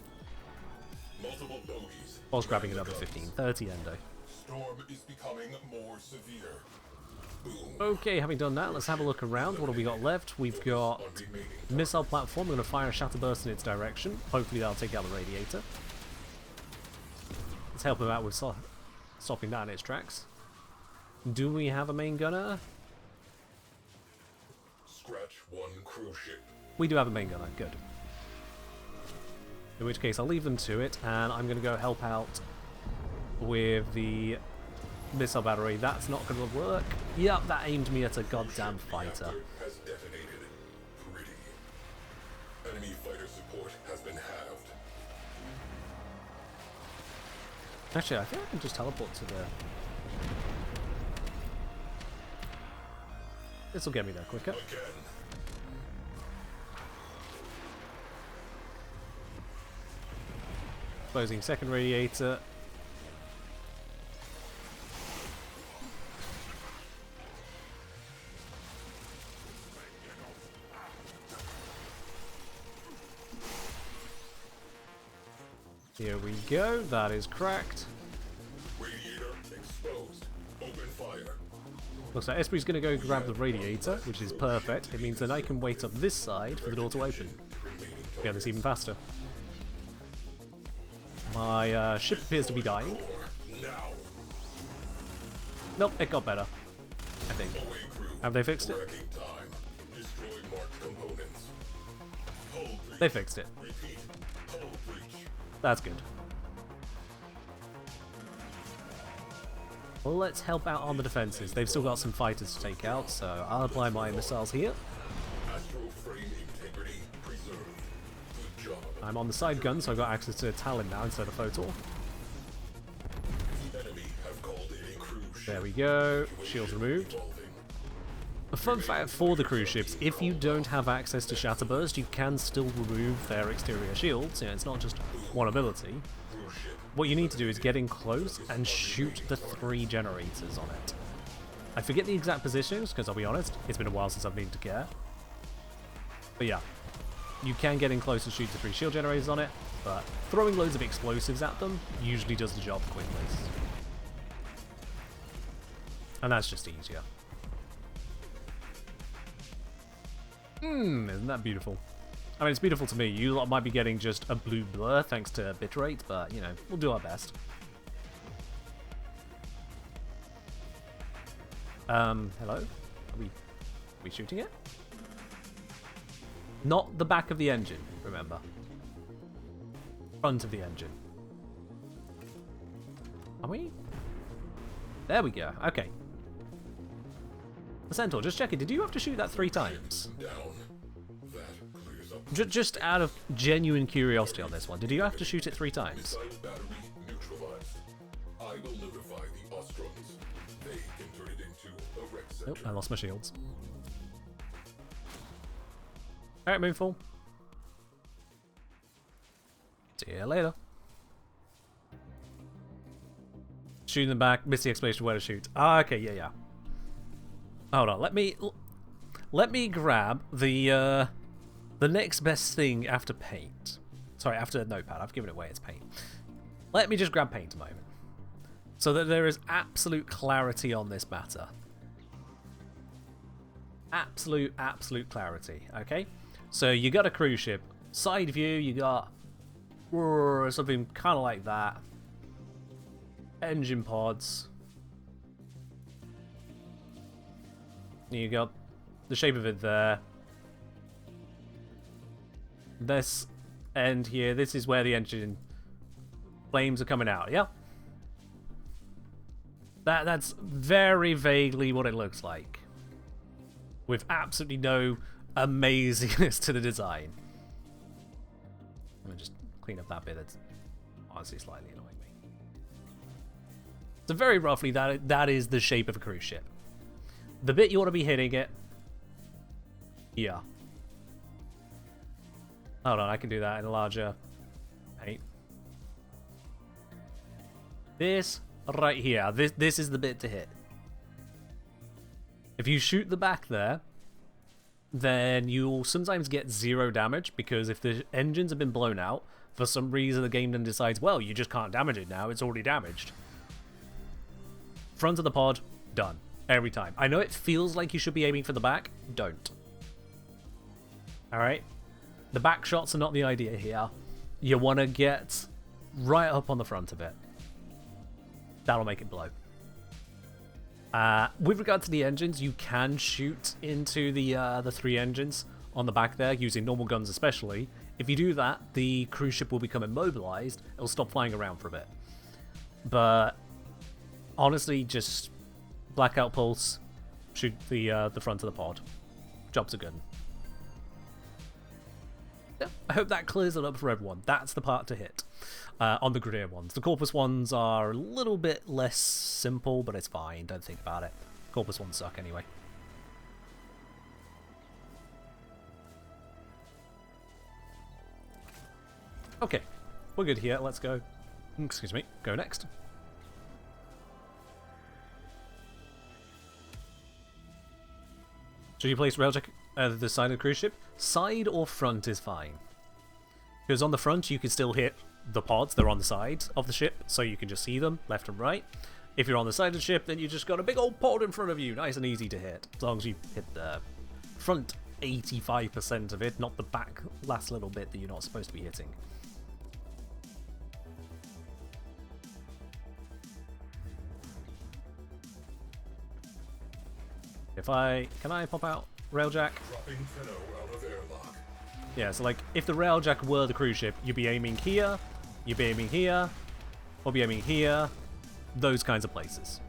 Multiple bogies. Whilst grabbing another 15, 30 endo. Storm is becoming more severe. Boom. Okay, having done that, let's have a look around. What have we got left? We've got On remaining. missile platform. I'm going to fire a shatter burst in its direction. Hopefully that'll take out the radiator. Let's help him out with stopping that in its tracks. Do we have a main gunner? Scratch one cruise ship. We do have a main gunner. Good. In which case, I'll leave them to it, and I'm going to go help out with the missile battery. That's not going to work. Yep, that aimed me at a goddamn fighter. Reactor has detonated. Pretty. Enemy fighter support has been halved. Actually, I think I can just teleport to the... This will get me there quicker. Again. Closing second radiator. Here we go, that is cracked. Radiator exposed. Open fire. Looks like Esprit's going to go grab the radiator, which is perfect. It means that I can wait up this side for the door to open. Get this even faster. My ship appears to be dying. Now. Nope, it got better. I think. Away crew. Have they fixed it? Wrecking time. Destroy marked components. Hull breach. They fixed it. Repeat. Hull breach. That's good. Well, let's help out on the defenses. They've still got some fighters to take out, so I'll apply my missiles here. Astral frame integrity preserved. Good job. I'm on the side gun, so I've got access to Talon now instead of Photor. The enemy have called in a cruise ship. There we go. Shields removed. Evolving. A fun fact for the cruise ships, if you don't have access to Shatterburst, you can still remove their exterior shields. You know, it's not just one ability. Cruise ship. What you need to do is get in close and shoot the 3 generators on it. I forget the exact positions, because I'll be honest, it's been a while since I've needed to care. But yeah, you can get in close and shoot the 3 shield generators on it, but throwing loads of explosives at them usually does the job quickly. And that's just easier. Isn't that beautiful? I mean, it's beautiful to me. You lot might be getting just a blue blur thanks to bitrate, but, you know, we'll do our best. Hello? Are we shooting it? Not the back of the engine, remember. Front of the engine. Are we? There we go. Okay. The Centaur, just checking. Did you have to shoot that 3 times? Down. That clears up. Just out of genuine curiosity on this one, did you have to shoot it 3 times? Missile battery neutralized. I will notify the Ostrons. They can turn it into a rec center. Nope, I lost my shields. Alright, Moonfall. See you later. Shooting them back, miss the explanation of where to shoot. Ah, okay, yeah. Hold on, let me grab the next best thing after paint. Sorry, after notepad. I've given it away. It's paint. Let me just grab paint a moment, so that there is absolute clarity on this matter. Absolute clarity. Okay, so you got a cruise ship side view. You got something kind of like that. Engine pods. You got the shape of it there. This end here, this is where the engine flames are coming out, yeah? That's very vaguely what it looks like. With absolutely no amazingness to the design. Let me just clean up that bit that's honestly slightly annoying me. So very roughly, that is the shape of a cruise ship. The bit you want to be hitting it. Yeah. Hold on, I can do that in a larger paint. This right here. This is the bit to hit. If you shoot the back there, then you'll sometimes get 0 damage, because if the engines have been blown out, for some reason the game then decides, well, you just can't damage it now, it's already damaged. Front of the pod, done. Every time. I know it feels like you should be aiming for the back. Don't. Alright? The back shots are not the idea here. You want to get right up on the front of it. That'll make it blow. With regard to the engines, you can shoot into the 3 engines on the back there, using normal guns especially. If you do that, the cruise ship will become immobilized. It'll stop flying around for a bit. But honestly, just blackout pulse, shoot the front of the pod. Jobs are good. Yeah, I hope that clears it up for everyone. That's the part to hit on the Greer ones. The Corpus ones are a little bit less simple, but it's fine. Don't think about it. Corpus ones suck anyway. Okay, we're good here. Let's go. Excuse me. Go next. Should you place railjack at the side of the cruise ship? Side or front is fine. Because on the front you can still hit the pods. They're on the sides of the ship, so you can just see them left and right. If you're on the side of the ship, then you just got a big old pod in front of you. Nice and easy to hit. As long as you hit the front 85% of it, not the back last little bit that you're not supposed to be hitting. Can I pop out railjack? Dropping Tenno out of airlock. Yeah, so like, if the railjack were the cruise ship, you'd be aiming here, you'd be aiming here, or be aiming here, those kinds of places.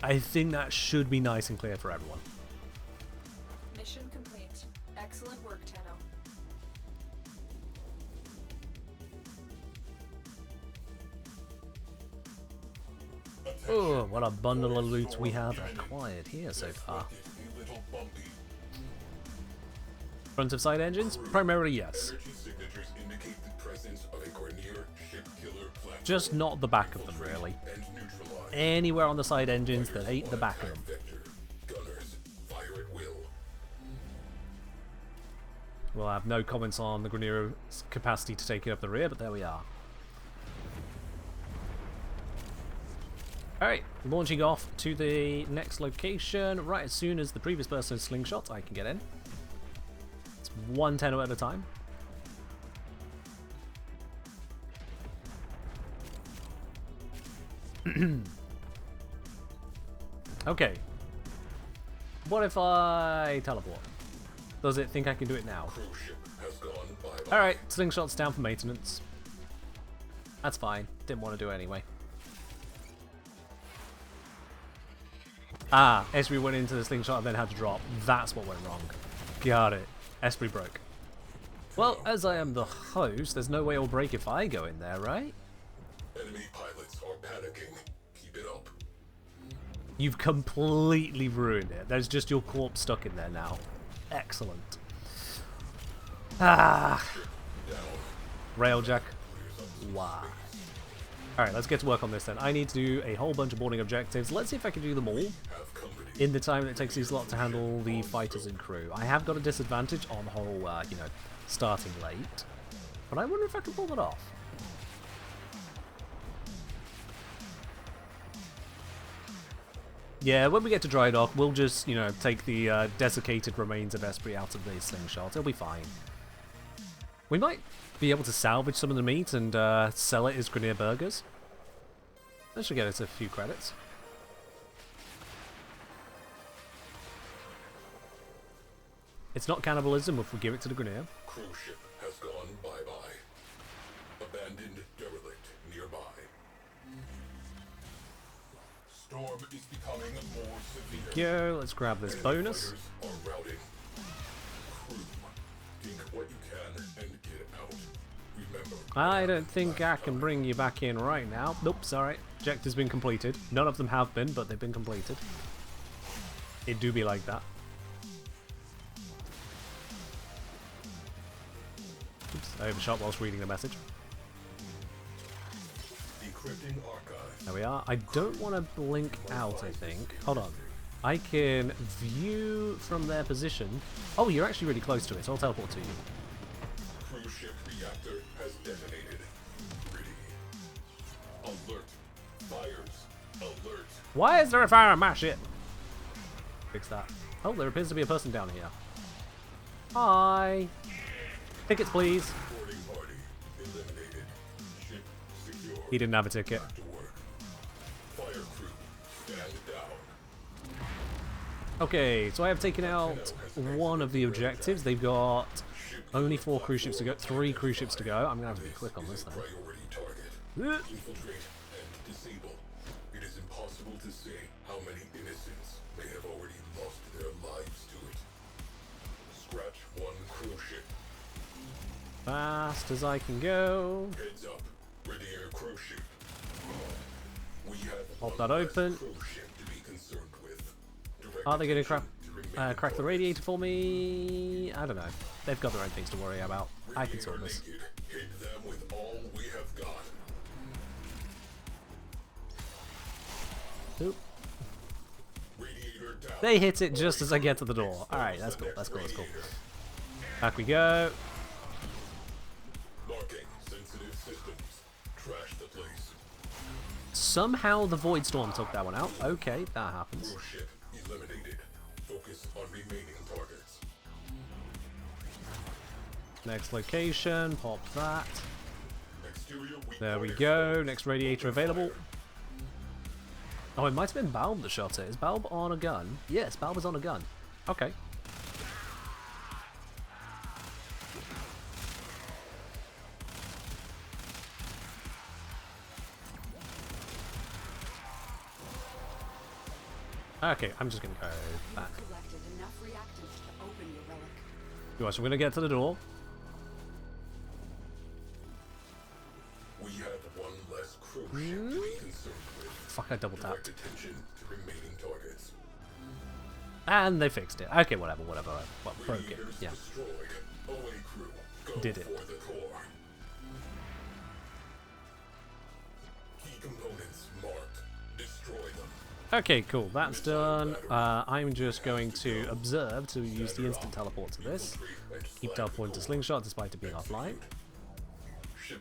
I think that should be nice and clear for everyone. Mission complete. Excellent work, Tenno. Oh, what a bundle of loot we have acquired here so far. A little bumpy. Front of side engines? Primarily, yes. Energy signatures indicate the presence of a Gornier ship killer platform. Just not the back of them, really. And neutralize. Anywhere on the side engines that ain't the back of them. Vector. Gunners, fire at will. We'll have no comments on the Greniro's capacity to take it up the rear, but there we are. Alright, launching off to the next location. Right as soon as the previous person is slingshot, I can get in. It's 110 at a time. Okay. What if I teleport? Does it think I can do it now? Cruise ship has gone bye-bye. Alright, slingshot's down for maintenance. That's fine. Didn't want to do it anyway. Ah, Esprit went into the slingshot and then had to drop. That's what went wrong. Got it. Esprit broke. Well, as I am the host, there's no way it'll break if I go in there, right? Enemy pilots are panicking. Keep it up. You've completely ruined it. There's just your corpse stuck in there now. Excellent. Ah. Railjack. Wow. Alright, let's get to work on this then. I need to do a whole bunch of boarding objectives. Let's see if I can do them all in the time that it takes these lot to handle the fighters and crew. I have got a disadvantage on the whole, you know, starting late. But I wonder if I can pull that off. Yeah, when we get to dry dock, we'll just, you know, take the desiccated remains of Esprit out of the slingshot. It'll be fine. We might be able to salvage some of the meat and sell it as Grenier burgers. That should get us a few credits. It's not cannibalism if we give it to the Grenier. Cruise ship has gone bye-bye. Abandoned derelict nearby. Storm is becoming more severe. Go, let's grab this Enemy bonus. fighters are routing. Crew, dig what you can and get out. Remember, I don't think I can bring you back in right now. Nope, sorry. Objective's been completed. None of them have been, but they've been completed. It do be like that. Oops, I overshot whilst reading the message. decrypting archive. There we are. I don't want to blink out, I think. Hold on. I can view from their position. Oh, you're actually really close to it, so I'll teleport to you. Cruise ship reactor has detonated. Ready. Alert. Fires. Alert. Why is there a fire on my ship? Fix that. Oh, there appears to be a person down here. Hi. Tickets, please. Boarding party eliminated. Ship secure. He didn't have a ticket. Back to work. Fire crew, stand down. Okay, so I have taken out one of the objectives. They've got only 4 cruise ships to go, 3 cruise ships to go. I'm gonna have to be quick on this then. Priority target. Infiltrate and disable. It is impossible to say how many innocents may have already lost their lives to it. Scratch 1 cruise ship. Fast as I can go. Heads up. Ready air cruise ship. We have Pop one that less open. cruise ship to be concerned with. Direct Are they going to attention to remaining crack the parties. radiator for me? I don't know. They've got their own things to worry about. I can sort this. Naked. Hit them with all we have got. Oop. Radiator down. They hit it just as I get to the door. Alright, that's cool, that's cool, that's cool. Back we go. Marking sensitive systems. Trash the place. Somehow the Void Storm took that one out. Okay, that happens. Cruise ship eliminated. Focus on remaining targets. Next location, pop that. Exterior weak There we point go, exposed. next radiator available. Oh, it might have been Balb that shot it. Is Balb on a gun? Yes, Balb is on a gun. Okay. Okay, I'm just gonna go back. Collected enough reactants to open your relic. You watch, I'm gonna get to the door. We have one less crew ship to be concerned with. Fuck, I double tapped. Direct attention to remaining targets. And they fixed it. Okay, whatever. Well, broke it. Radiators Yeah. destroyed. OA crew, go Did it. for the core. Key components marked. Destroy them. Okay, cool. That's done. I'm just going to observe to use the instant teleport to this. Keep teleporting to Slingshot despite it being offline.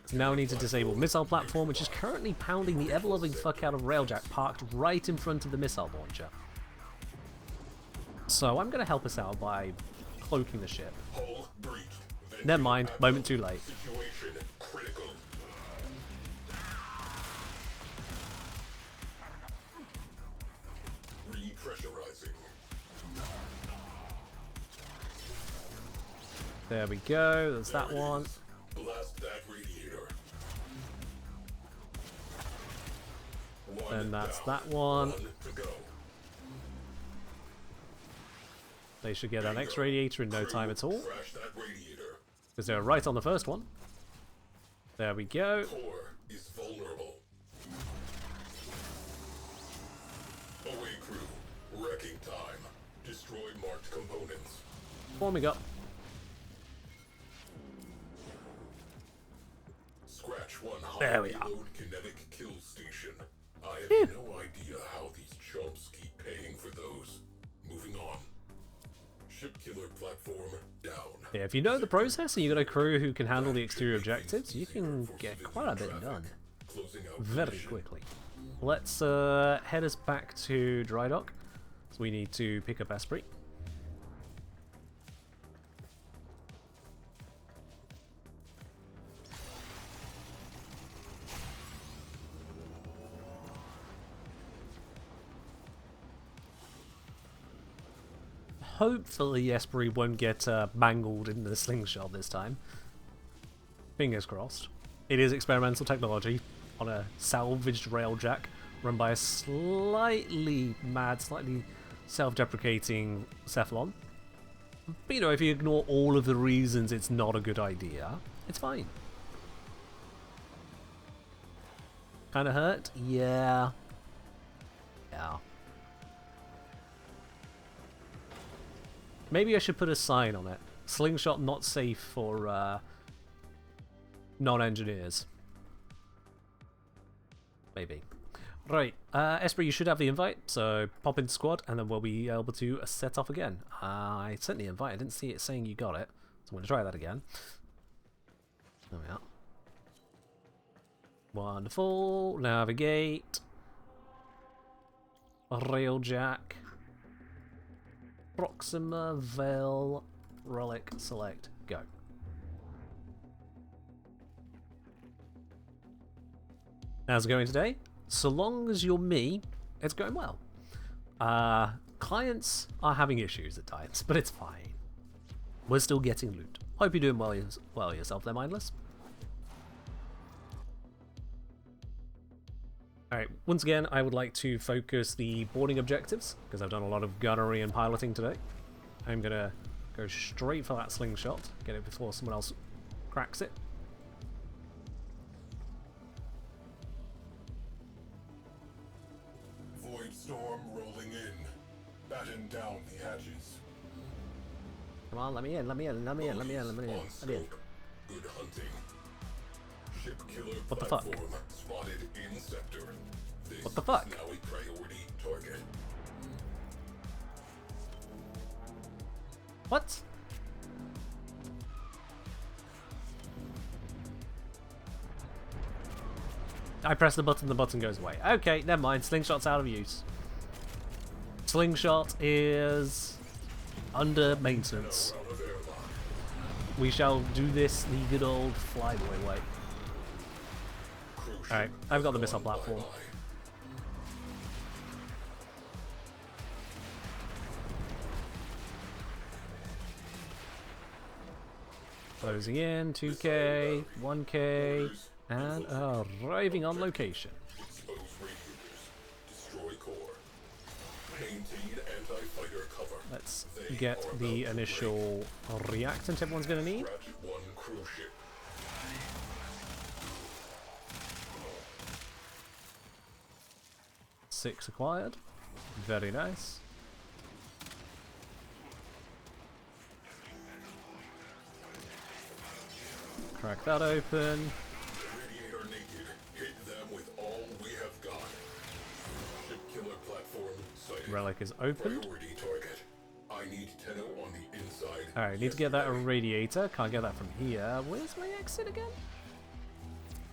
So now we need to disable missile platform, which is currently pounding the ever-loving fuck out of Railjack parked right in front of the missile launcher. So I'm going to help us out by cloaking the ship. Hull breached. Never mind, moment too late. Situation critical. Repressurizing. There we go, that's that one. Blast that radiator. And that's down. that one. One to go. They should get that next radiator in no time at all, Crash that radiator. because they were right on the first one. There we go. Core is vulnerable. OA crew, wrecking time. Destroy marked components. Warming up. Scratch one high There we are. payload kinetic kill station. I have no idea how these chumps keep paying for those. Moving on. Ship killer platform down. Yeah, if you know the process and you got a crew who can handle the exterior objectives, you can get quite a bit done Closing out very mission. quickly. Let's head us back to dry dock. So we need to pick up Esprit. Hopefully Esprit won't get mangled in the slingshot this time. Fingers crossed. It is experimental technology on a salvaged railjack run by a slightly mad, slightly self-deprecating Cephalon. But you know, if you ignore all of the reasons it's not a good idea, it's fine. Kinda hurt? Yeah. Yeah. Maybe I should put a sign on it. Slingshot not safe for non-engineers. Maybe. Right, Esprit, you should have the invite, so pop into squad, and then we'll be able to set off again. I sent the invite, I didn't see it saying you got it, so I'm going to try that again. There we are. Wonderful, navigate. Railjack. Proxima, Vel, Relic, select, go. How's it going today? So long as you're me, it's going well. Clients are having issues at times, but it's fine. We're still getting loot. Hope you're doing well yourself there, Mindless. Alright, once again, I would like to focus the boarding objectives, because I've done a lot of gunnery and piloting today. I'm going to go straight for that slingshot, get it before someone else cracks it. Void storm rolling in. Batten down the hatches. Come on, let me in, let me in, let me in, let me in, let me in, On let me in. scope. Good hunting. Ship killer What the fuck? platform spotted in sector. This What the fuck? is now a priority target. What? I press the button goes away. Okay, never mind, slingshot's out of use. Slingshot is under maintenance. Out of airlock. We shall do this the good old flyboy way. Crew ship Alright, I've got the gone missile platform. bye-bye. Closing in, 2k, 1k, and arriving on location. Expose radiators. Destroy core. Maintain Let's get the initial reactant everyone's going to need. Scratch one cruise ship. 6 acquired. Very nice. Crack that open. Radiator naked. Hit them with all we have got. Ship killer platform sighted. Relic is opened. Priority target. I need Tenno on the inside. Alright, need to get that radiator. Can't get that from here. Where's my exit again?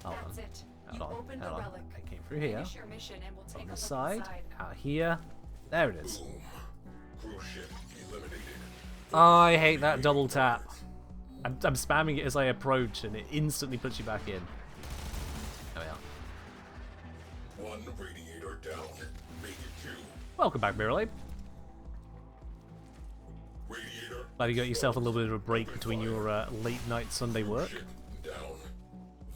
Hold That's on. it. Hold You on. opened the Hold on. relic. I came through here. Finish your mission and we'll take On a the look side. inside. Out here. There it is. Boom. Cruise ship eliminated. I hate that double tap. I'm spamming it as I approach and it instantly puts you back in. There we are. One radiator down. Make it 2. Welcome back, Mirrorlade. Radiator. Glad you got yourself a little bit of a break between your late night Sunday work. Ship down.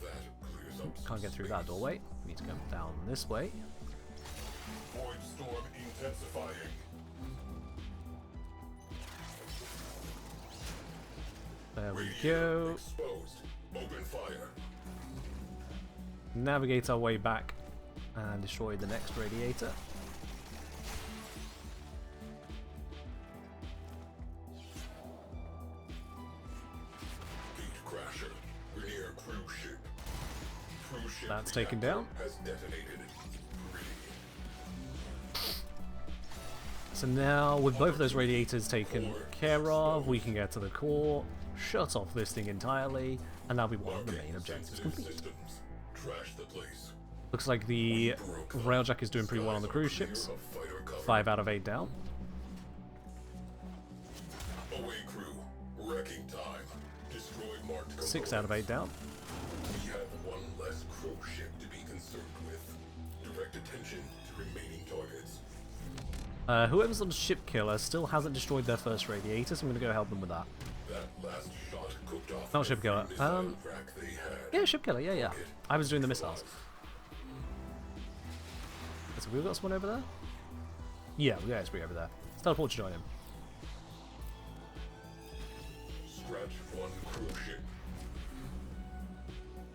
That clears up. Can't get through that doorway. Need to go down this way. Void storm intensifying. There we go. Exposed. Open fire. Navigate our way back and destroy the next radiator. Gate crasher. Near cruise ship. Cruise ship That's taken reactor down. Has detonated. So now, with both of those radiators taken care of, we can get to the core, shut off this thing entirely, and that'll be one of the main objectives complete. Systems. Trash the place. Looks like the railjack is doing pretty well on the cruise ships. Of fighter cover. 5 out of 8 down. Away crew. Wrecking time. Destroy marked 6 out of 8 down. We have one less cruise ship to be concerned with. Direct attention to remaining targets. Whoever's on ship killer still hasn't destroyed their first radiator, so I'm going to go help them with that. That last shot cooked off Not ship killer. every missile rack they had. Yeah, ship killer, yeah. I was doing the missiles. So we've got someone over there? Yeah, we got Esprit over there. Let's teleport to join him. Scratch one cruise ship.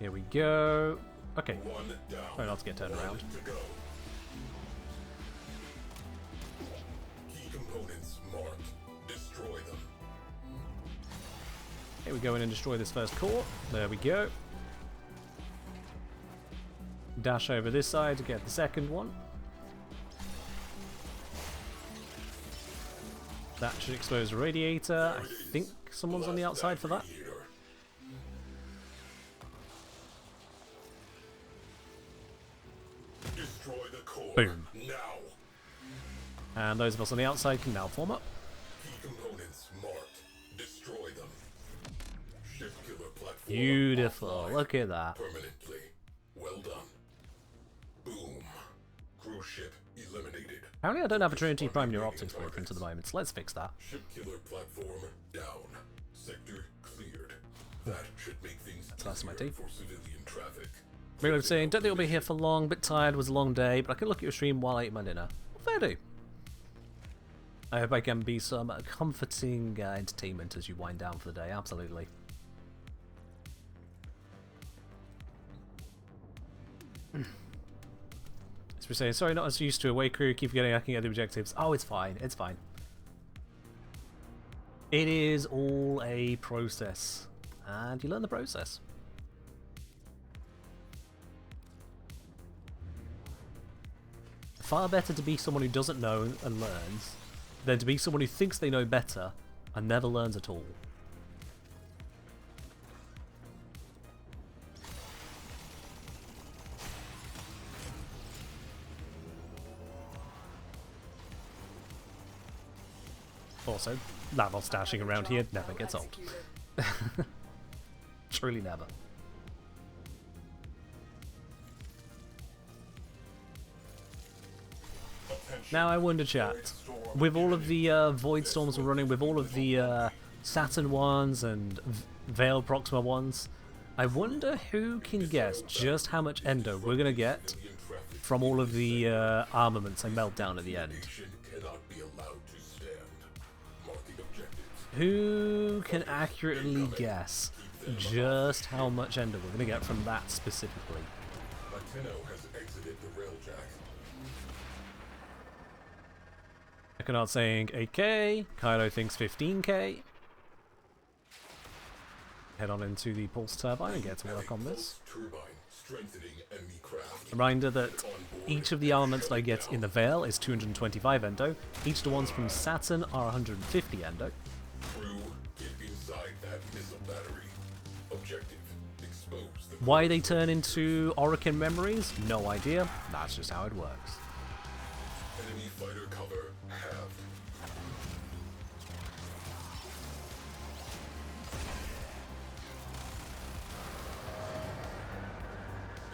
Here we go. Okay, One down. try not to get turned around. To go. Key components marked. Destroy them. Here we go in and destroy this first core. There we go. Dash over this side to get the second one. That should expose a radiator. I think someone's on the outside for that. Radiator. Destroy the core. Boom. Now. And those of us on the outside can now form up. Key components marked. Destroy them. Ship killer platform. Beautiful. offline. Look at that. Permanently. Well done. Boom. Cruise ship eliminated. Apparently I don't have a Trinity Prime Neuroptics blueprint at the moment, so let's fix that. Ship killer platform down. Sector cleared. That should make things last of my easier tea. for civilian traffic. Really saying, don't think I'll be here for long, bit tired, was a long day, but I can look at your stream while I eat my dinner. Fair do. I hope I can be some comforting entertainment as you wind down for the day, absolutely. As we say, sorry not as used to away crew, keep forgetting I can get the objectives. Oh, it's fine, it's fine. It is all a process, and you learn the process. Far better to be someone who doesn't know and learns, than to be someone who thinks they know better and never learns at all. Also, Lavos dashing around here never gets old. Truly never. Now I wonder, chat, with all of the Void Storms we're running, with all of the Saturn ones and Veil Proxima ones, I wonder who can guess just how much endo we're going to get from all of the armaments I melt down at the end. Nation cannot be allowed to stand. Who can accurately guess just how much ender we're going to get from that specifically? Latino has exited the railjack. Econaut saying 8k, Kylo thinks 15k. Head on into the pulse turbine and get to work on this. Turbine strengthening enemy craft. Reminder that each of the elements that I get in the Veil is 225 endo. Each of the ones from Saturn are 150 endo. Crew, get inside that missile battery. Objective, expose the Why they turn into Orokin memories? No idea. That's just how it works. enemy fighter cover halved.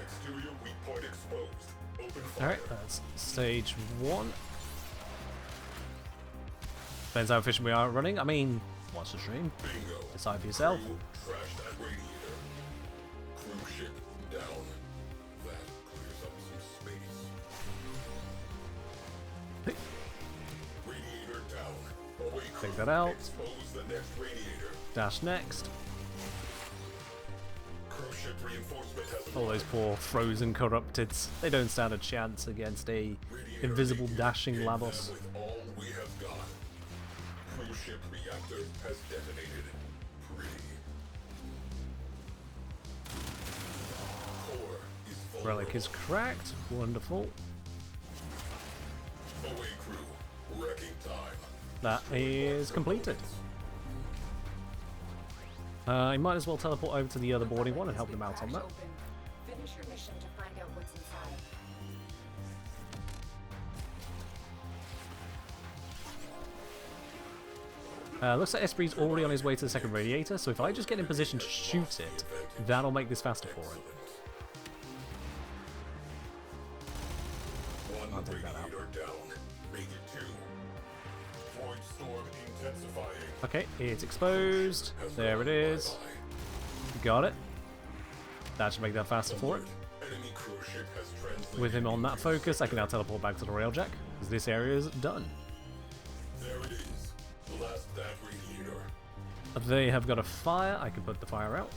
Exterior weak point exposed. Open fire. Alright, that's stage 1. Depends how efficient we are running. I mean, watch the stream. Bingo. Decide for yourself. Crew, trash that radiator. Crew ship down. That clears up some space. Radiator down. Away crew. Take that out. Expose the next radiator. Dash next. Crew ship reinforcement has All those poor frozen corrupteds. They don't stand a chance against a Radiator invisible engaged. dashing Hit Lavos. them with all we have got. Crew ship reactor has detonated. Pretty. Core is vulnerable. Relic is cracked. Wonderful. Away crew. Wrecking time. That is completed. I might as well teleport over to the other boarding one and help them out on that. Finish your mission to find out what's inside. Looks like Esprit's already on his way to the second radiator, so if I just get in position to shoot it, that'll make this faster for him. One I'll take that out. radiator down. Make it two. Void storm intensifying. Okay, it's exposed. There it is. Got it. That should make that faster for it. Enemy cruise ship has translated. With him on that focus, I can now teleport back to the railjack, because this area is done. There it is. Blast that radiator. They have got a fire. I can put the fire out.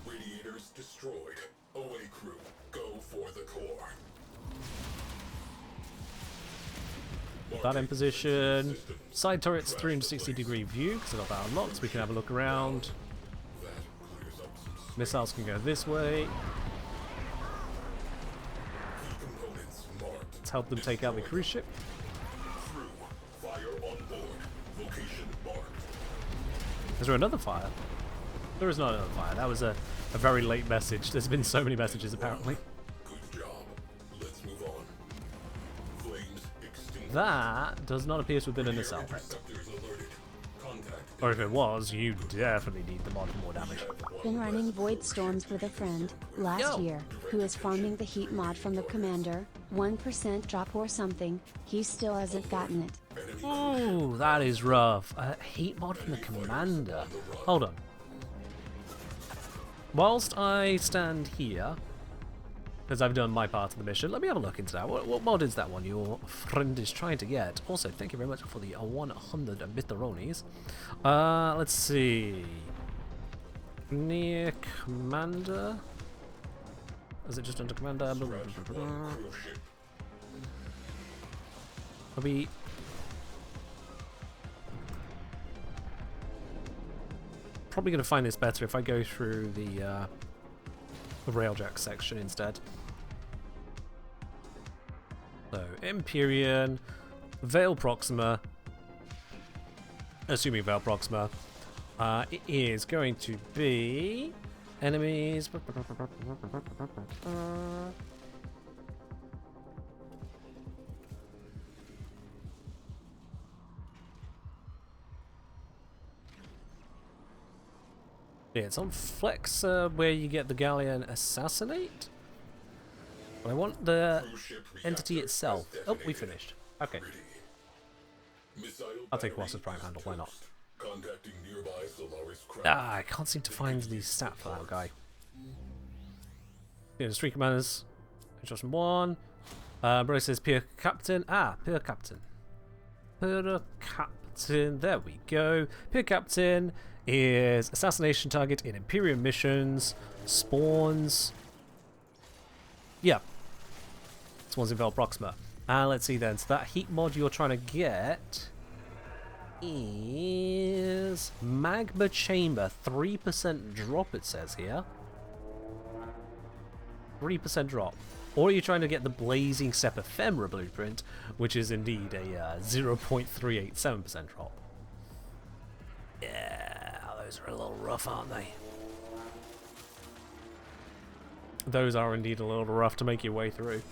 Radiators destroyed. Away crew. Go for the core. Put that in position. Side turret's 360-degree view, because I got that unlocked, so we can have a look around. That clears up some space. Missiles can go this way. Key components marked. Let's help them take out the cruise ship. Crew. Fire on board. Location marked. Is there another fire? There is not another fire. That was a very late message. There's been so many messages, apparently. Good job. Let's move on. Flames extinguished. That does not appear to have been an assault. Interceptors alerted. Contact. Or if it was, you definitely need the mod for more damage. Been running Void Storms with a friend, last Yo. year, who is farming the heat mod from the commander, 1% drop or something, he still hasn't gotten it. Ooh, that is rough. Heat mod from the commander. Hold on. Whilst I stand here, because I've done my part of the mission, let me have a look into that. What mod is that one your friend is trying to get? Also, thank you very much for the 100 bitteronis. Let's see. Near commander. Is it just under commander? Blah, blah, blah, blah, blah. Cruise ship. Are we... Probably going to find this better if I go through the railjack section instead. So, Empyrean, Veil Proxima, assuming Veil Proxima, it is going to be enemies. Yeah, it's on Flex where you get the Galleon Assassinate. But I want the Cruise ship entity reactor itself. has Oh, we detonated. finished. Okay. Ready. Missile I'll take battery Wasser's Prime is Handle, why not? toast. Contacting nearby Solaris craft. Ah, I can't seem to find the stat for that guy. Yeah, there's 3 commanders. Just 1. Bro says Peer Captain. Ah, Peer Captain. Peer Captain. Captain. There we go. Peer Captain is assassination target in Imperium missions. Spawns. Yeah. Spawns in Vel Proxima. And let's see then. So that heat mod you're trying to get is Magma Chamber. 3% drop, it says here. 3% drop. Or are you trying to get the Blazing Step Ephemera blueprint, which is indeed a 0.387% drop. Yeah, those are a little rough, aren't they? Those are indeed a little rough to make your way through.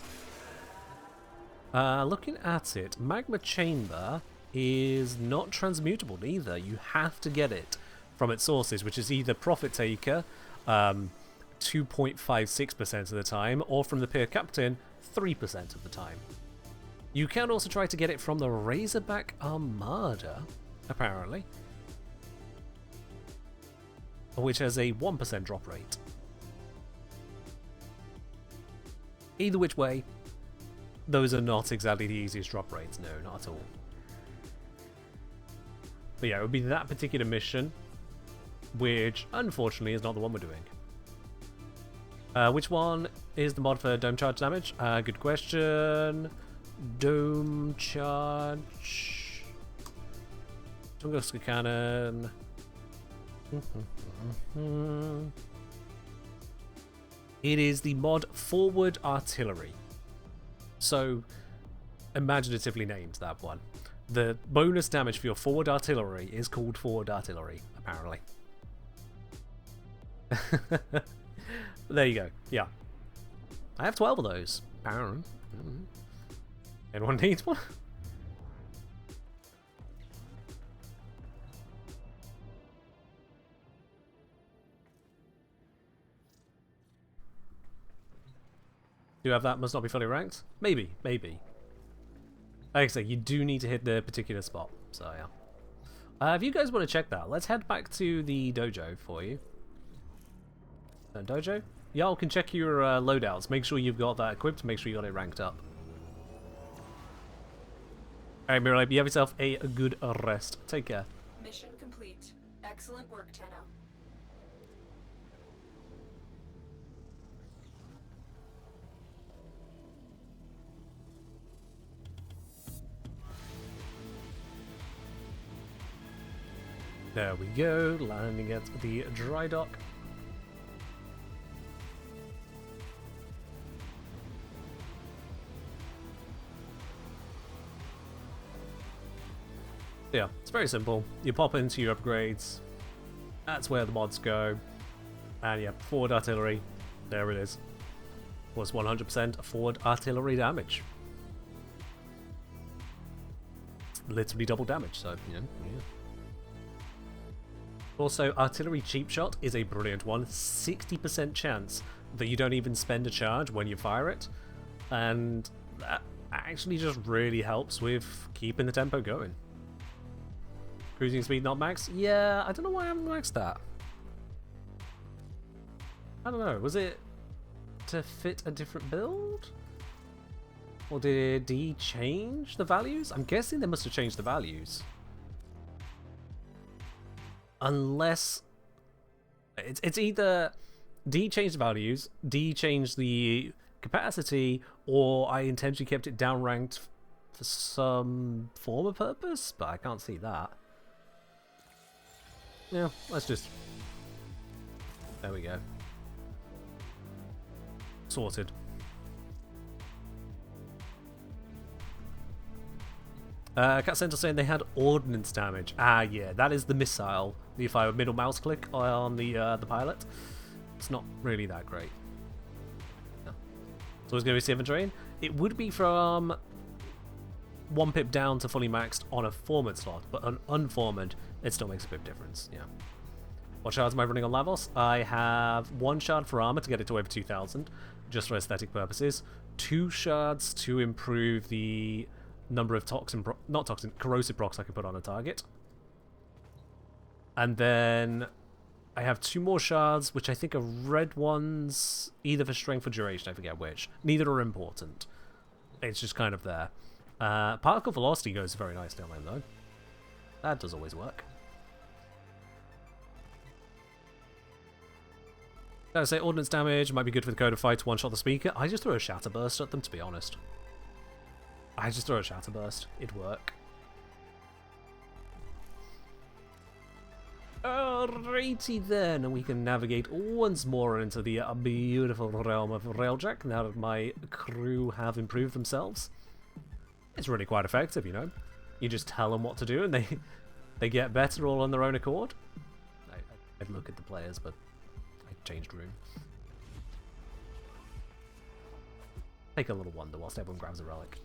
Looking at it, Magma Chamber is not transmutable either. You have to get it from its sources, which is either Profit Taker, 2.56% of the time, or from the Peer Captain, 3% of the time. You can also try to get it from the Razorback Armada, apparently, which has a 1% drop rate. Either which way, those are not exactly the easiest drop rates, no, not at all. But yeah, it would be that particular mission, which unfortunately is not the one we're doing. Which one is the mod for dome charge damage? Good question. Dome charge. Tunguska cannon. It is the mod forward artillery. So, imaginatively named, that one. The bonus damage for your forward artillery is called forward artillery, apparently. There you go. Yeah. I have 12 of those. Apparently. Anyone needs one? Do you have that? Must not be fully ranked? Maybe, maybe. Like I say, you do need to hit the particular spot. So, yeah. If you guys want to check that, let's head back to the dojo for you. Dojo? Y'all can check your loadouts. Make sure you've got that equipped. Make sure you got it ranked up. Alright, Mirai, you have yourself a good rest. Take care. Mission complete. Excellent work, Tenno. There we go. Landing at the dry dock. Yeah, it's very simple. You pop into your upgrades. That's where the mods go. And yeah, forward artillery. There it is. Was 100% forward artillery damage. It's literally double damage, so, you know, yeah. Also, artillery cheap shot is a brilliant one. 60% chance that you don't even spend a charge when you fire it. And that actually just really helps with keeping the tempo going. Cruising speed not max? Yeah, I don't know why I haven't maxed that. I don't know, was it to fit a different build? Or did he change the values? I'm guessing they must have changed the values. Unless it's either D changed the values, D changed the capacity, or I intentionally kept it downranked for some form of purpose, but I can't see that. Yeah, let's just... There we go. Sorted. Cat Center saying they had ordnance damage. Ah, yeah, that is the missile. If I middle mouse click on the pilot, it's not really that great. No. So it's going to be 7 terrain. It would be from 1 pip down to fully maxed on a forward slot, but an unformed, it still makes a big difference. Yeah. What shards am I running on Lavos? I have 1 shard for armor to get it to over 2,000, just for aesthetic purposes. 2 shards to improve the number of corrosive procs I can put on a target. And then I have 2 more shards, which I think are red ones, either for strength or duration, I forget which. Neither are important. It's just kind of there. Particle velocity goes very nicely on them, though. That does always work. I say ordnance damage might be good for the code of fire to one-shot the speaker. I just throw a shatterburst at them, to be honest. I just throw a shatterburst. It'd work. Alrighty then, and we can navigate once more into the beautiful realm of Railjack now that my crew have improved themselves. It's really quite effective, you know. You just tell them what to do and they get better all on their own accord. I'd look at the players, but I changed room. Take a little wander whilst everyone grabs a relic.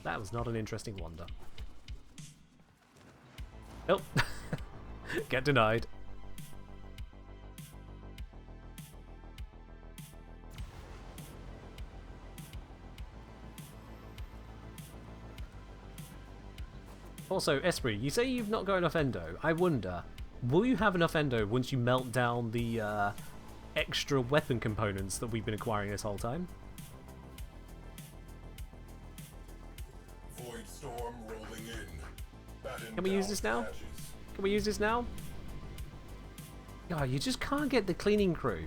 That was not an interesting wander. Oh, get denied. Also, Esprit, you say you've not got enough endo. I wonder, will you have enough endo once you melt down the extra weapon components that we've been acquiring this whole time? Void storm rolling in. Batten Can we use down this now? hatches. Can we use this now? God, you just can't get the cleaning crew.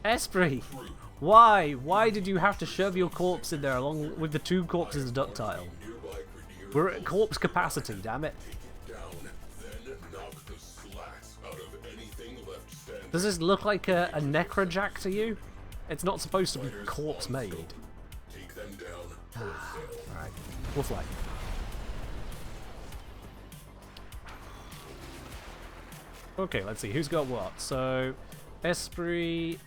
Esprit, Crew. why? Why did you have to shove your corpse in there along with the two corpses of ductile? Nearby Grenier We're at corpse capacity, damn it. take it down, then knock the slats out of anything left standing. Does this look like a necrojack to you? It's not supposed to be Fighters corpse on made. scope. Take them down wholesale. Alright, we'll fly. Okay, let's see, who's got what? So, Esprit...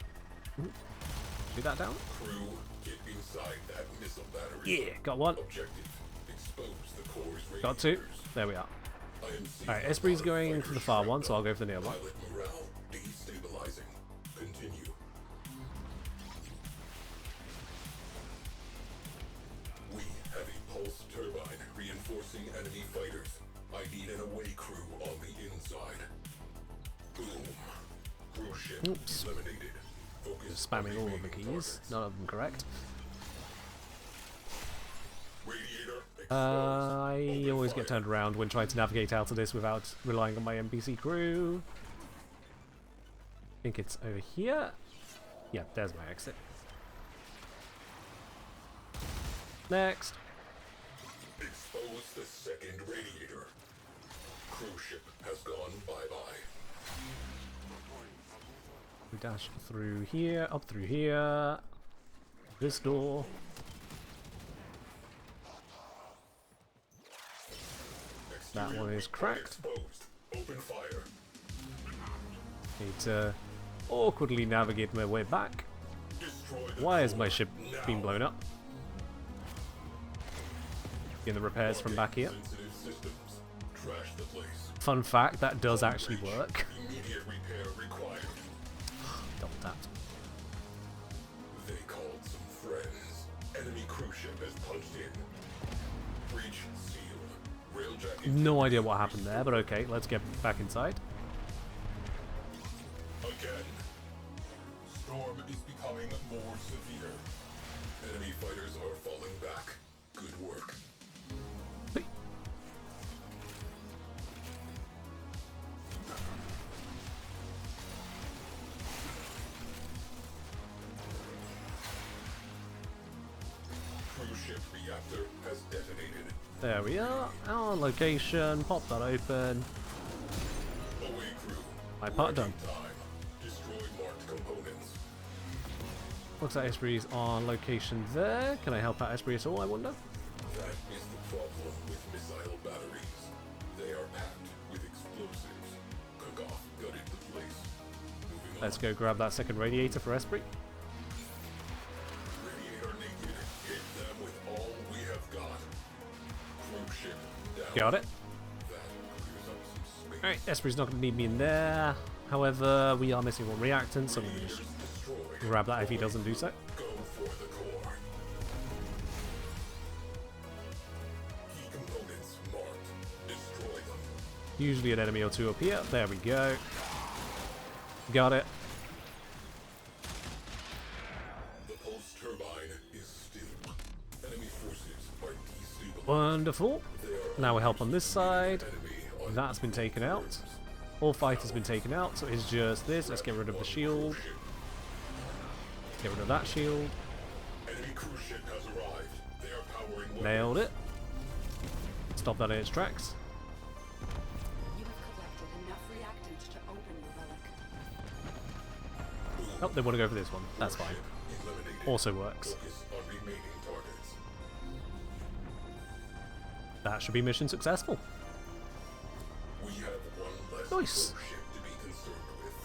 Do that down? Crew, get inside that missile battery. Yeah, got one. Objective, expose the core's Got two. radiators. There we are. I am seeing Alright, a Esprit's lot of going fighters for the far shrink one, so I'll up. go for the near one. Pilot morale destabilizing. Continue. We have a pulse turbine reinforcing enemy fighters. I need an away crew on the inside. Boom. Crew ship Oops. eliminated. Focus on Spamming all of the remaining keys, targets. none of them correct. Radiator exposed. I Open always get fire. turned around when trying to navigate out of this without relying on my NPC crew. I think it's over here. Yeah, there's my exit. Next. Expose the second radiator. Cruise ship has gone bye-bye. We dash through here, up through here. This door. That one is cracked. Exposed. Open fire. Need to awkwardly navigate my way back. Destroy the Why is core my ship now. being blown up? In the repairs from back here. Sensitive systems. Trash the place. Fun fact, that does actually work. Immediate repair required. Double tapped. They called some friends. Enemy cruise ship has punched in. Breach sealed. Railjack No idea what happened there, but okay, let's get back inside. again. Storm is becoming more severe. Enemy fighters are falling back. Good work. Hey. Cruise ship reactor has detonated. There we are. Our location. Pop that open. Away crew. My part done. Time. Destroy marked components. Looks like Esprit's on location there. Can I help out Esprit at all, I wonder? That is the problem with missile batteries. They are packed with explosives. Cook off gutted the place. Moving Let's on. go grab that second radiator for Esprit. Radiator naked. Hit them with all we have got. Crew ship down. Got it. That clears up some space. Alright, Esprit's not going to need me in there. However, we are missing one reactant, so I'm going to just Radiators destroyed. grab that if he doesn't do so. Go for the core. Key components marked. Destroy them. Usually an enemy or two up here. There we go. Got it. The pulse turbine is still. Enemy forces are destabilized. Wonderful. They are Now we help on this side. That's been taken out. All fight has been taken out, so it's just this. Let's get rid of the shield. Get rid of that shield. Nailed it. Stop that in its tracks. You have collected enough reactants to open your relic. Oh, they want to go for this one. That's fine. Also works. That should be mission successful. We have one less Nice. ship to be concerned with.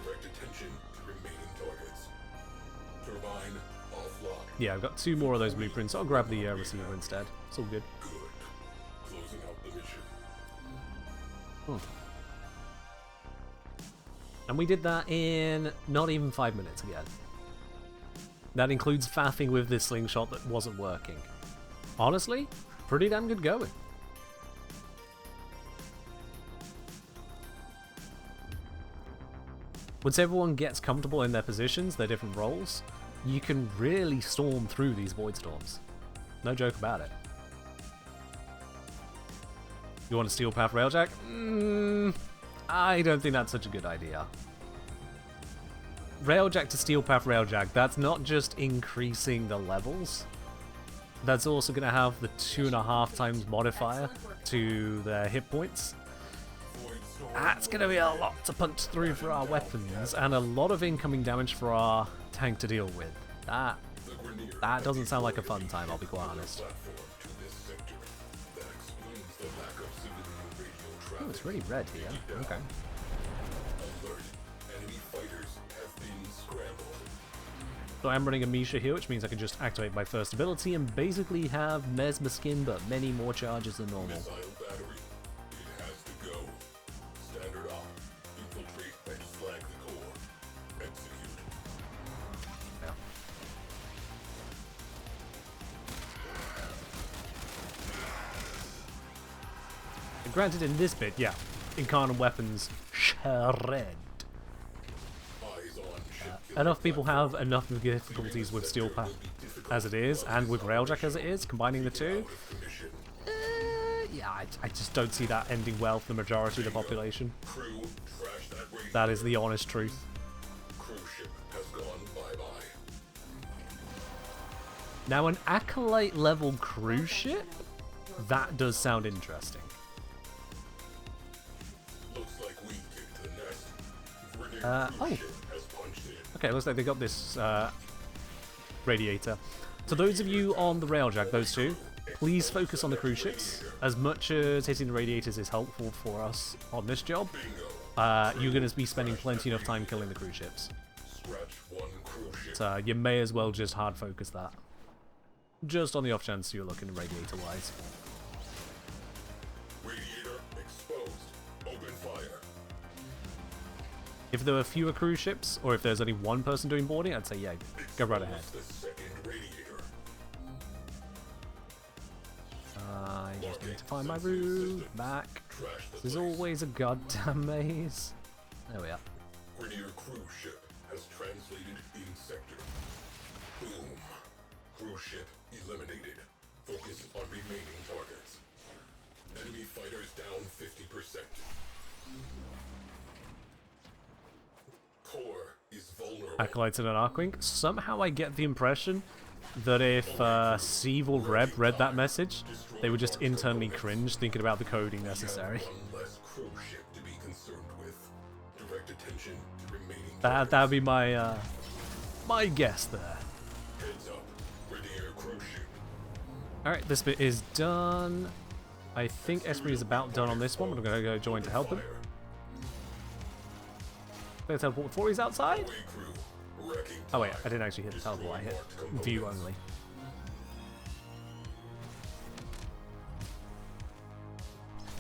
Direct attention to remaining targets. Turbine offline. Yeah, I've got 2 more of those blueprints. I'll grab the receiver instead. It's all good. Good. Closing out the mission. And we did that in not even 5 minutes again. That includes faffing with this slingshot that wasn't working. Honestly, pretty damn good going. Once everyone gets comfortable in their positions, their different roles, you can really storm through these void storms. No joke about it. You want to steal path railjack? I don't think that's such a good idea. Railjack to steel path railjack, that's not just increasing the levels. That's also going to have the 2.5 times modifier to their hit points. That's going to be a lot to punch through for our weapons, and a lot of incoming damage for our tank to deal with. That doesn't sound like a fun time, I'll be quite honest. Oh, it's really red here. Okay. So I'm running a Misha here, which means I can just activate my first ability and basically have Mesmer Skin, but many more charges than normal. And granted, in this bit, yeah, Incarnate weapons shred. Enough people have enough difficulties with Steel Path as it is, and with Railjack as it is, combining the two. Yeah, I just don't see that ending well for the majority of the population. That is the honest truth. Now, an Acolyte level cruise ship? That does sound interesting. Oh. Okay, looks like they got this radiator. So those of you on the Railjack, those two, please focus on the cruise ships. As much as hitting the radiators is helpful for us on this job, you're going to be spending plenty enough time killing the cruise ships. So you may as well just hard focus that. Just on the off chance you're looking radiator-wise. Radiator exposed. Open fire. If there were fewer cruise ships, or if there's only one person doing boarding, I'd say yeah, go right ahead. I just need to find my route back. There's always a goddamn maze. There we are. Rainier cruise ship has translated in sector. Boom. Cruise ship eliminated. Focus on remaining targets. Enemy fighters down 50%. Core is vulnerable. Acolytes and an Arkwing. Somehow I get the impression that if Sevil Reb read that message, they would just internally cringe thinking about the coding necessary. One less cruise ship to be concerned with. Direct attention to remaining That'd be my my guess there. Heads up. Rainier cruise ship. Alright, this bit is done. I think Esprit is about done on this one, but I'm gonna go join to help him. Gonna teleport before he's outside? Away crew. Wrecking Oh wait, I didn't actually hit the teleport, I hit view only.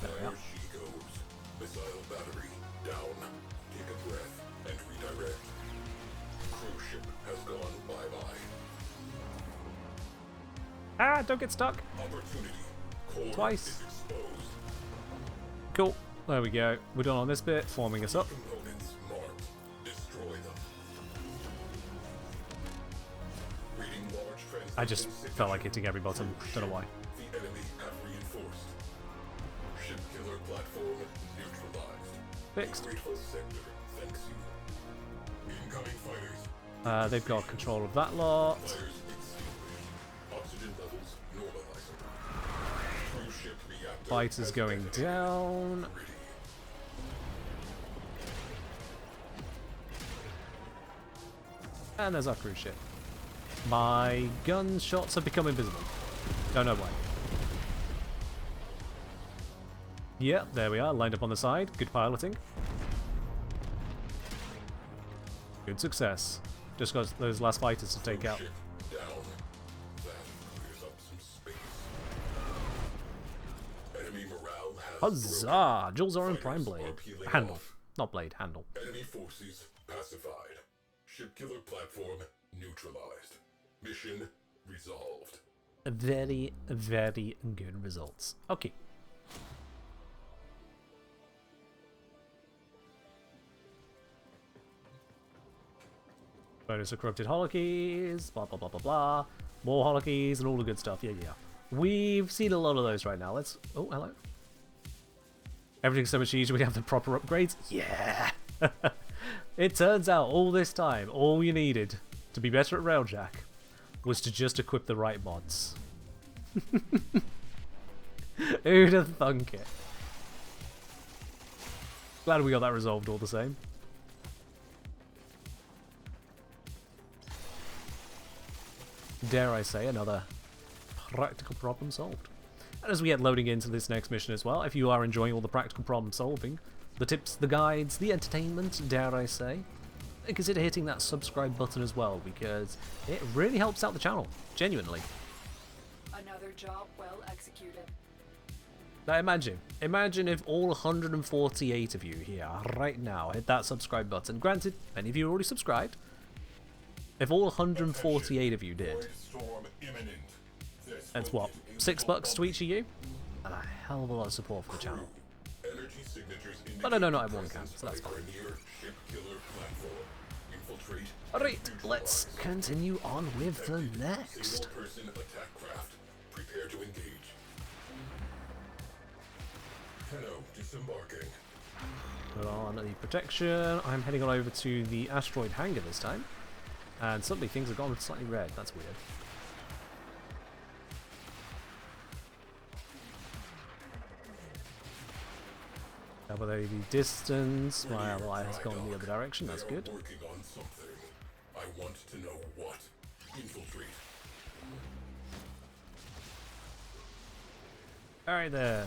There we are. There she goes. Missile battery down. Take a breath and redirect. Cruise ship has gone bye-bye. Ah, don't get stuck. Opportunity. Core Twice. is exposed. Cool. There we go. We're done on this bit, forming us up. Components marked. Destroy them. Reading large I just felt like hitting every button. Don't know why. The enemy have reinforced. Fixed. Grateful sector thanks you. Incoming fighters. They've got control of that lot. Fires extinguished. Oxygen levels normalizing. Cruise ship reactor. Fighters has going detonated. down. Ready. And there's our cruise ship. My gunshots have become invisible. Don't know why. Yep, there we are, lined up on the side. Good piloting. Good success. Just got those last fighters to take out. Ship down. That clears up some space. Enemy morale has broken. Huzzah! Jules are in Prime Fighters Blade. are peeling Handle. off. Not blade, handle. Enemy forces pacified. Ship killer platform neutralized. Mission resolved. Very, very good results. Okay. Bonus of corrupted holokeys, blah blah blah blah blah. More holokeys and all the good stuff. Yeah, yeah. We've seen a lot of those right now. Let's. Oh, hello. Everything's so much easier. We have the proper upgrades. Yeah. It turns out all this time, all you needed to be better at Railjack was to just equip the right mods. Who'd have thunk it? Glad we got that resolved all the same. Dare I say, another practical problem solved. And as we get loading into this next mission as well, if you are enjoying all the practical problem solving, the tips, the guides, the entertainment, dare I say, consider hitting that subscribe button as well, because it really helps out the channel, genuinely. Another job well executed. Now imagine if all 148 of you here right now hit that subscribe button. Granted, many of you already subscribed. If all 148 of you did, Storm imminent. This that's will what, give $6 to each of you? And a hell of a lot of support for the channel. Energy signatures But I know not indicate everyone can, presence so that's by fine. Rainier ship killer platform. Infiltrate. Alright, let's continue on with the next. Single person attack craft. Prepare to engage. Hello, disembarking. Put on the protection. I'm heading on over to the asteroid hangar this time. And suddenly things have gone slightly red. That's weird. Cover the distance. My ally has gone in the other direction. That's They are good. working on something. I want to know what. Infiltrate. Alright then.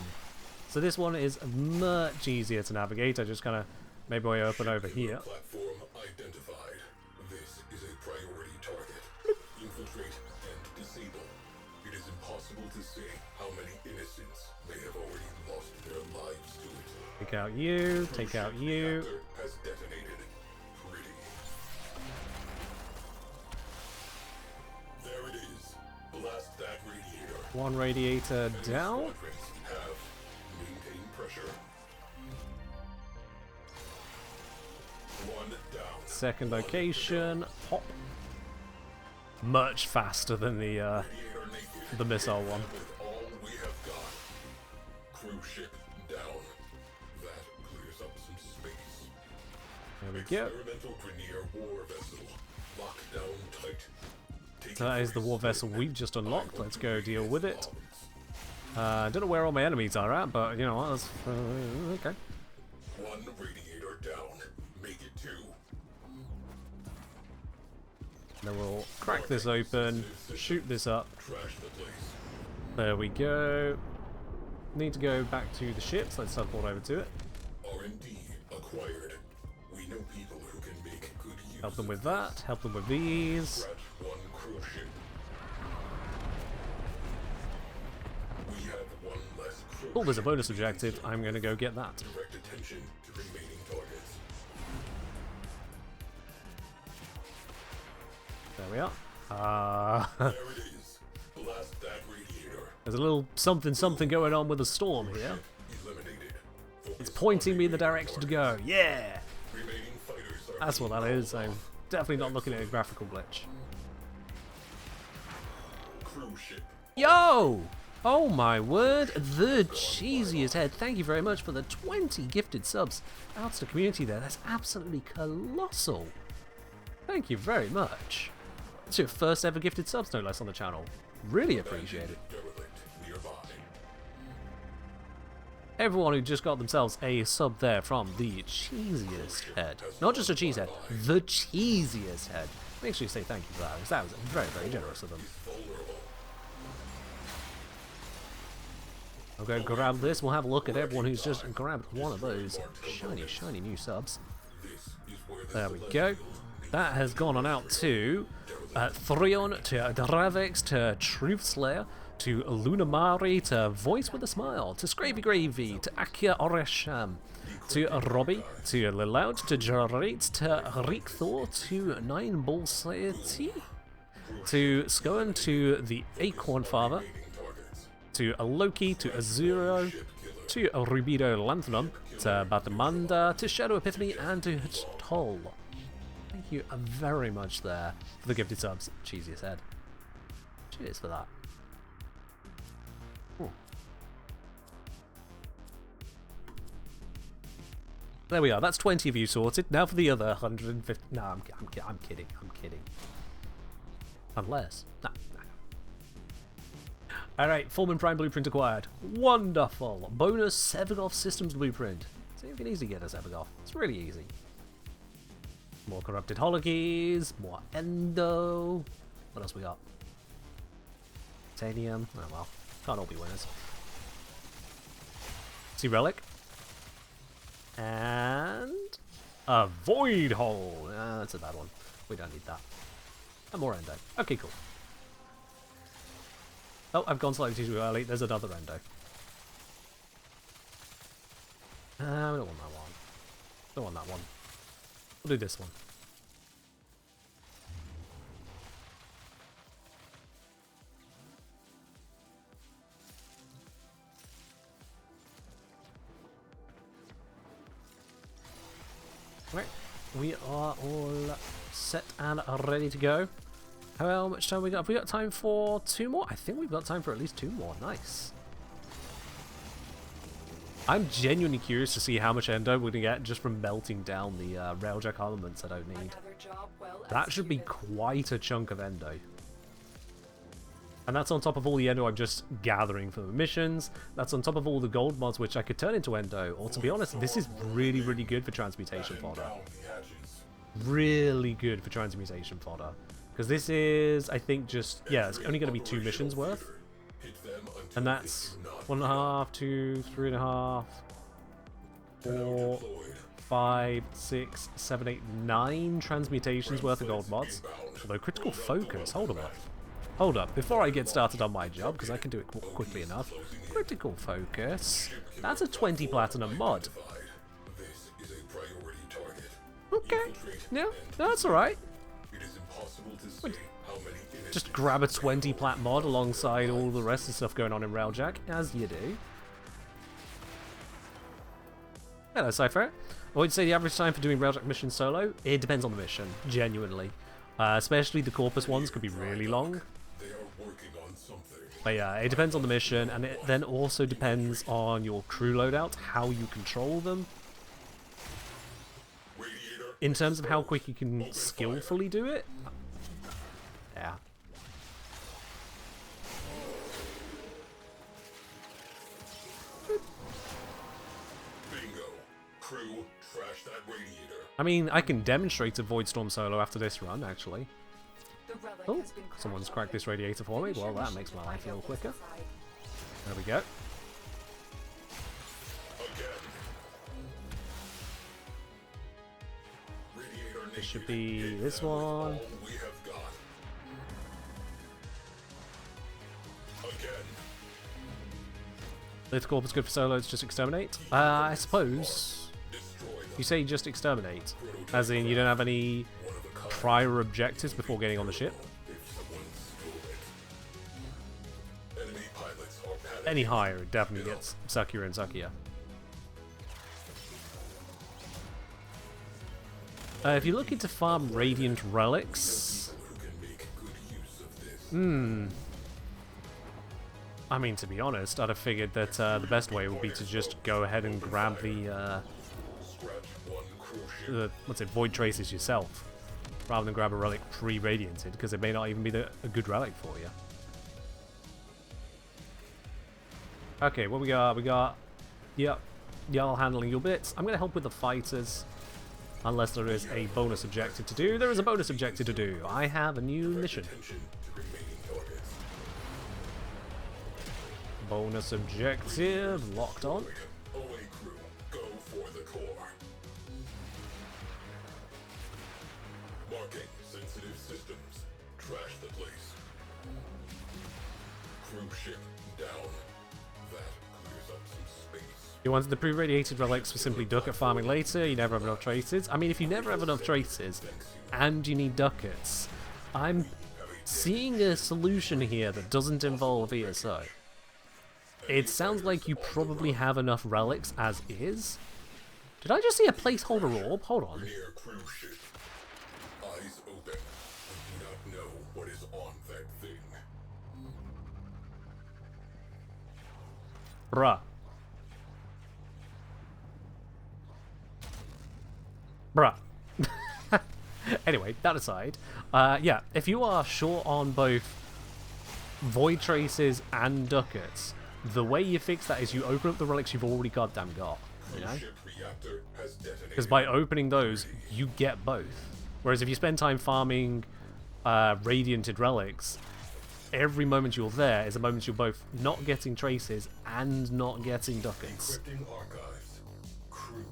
So this one is much easier to navigate. I just kind of made my way up and over here. Platform identified. This is a priority target. Infiltrate and disable. It is impossible to say how many innocents may have already lost their lives to it. Take out you. Take out you. Reactor has detonated. Pretty. There it is. Blast that radiator. One radiator down. Squadrons have maintained pressure. One down. Second location. Pop. Much faster than the Radiator naked. the missile one. With all we have got. Cruise ship down. That clears up some space. There we go. Experimental Grenier war vessel. Locked down tight. Take That it is the for war a vessel spin. we've just I unlocked. want Let's to go read deal its with it. bombs. I don't know where all my enemies are at, but you know what? That's okay. One radiator down. Make it two. Then we'll crack this open, shoot this up. Trash the place. There we go. Need to go back to the ships. Let's teleport over to it. R&D acquired. We know people who can make good use Help them of with that. Help them with these. Scratch one cruise ship. We have one less cruise Oh, there's a ship bonus to objective. consider. I'm going to go get that. Direct attention to remaining targets. There we are. There it is. Blast that radiator. There's a little something going on with the storm here. Eliminated. It's Focus pointing on me in the remaining direction to go. targets. Yeah! Remaining fighters are That's what being that is. held I'm off. definitely not looking at a graphical glitch. Cruise ship. Yo! Oh my word, the cheesiest head. Thank you very much for the 20 gifted subs out to the community there. That's absolutely colossal. Thank you very much. It's your first ever gifted subs, no less, on the channel. Really appreciate it. Everyone who just got themselves a sub there from the cheesiest head. Not just a cheese head, the cheesiest head. Make sure you say thank you for that, because that was very, very generous of them. I'll go grab this. We'll have a look at everyone who's just grabbed one of those shiny, shiny new subs. There we go. That has gone on out to Thrion, to Dravex, to Truthslayer, to Lunamari, to Voice with a Smile, to Scravy Gravy, to Akia Oresham, to Robbie, to Liloud, to Jarrate, to Rickthor, to Nine Ball Society, to Skoan, to the Acorn Father, to Loki, to Azuro, to Rubido Lanthanum, to Batamanda, to Shadow Epiphany, and to Toll. Thank you very much there for the gifted subs. Cheesiest head. Cheers for that. Ooh. There we are. That's 20 of you sorted. Now for the other 150. No, I'm kidding. I'm kidding. Unless. Nah. Alright, Foreman Prime Blueprint acquired. Wonderful. Bonus Sevagoth Systems Blueprint. See if you can easily get a Sevagoth. It's really easy. More Corrupted Hologies, more Endo. What else we got? Titanium. Oh well. Can't all be winners. See Relic. And a Void Hole. That's a bad one. We don't need that. And more Endo. Okay, cool. Oh, I've gone slightly too early. There's another Endo. We don't want that one. Don't want that one. We'll do this one. Right, we are all set and ready to go. How much time we got? Have we got time for 2 more? I think we've got time for at least 2 more. Nice. I'm genuinely curious to see how much endo we're going to get just from melting down the railjack armaments I don't need. That should be quite a chunk of endo. And that's on top of all the endo I'm just gathering for the missions. That's on top of all the gold mods which I could turn into endo. Or to be honest, this is really, really good for transmutation fodder. Really good for transmutation fodder. Because this is, I think, just, yeah, it's only going to be 2 missions worth. And that's 1.5, 2, 3.5, 4, 5, 6, 7, 8, 9 transmutations worth of gold mods. Although critical focus, hold up. Hold up, before I get started on my job, because I can do it quickly enough. Critical focus, that's a 20 platinum mod. Okay, yeah, that's alright. Just grab a 20 plat mod alongside all the rest of the stuff going on in Railjack, as you do. Hello, Cypher. I would say the average time for doing Railjack missions solo, it depends on the mission, genuinely. Especially the Corpus ones could be really long. But yeah, it depends on the mission, and it then also depends on your crew loadout, how you control them. In terms of how quick you can skillfully do it. Yeah. Bingo. Crew, trash that radiator. I mean, I can demonstrate a Void Storm solo after this run, actually. Oh, someone's cracked this radiator for me. Well, that makes my life feel quicker. There we go. This should be this one. Lith Corp is good for solo, it's just exterminate. I suppose you say just exterminate, as in you don't have any prior objectives before getting on the ship. Any higher, it definitely gets suckier and suckier. If you're looking to farm Radiant Relics... I mean, to be honest, I'd have figured that the best way would be to just go ahead and grab the what's it, void traces yourself, rather than grab a relic pre-radianted, because it may not even be a good relic for you. Okay, what we got? We got, yep, y'all handling your bits. I'm gonna help with the fighters, unless there is a bonus objective to do. There is a bonus objective to do. I have a new mission. Bonus objective locked on. OA crew, go for the core. Marking sensitive systems. Trash the place. Crew ship down. That clears up some space. You wanted the pre-radiated relics for simply ducat farming later. You never have enough traces. I mean, if you never have enough traces and you need ducats, I'm seeing a solution here that doesn't involve ESO. It sounds like you probably have enough relics as is. Did I just see a placeholder orb? Hold on. Near crew ship. Eyes open. We do not know what is on that thing. Bruh. Bruh. Anyway, that aside, yeah, if you are short on both void traces and ducats, the way you fix that is you open up the relics you've already goddamn got, you know? Because by opening those, you get both. Whereas if you spend time farming radianted relics, every moment you're there is a moment you're both not getting traces and not getting ducats. Encrypting archives. Crew,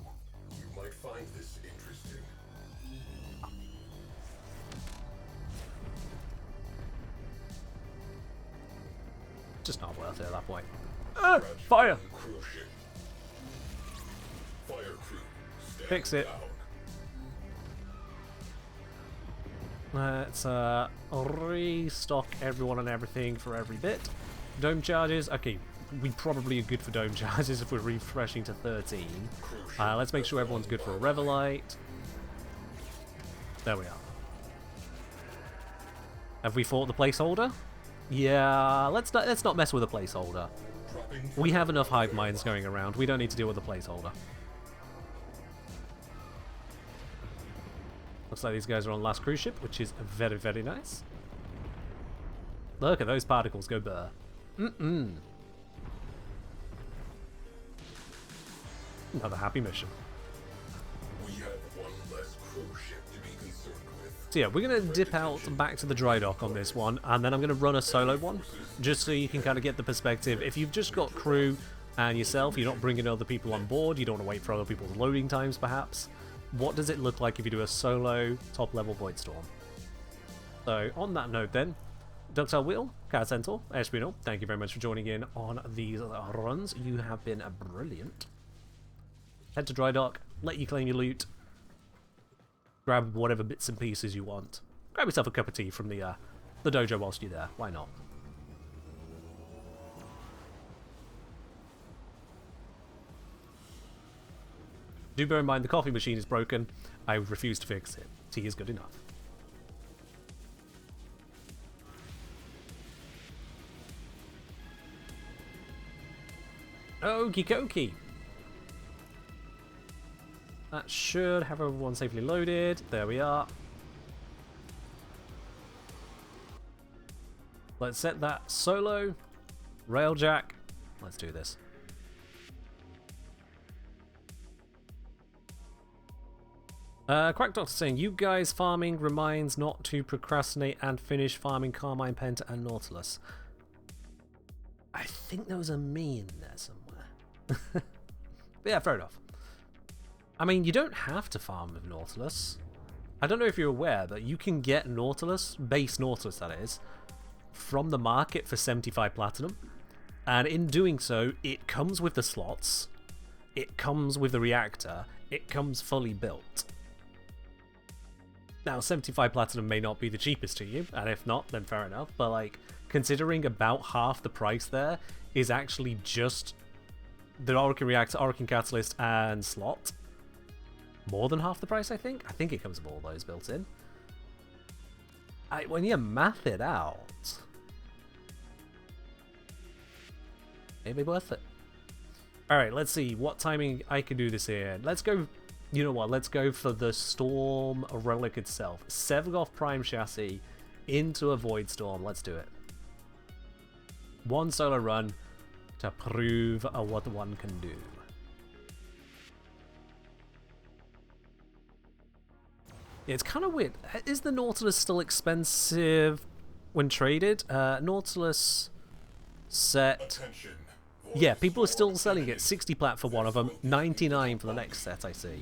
you might find this interesting. Just not worth it at that point. Fire! Crew ship. Fire crew. Stand Fix it. down. Let's restock everyone and everything for every bit. Dome charges. Okay, we probably are good for dome charges if we're refreshing to 13. Let's make sure everyone's good for a Revelite. There we are. Have we fought the placeholder? Yeah, let's not mess with a placeholder. We have enough hive minds going around. We don't need to deal with a placeholder. Looks like these guys are on last cruise ship, which is very, very nice. Look at those particles go burr. Another happy mission. We have one less crew ship to be concerned with. So yeah, we're going to dip out back to the dry dock on this one, and then I'm going to run a solo one, just so you can kind of get the perspective. If you've just got crew and yourself, you're not bringing other people on board, you don't want to wait for other people's loading times perhaps, what does it look like if you do a solo top-level Void Storm? So on that note then, Ductile Wheel, Cat Centaur, Espinal, thank you very much for joining in on these runs. You have been brilliant. Head to dry dock, let you claim your loot, grab whatever bits and pieces you want. Grab yourself a cup of tea from the dojo whilst you're there. Why not? Do bear in mind the coffee machine is broken. I refuse to fix it. Tea is good enough. Okie dokie. That should have everyone safely loaded. There we are. Let's set that solo. Railjack. Let's do this. Quack Doctor saying, you guys farming reminds not to procrastinate and finish farming Carmine, Penta, and Nautilus. I think there was a me in there somewhere. But yeah, fair enough. I mean, you don't have to farm with Nautilus. I don't know if you're aware, but you can get Nautilus, base Nautilus that is, from the market for 75 platinum. And in doing so, it comes with the slots, it comes with the reactor, it comes fully built. Now, 75 platinum may not be the cheapest to you, and if not, then fair enough, but like, considering about half the price there is actually just the Orokin Reactor, Orokin Catalyst, and slot. More than half the price, I think? I think it comes with all those built in. When you math it out, Maybe worth it. Alright, let's see what timing I can do this in. Let's go, you know what, let's go for the Storm Relic itself. 7 off Prime Chassis into a Void Storm. Let's do it. One solo run to prove what one can do. Yeah, it's kind of weird. Is the Nautilus still expensive when traded? Nautilus set... Yeah, people are still selling it. 60 plat for one of them, 99 for the next set, I see.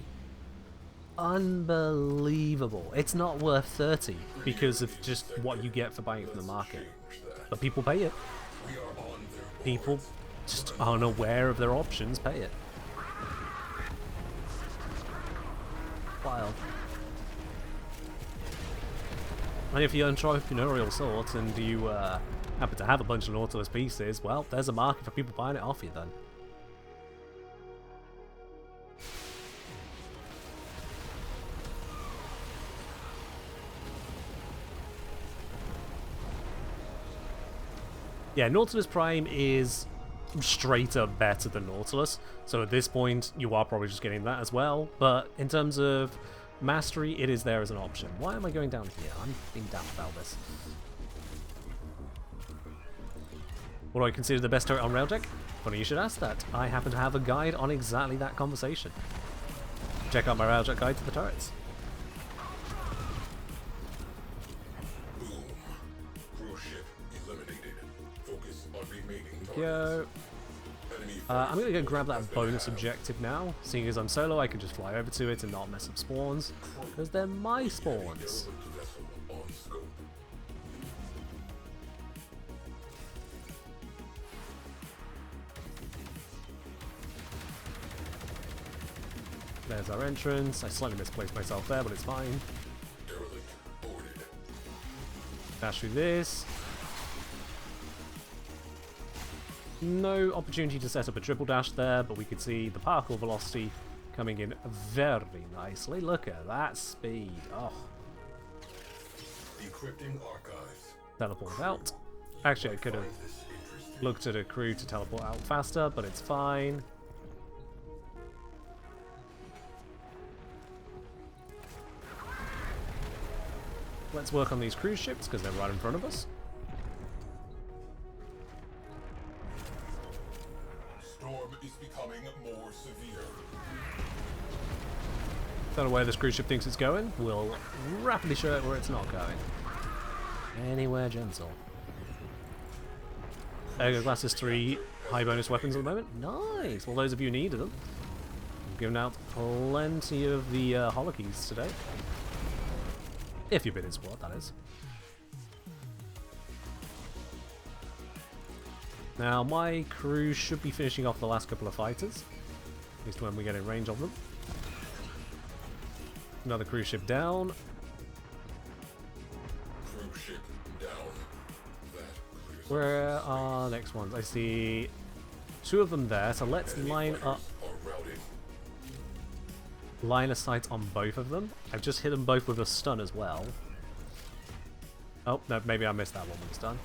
Unbelievable. It's not worth 30 because of just what you get for buying it from the market. But people pay it. People just aren't aware of their options, pay it. Wild. And if you're entrepreneurial sort and you happen to have a bunch of Nautilus pieces, well, there's a market for people buying it off you then. Yeah, Nautilus Prime is straight up better than Nautilus, so at this point you are probably just getting that as well, but in terms of mastery, it is there as an option. Why am I going down here? I'm being daft about this. What do I consider the best turret on Railjack? Funny you should ask that. I happen to have a guide on exactly that conversation. Check out my Railjack guide to the turrets. Boom. Cruise ship eliminated. Focus on remaining Go. Enemy I'm going to go grab that bonus objective now. Seeing as I'm solo, I can just fly over to it and not mess up spawns, because they're my spawns. vessel on scope. There's our entrance. I slightly misplaced myself there, but it's fine. Derelict boarded. Dash through this. No opportunity to set up a triple dash there, but we could see the particle velocity coming in very nicely. Look at that speed. Oh. Decrypting archives. Teleport out. Actually, I could have Find this interesting. looked at a crew to teleport out faster, but it's fine. Let's work on these cruise ships because they're right in front of us. Storm is becoming more severe. Don't know where this cruise ship thinks it's going. We'll rapidly show it where it's not going. Anywhere gentle. Ergo Glasses 3 high bonus weapons at the moment. Nice! Well, those of you who needed them. I've given out plenty of the holokeys today. If you've been in squad, that is. Now, my crew should be finishing off the last couple of fighters. At least when we get in range of them. Another cruise ship down. Cruise ship down. That clears Where are next ones? I see 2 of them there, so let's line up. are routed. Line of sight on both of them. I've just hit them both with a stun as well. Oh, no, maybe I missed that one when it's done.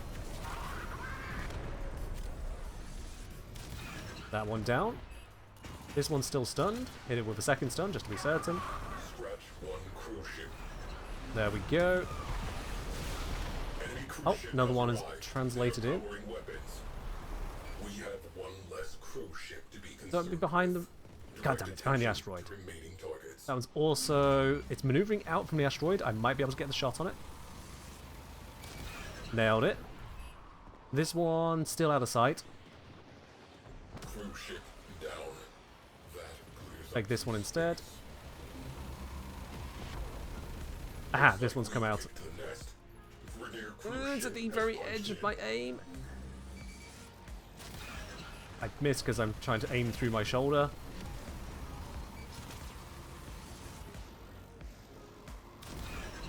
That one down. This one's still stunned. Hit it with a second stun just to be certain. Scratch one cruise ship. There we go. Enemy cruise Oh, ship another has one is arrived. translated in. Powering weapons. We have one less cruise ship to be Don't be consumed. behind them. God damn it, it's behind the Attention asteroid. to remaining targets. That one's also... It's maneuvering out from the asteroid. I might be able to get the shot on it. Nailed it. This one still out of sight. Cruise ship down. That clears Take up this one the instead. space. Aha, this one's come out. To the nest. Vernier cruise It's at ship the has very launched edge of in. my aim. I missed because I'm trying to aim through my shoulder.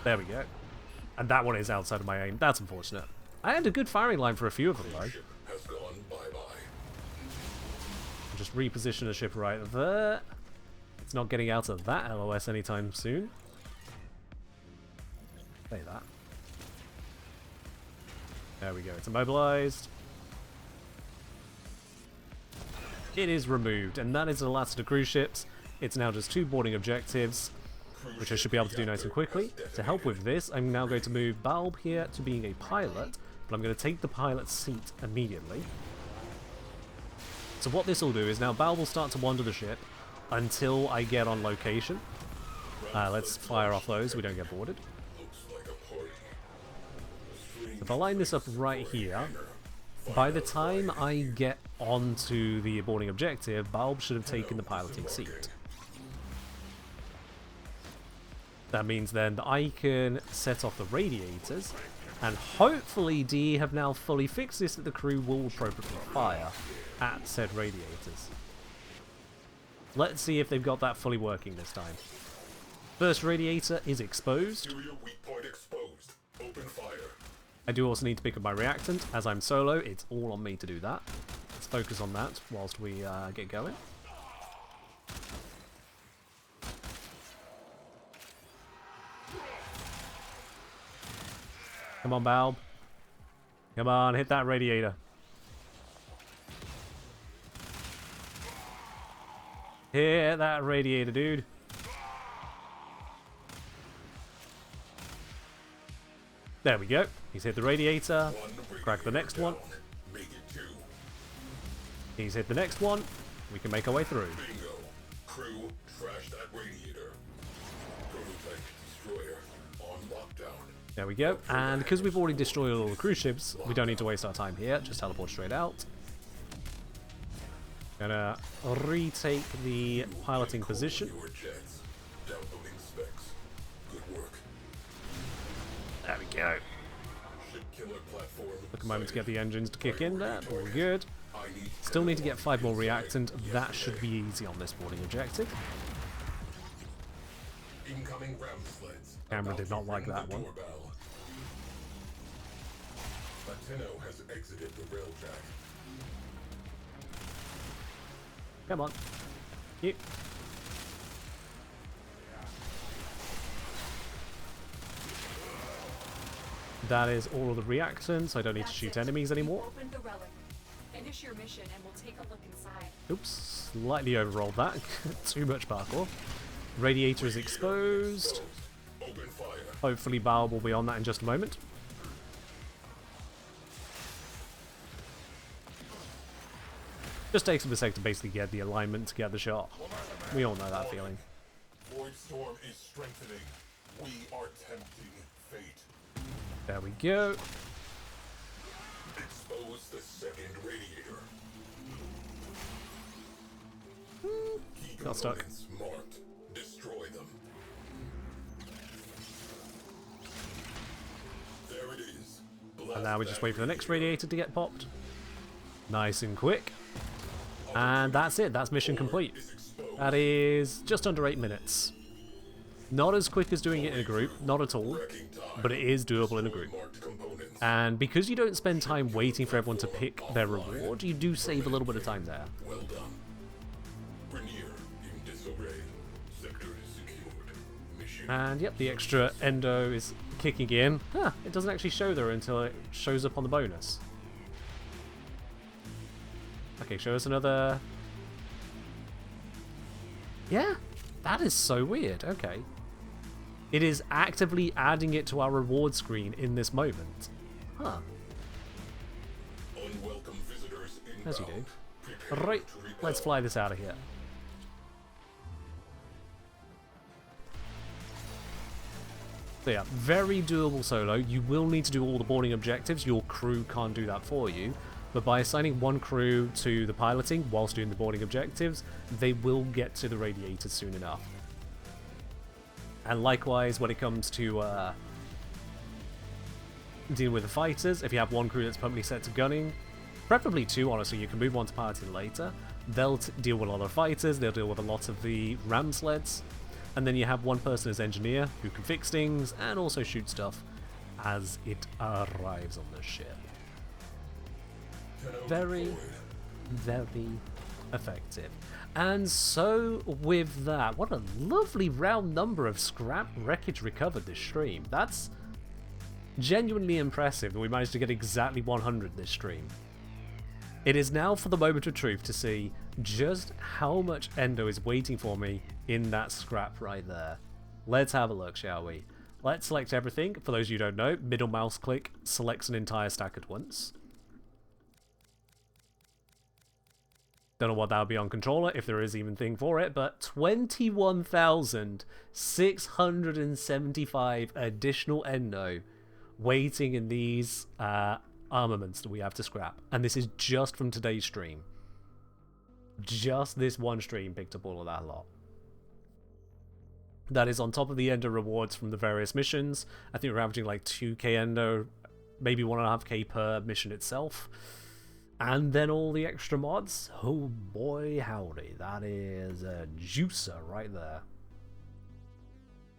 There we go. And that one is outside of my aim. That's unfortunate. I had a good firing line for a few of them though. Ship has gone bye-bye. Just reposition a ship right there. It's not getting out of that LOS anytime soon. Say that. There we go. It's immobilized. it is removed, and that is the last of the cruise ships. It's now just 2 boarding objectives, which I should be able to do nice and quickly. To help with this, I'm now going to move Bulb here to being a pilot, but I'm going to take the pilot's seat immediately. So what this will do is now Bulb will start to wander the ship until I get on location. Let's fire off those so we don't get boarded. If I line this up right here, by the time I get onto the boarding objective, Bulb should have taken the piloting seat. That means then that I can set off the radiators, and hopefully D have now fully fixed this that the crew will appropriately fire at said radiators. Let's see if they've got that fully working this time. First radiator is exposed. Open fire. I do also need to pick up my reactant. As I'm solo, it's all on me to do that. Let's focus on that whilst we get going. Come on, Bulb. Come on, hit that radiator. Hit that radiator, dude. There we go. He's hit the radiator. Crack the next one. He's hit the next one. We can make our way through. Bingo. Crew, trash that radiator. Prototype destroyer on lockdown. There we go. And because we've already destroyed all the cruise ships, we don't need to waste our time here. Just teleport straight out. Gonna retake the piloting position. Your jets. Downloading specs. Good work. There we go. Ship killer platform. Took a moment to get the engines to kick in there. All good. I need Still need to get 5 more reactant. That should be easy on this boarding objective. incoming ram sleds. Camera did not like that one. Latino has exited the railjack. Come on. You. That is all of the reactants. I don't need to shoot enemies anymore. Open the relic. Finish your mission and we'll take a look inside. Oops, slightly overrolled that. Too much parkour. Radiator is exposed. Open fire. Hopefully Bao will be on that in just a moment. Just takes him a sec to basically get the alignment to get the shot. We all know that feeling. Void Storm is strengthening. We are tempting fate. There we go. Expose the second radiator. Key Got stuck. components marked. Destroy them. There it is. And now we just wait for the next radiator to get popped. Nice and quick. And that's it. That's mission complete. That is just under 8 minutes. Not as quick as doing it in a group, not at all, but it is doable in a group. And because you don't spend time waiting for everyone to pick their reward, you do save a little bit of time there. Well done. Rainier in disarray. Sector is secured. Mission. And yep, the extra endo is kicking in. Huh, it doesn't actually show there until it shows up on the bonus. Okay, show us another... Yeah, that is so weird. Okay. It is actively adding it to our reward screen in this moment. Huh. Unwelcome visitors inbound. As you do. Prepare Right, to repel. let's fly this out of here. So yeah, very doable solo. You will need to do all the boarding objectives. Your crew can't do that for you. But by assigning one crew to the piloting whilst doing the boarding objectives, they will get to the radiators soon enough. And likewise, when it comes to dealing with the fighters, if you have one crew that's permanently set to gunning, preferably two, honestly, you can move on to piloting later. They'll deal with a lot of fighters, they'll deal with a lot of the ram sleds, and then you have one person as engineer who can fix things and also shoot stuff as it arrives on the ship. Very, very effective. And so with that, what a lovely round number of scrap wreckage recovered this stream. That's genuinely impressive that we managed to get exactly 100 this stream. It is now for the moment of truth to see just how much endo is waiting for me in that scrap right there. Let's have a look, shall we? Let's select everything. For those of you who don't know, middle mouse click selects an entire stack at once. Don't know what that would be on controller, if there is even thing for it, but 21,675 additional endo waiting in these armaments that we have to scrap. And this is just from today's stream. Just this one stream picked up all of that lot. That is on top of the endo rewards from the various missions. I think we're averaging like 2k endo, maybe 1.5k per mission itself. And then all the extra mods. Oh boy, howdy. That is a juicer right there.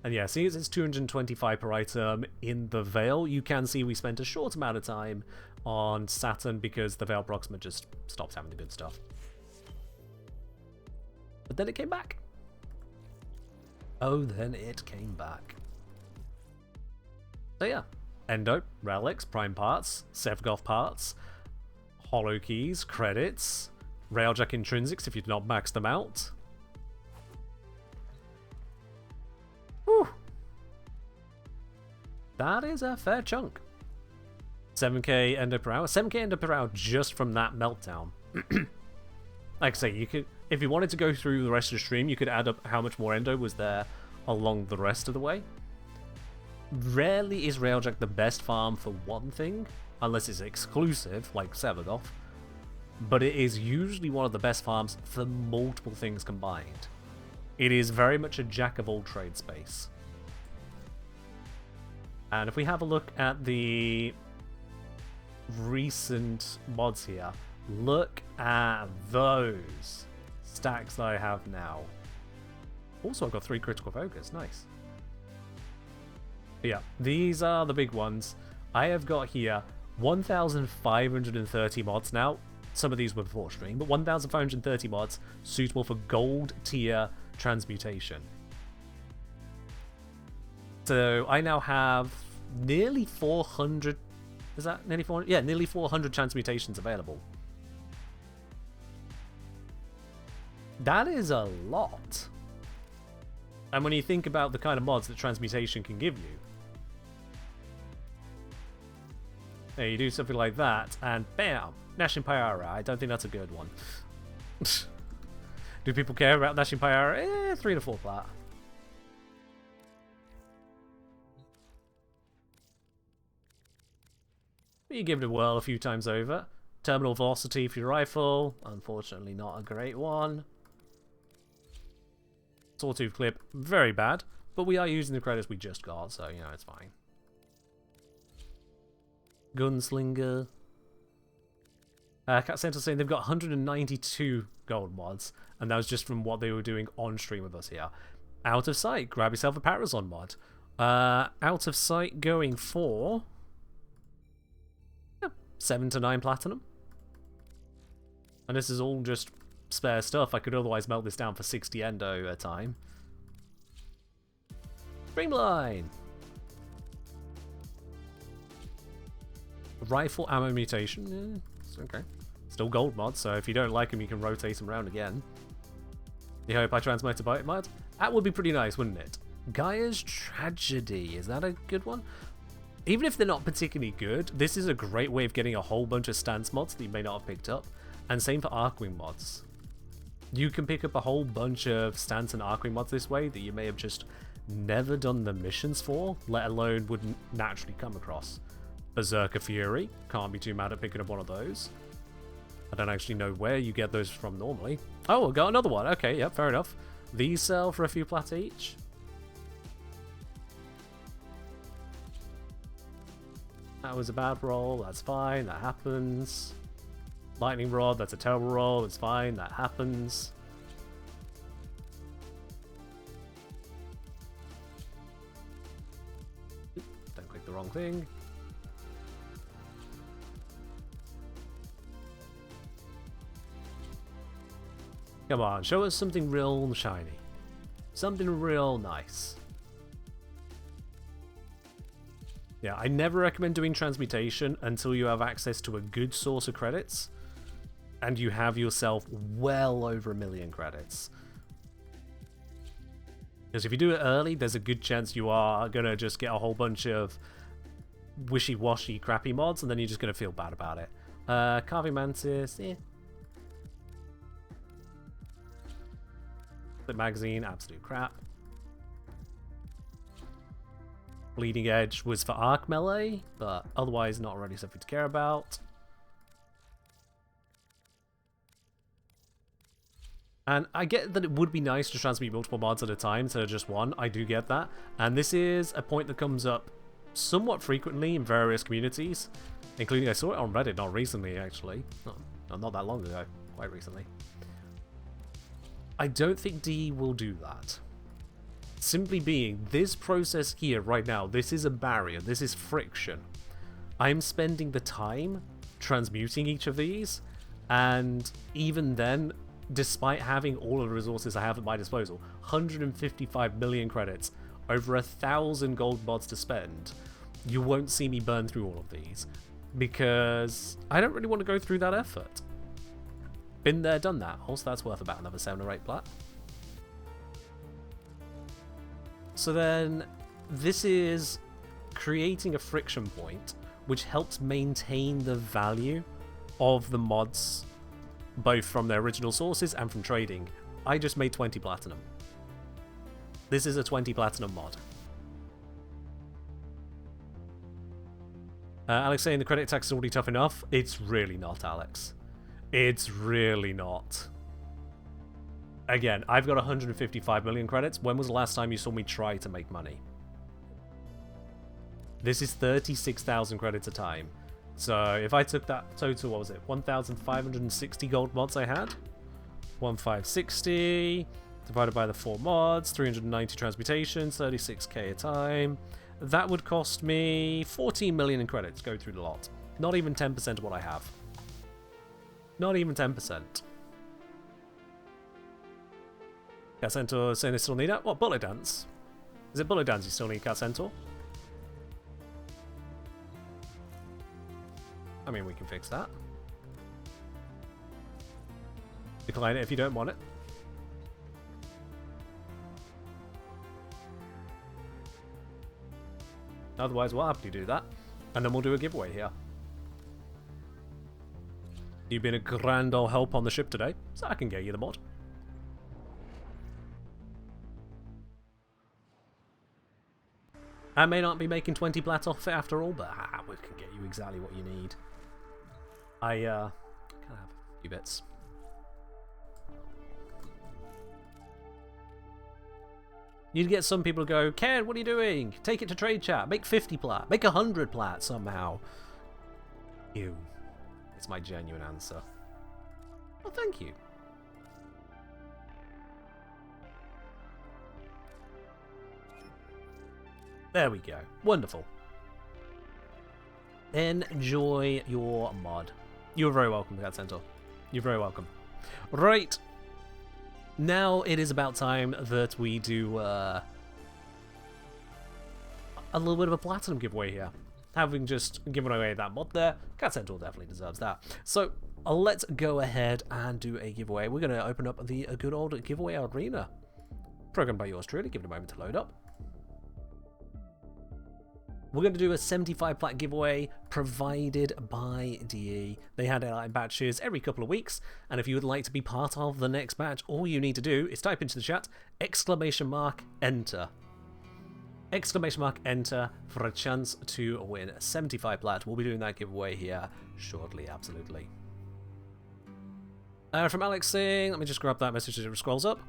And yeah, seeing as it's 225 per item in the Veil, you can see we spent a short amount of time on Saturn because the Veil Proxima just stopped having the good stuff. But then it came back. Oh, then it came back. So yeah, Endo, Relics, Prime Parts, Sevgoth Parts, Hollow Keys, Credits, Railjack Intrinsics if you've not maxed them out. Whew. That is a fair chunk. 7k endo per hour. 7k endo per hour just from that meltdown. Like I say, you could, if you wanted to go through the rest of the stream, you could add up how much more endo was there along the rest of the way. Rarely is Railjack the best farm for one thing, unless it's exclusive, like Sevagoth, but it is usually one of the best farms for multiple things combined. It is very much a jack of all trades space. And if we have a look at the recent mods here, look at those stacks that I have now. Also, I've got 3 critical focus, nice. But yeah, these are the big ones. I have got here 1,530 mods now. Some of these were before stream, but 1,530 mods suitable for gold tier transmutation. So I now have nearly 400. Is that nearly 400? Yeah, nearly 400 transmutations available. That is a lot. And when you think about the kind of mods that transmutation can give you, you do something like that, and bam! Nashing Pyara. I don't think that's a good one. Do people care about Nashing Pyara? 3 to 4 plat. You give it a whirl a few times over. Terminal velocity for your rifle. Unfortunately, not a great one. Sawtooth clip, very bad. But we are using the credits we just got, so, you know, it's fine. Gunslinger. Cat Center saying they've got 192 gold mods, and that was just from what they were doing on stream with us here. Out of Sight, grab yourself a Parazon mod. Out of Sight going for 7 to 9 platinum. And this is all just spare stuff. I could otherwise melt this down for 60 endo a time. Streamline! Rifle ammo mutation, it's okay. Still gold mod, so if you don't like them, you can rotate them around again. You hope I transmute a bite mod? That would be pretty nice, wouldn't it? Gaia's Tragedy, is that a good one? Even if they're not particularly good, this is a great way of getting a whole bunch of stance mods that you may not have picked up. And same for Arcwing mods. You can pick up a whole bunch of stance and Arcwing mods this way that you may have just never done the missions for, let alone wouldn't naturally come across. Berserker Fury, can't be too mad at picking up one of those. I don't actually know where you get those from normally. Oh, I got another one. Okay, yep, fair enough. These sell for a few plat each. That was a bad roll, that's fine, that happens. Lightning Rod, that's a terrible roll, it's fine, that happens. Don't click the wrong thing. Come on, show us something real shiny. Something real nice. Yeah, I never recommend doing transmutation until you have access to a good source of credits. and you have yourself well over 1 million credits. Because if you do it early, there's a good chance you are going to just get a whole bunch of wishy-washy crappy mods, and then you're just going to feel bad about it. Carving Mantis, eh. The magazine, absolute crap. Bleeding Edge was for arc melee, but otherwise not really something to care about. And I get that it would be nice to transmute multiple mods at a time instead of just one. I do get that. And this is a point that comes up somewhat frequently in various communities, including I saw it on Reddit not recently, actually. Not that long ago, quite recently. I don't think D will do that. Simply being, this process here right now, this is a barrier, this is friction. I'm spending the time transmuting each of these, and even then, despite having all of the resources I have at my disposal, 155 million credits, over 1,000 gold mods to spend, you won't see me burn through all of these, because I don't really want to go through that effort. Been there, done that. Also, that's worth about another 7 or 8 plat. So then, this is creating a friction point, which helps maintain the value of the mods, both from their original sources and from trading. I just made 20 platinum. This is a 20 platinum mod. Alex saying the credit tax is already tough enough. It's really not, Alex. It's really not. Again, I've got 155 million credits. When was the last time you saw me try to make money? This is 36,000 credits a time. So if I took that total, what was it? 1,560 gold mods I had? 1,560 divided by the 4 mods, 390 transmutations, 36k a time. That would cost me 14 million in credits go through the lot. Not even 10% of what I have. Not even 10%. Cat Centaur saying they still need it. What, Bullet Dance? Is it Bullet Dance you still need, Cat Centaur? I mean, we can fix that. Decline it if you don't want it. Otherwise, we'll happily do that. And then we'll do a giveaway here. You've been a grand old help on the ship today, so I can get you the mod. I may not be making 20 plat off it after all, but we can get you exactly what you need. I can have a few bits. You'd get some people to go, Ken, what are you doing? Take it to trade chat. Make 50 plat. Make 100 plat somehow. Ew. It's my genuine answer. Well, thank you. There we go. Wonderful. Enjoy your mod. You're very welcome, Cat Centaur. You're very welcome. Right. Now it is about time that we do a little bit of a platinum giveaway here. Having just given away that mod there, Cat Centaur definitely deserves that. So let's go ahead and do a giveaway. We're going to open up the good old giveaway arena. Programmed by yours truly. Give it a moment to load up. We're going to do a 75 plat giveaway provided by DE. They hand it out in batches every couple of weeks, and if you would like to be part of the next batch, all you need to do is type into the chat, !enter. !enter for a chance to win 75 plat. We'll be doing that giveaway here shortly, absolutely. From Alex saying, let me just grab that message as it scrolls up.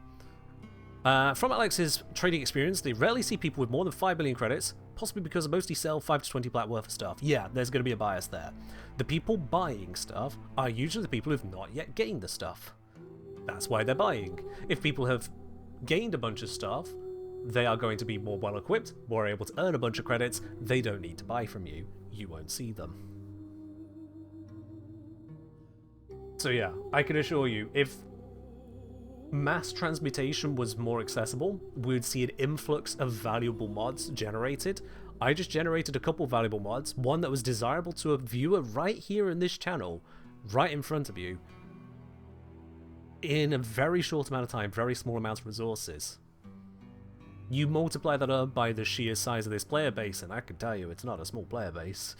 From Alex's trading experience, they rarely see people with more than 5 billion credits, possibly because they mostly sell 5 to 20 plat worth of stuff. Yeah, there's going to be a bias there. The people buying stuff are usually the people who've not yet gained the stuff. That's why they're buying. If people have gained a bunch of stuff, they are going to be more well equipped, more able to earn a bunch of credits. They don't need to buy from you. You won't see them. So yeah, I can assure you, if mass transmutation was more accessible, we would see an influx of valuable mods generated. I just generated a couple valuable mods, one that was desirable to a viewer right here in this channel, right in front of you, in a very short amount of time, very small amounts of resources. You multiply that up by the sheer size of this player base, and I can tell you it's not a small player base.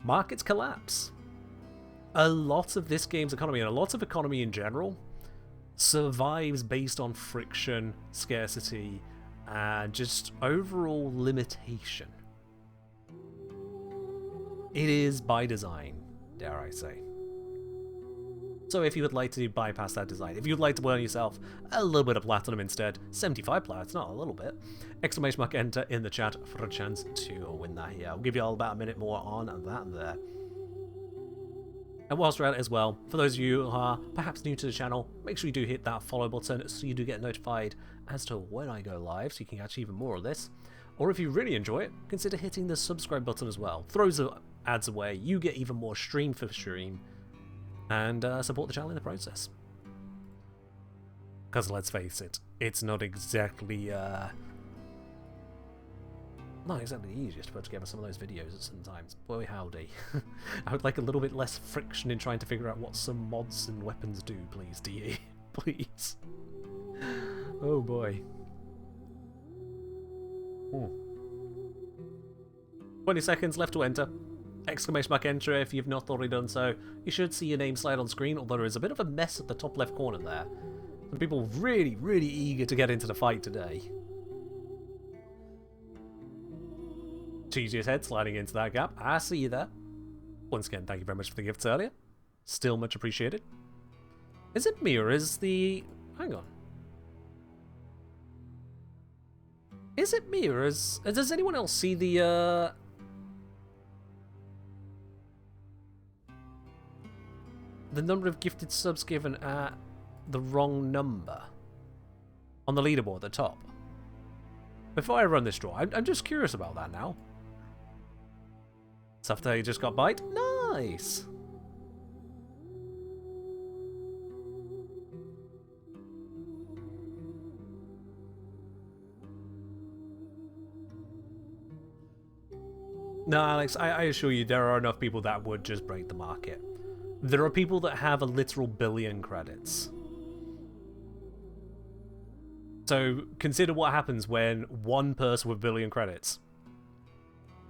Markets collapse. A lot of this game's economy, and a lot of economy in general, survives based on friction, scarcity, and just overall limitation. It is by design, dare I say. So if you would like to bypass that design, if you'd like to earn yourself a little bit of platinum instead, 75 plats, not a little bit, exclamation mark enter in the chat for a chance to win that here. I'll give you all about a minute more on that there. And whilst we're at it as well, for those of you who are perhaps new to the channel, make sure you do hit that follow button so you do get notified as to when I go live, so you can catch even more of this. Or if you really enjoy it, consider hitting the subscribe button as well. Throws the ads away, you get even more stream for stream, and support the channel in the process. Because let's face it, it's not exactly the easiest to put together some of those videos at some times. Boy howdy. I would like a little bit less friction in trying to figure out what some mods and weapons do, please, DE. Please. Oh boy. 20 seconds left to enter. Exclamation mark enter if you've not already done so. You should see your name slide on screen, although there is a bit of a mess at the top left corner there. Some people really, really eager to get into the fight today. Cheesiest head sliding into that gap. I see you there. Once again, thank you very much for the gifts earlier. Still much appreciated. Is it me or is the... Hang on. Is it me or is... Does anyone else see the number of gifted subs given at the wrong number on the leaderboard at the top? Before I run this draw, I'm just curious about that now. Sufte just got bite. Nice. No, Alex, I assure you there are enough people that would just break the market. There are people that have a literal billion credits. So consider what happens when one person with a billion credits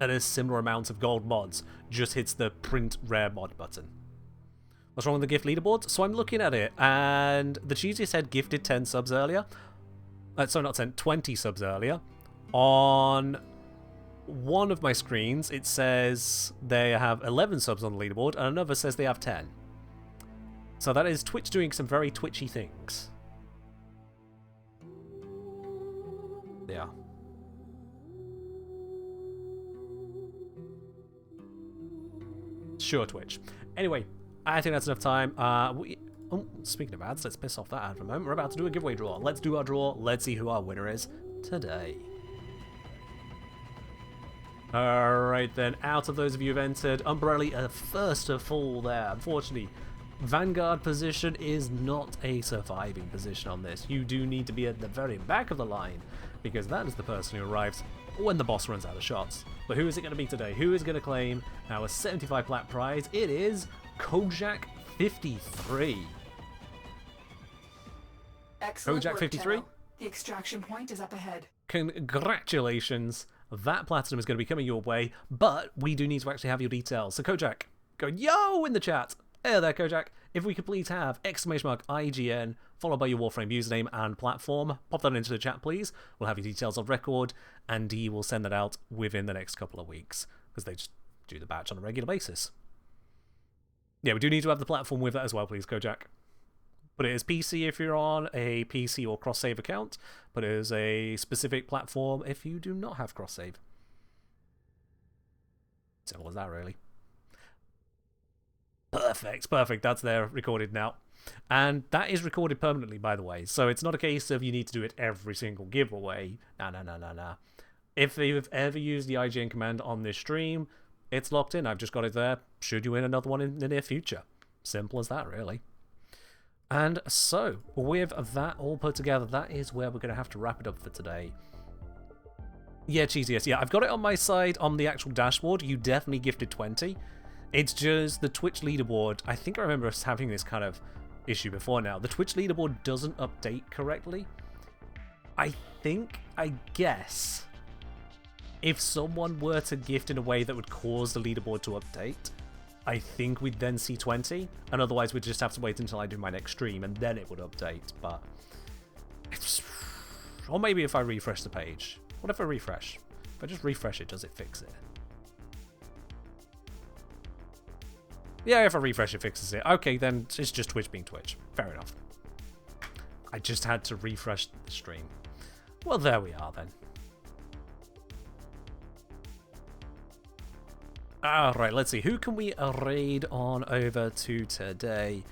and a similar amount of gold mods just hits the print rare mod button. What's wrong with the gift leaderboard? So I'm looking at it, and the cheesiest head gifted 10 subs earlier. Sorry, not 10, 20 subs earlier. On one of my screens, it says they have 11 subs on the leaderboard, and another says they have 10. So that is Twitch doing some very twitchy things. Yeah. Sure, Twitch. Anyway, I think that's enough time. Speaking of ads, let's piss off that ad for a moment. We're about to do a giveaway draw. Let's do our draw. Let's see who our winner is today. Alright then, out of those of you who've entered, Umbrella first to fall there. Unfortunately, Vanguard position is not a surviving position on this. You do need to be at the very back of the line, because that is the person who arrives when the boss runs out of shots. But who is it going to be today? Who is going to claim our 75 plat prize? It is Kojak53. Excellent work, Kojak53? Tenno. The extraction point is up ahead. Congratulations. That platinum is going to be coming your way, but we do need to actually have your details. So Kojak, go yo in the chat. Hey there, Kojak. If we could please have exclamation mark IGN followed by your Warframe username and platform. Pop that into the chat, please. We'll have your details on record, and D will send that out within the next couple of weeks, because they just do the batch on a regular basis. Yeah, we do need to have the platform with that as well, please, Kojak. But it is PC if you're on a PC or cross-save account, but it is a specific platform if you do not have cross-save. Simple as that, really. Perfect, perfect. That's there, recorded now. And that is recorded permanently, by the way. So it's not a case of you need to do it every single giveaway. Nah. If you've ever used the IGN command on this stream, it's locked in. I've just got it there. Should you win another one in the near future? Simple as that, really. And so, with that all put together, that is where we're going to have to wrap it up for today. Yeah, cheesiest. Yeah, I've got it on my side on the actual dashboard. You definitely gifted 20. It's just the Twitch leaderboard. I think I remember us having this kind of issue before now. The Twitch leaderboard doesn't update correctly. I guess, if someone were to gift in a way that would cause the leaderboard to update, I think we'd then see 20, and otherwise we'd just have to wait until I do my next stream, and then it would update, but... Or maybe if I refresh the page. What if I refresh? If I just refresh it, does it fix it? Yeah, if I refresh it, fixes it. Okay, then it's just Twitch being Twitch. Fair enough. I just had to refresh the stream. Well, there we are then. Alright, let's see. Who can we raid on over to today?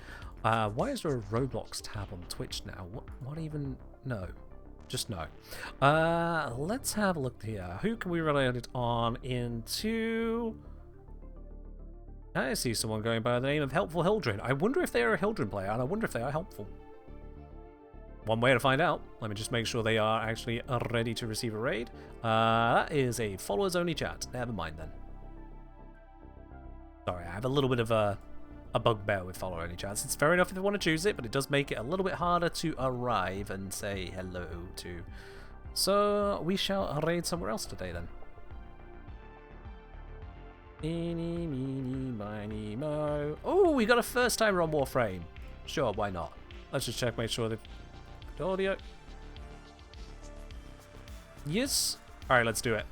Why is there a Roblox tab on Twitch now? What even? No. Just no. Let's have a look here. Who can we raid it on into? I see someone going by the name of Helpful Hildren. I wonder if they are a Hildren player, and I wonder if they are helpful. One way to find out. Let me just make sure they are actually ready to receive a raid. That is a followers-only chat. Never mind then. Sorry, I have a little bit of a bugbear with follower-only chats. It's fair enough if you want to choose it, but it does make it a little bit harder to arrive and say hello to. So we shall raid somewhere else today then. Eeny, meeny, miny, mo. Oh, we got a first timer on Warframe. Sure, why not? Let's just check, make sure the audio. Yes. All right, let's do it.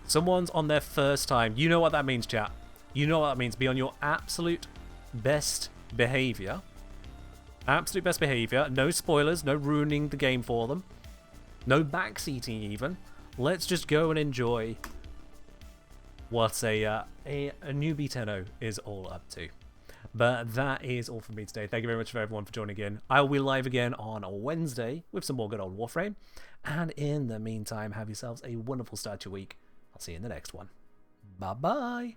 Someone's on their first time. You know what that means, chat. You know what that means. Be on your absolute best behavior. Absolute best behavior. No spoilers. No ruining the game for them. No backseating even. Let's just go and enjoy what a newbie Tenno is all up to. But that is all from me today. Thank you very much for everyone for joining in. I will be live again on Wednesday with some more good old Warframe. And in the meantime, have yourselves a wonderful start to your week. I'll see you in the next one. Bye-bye.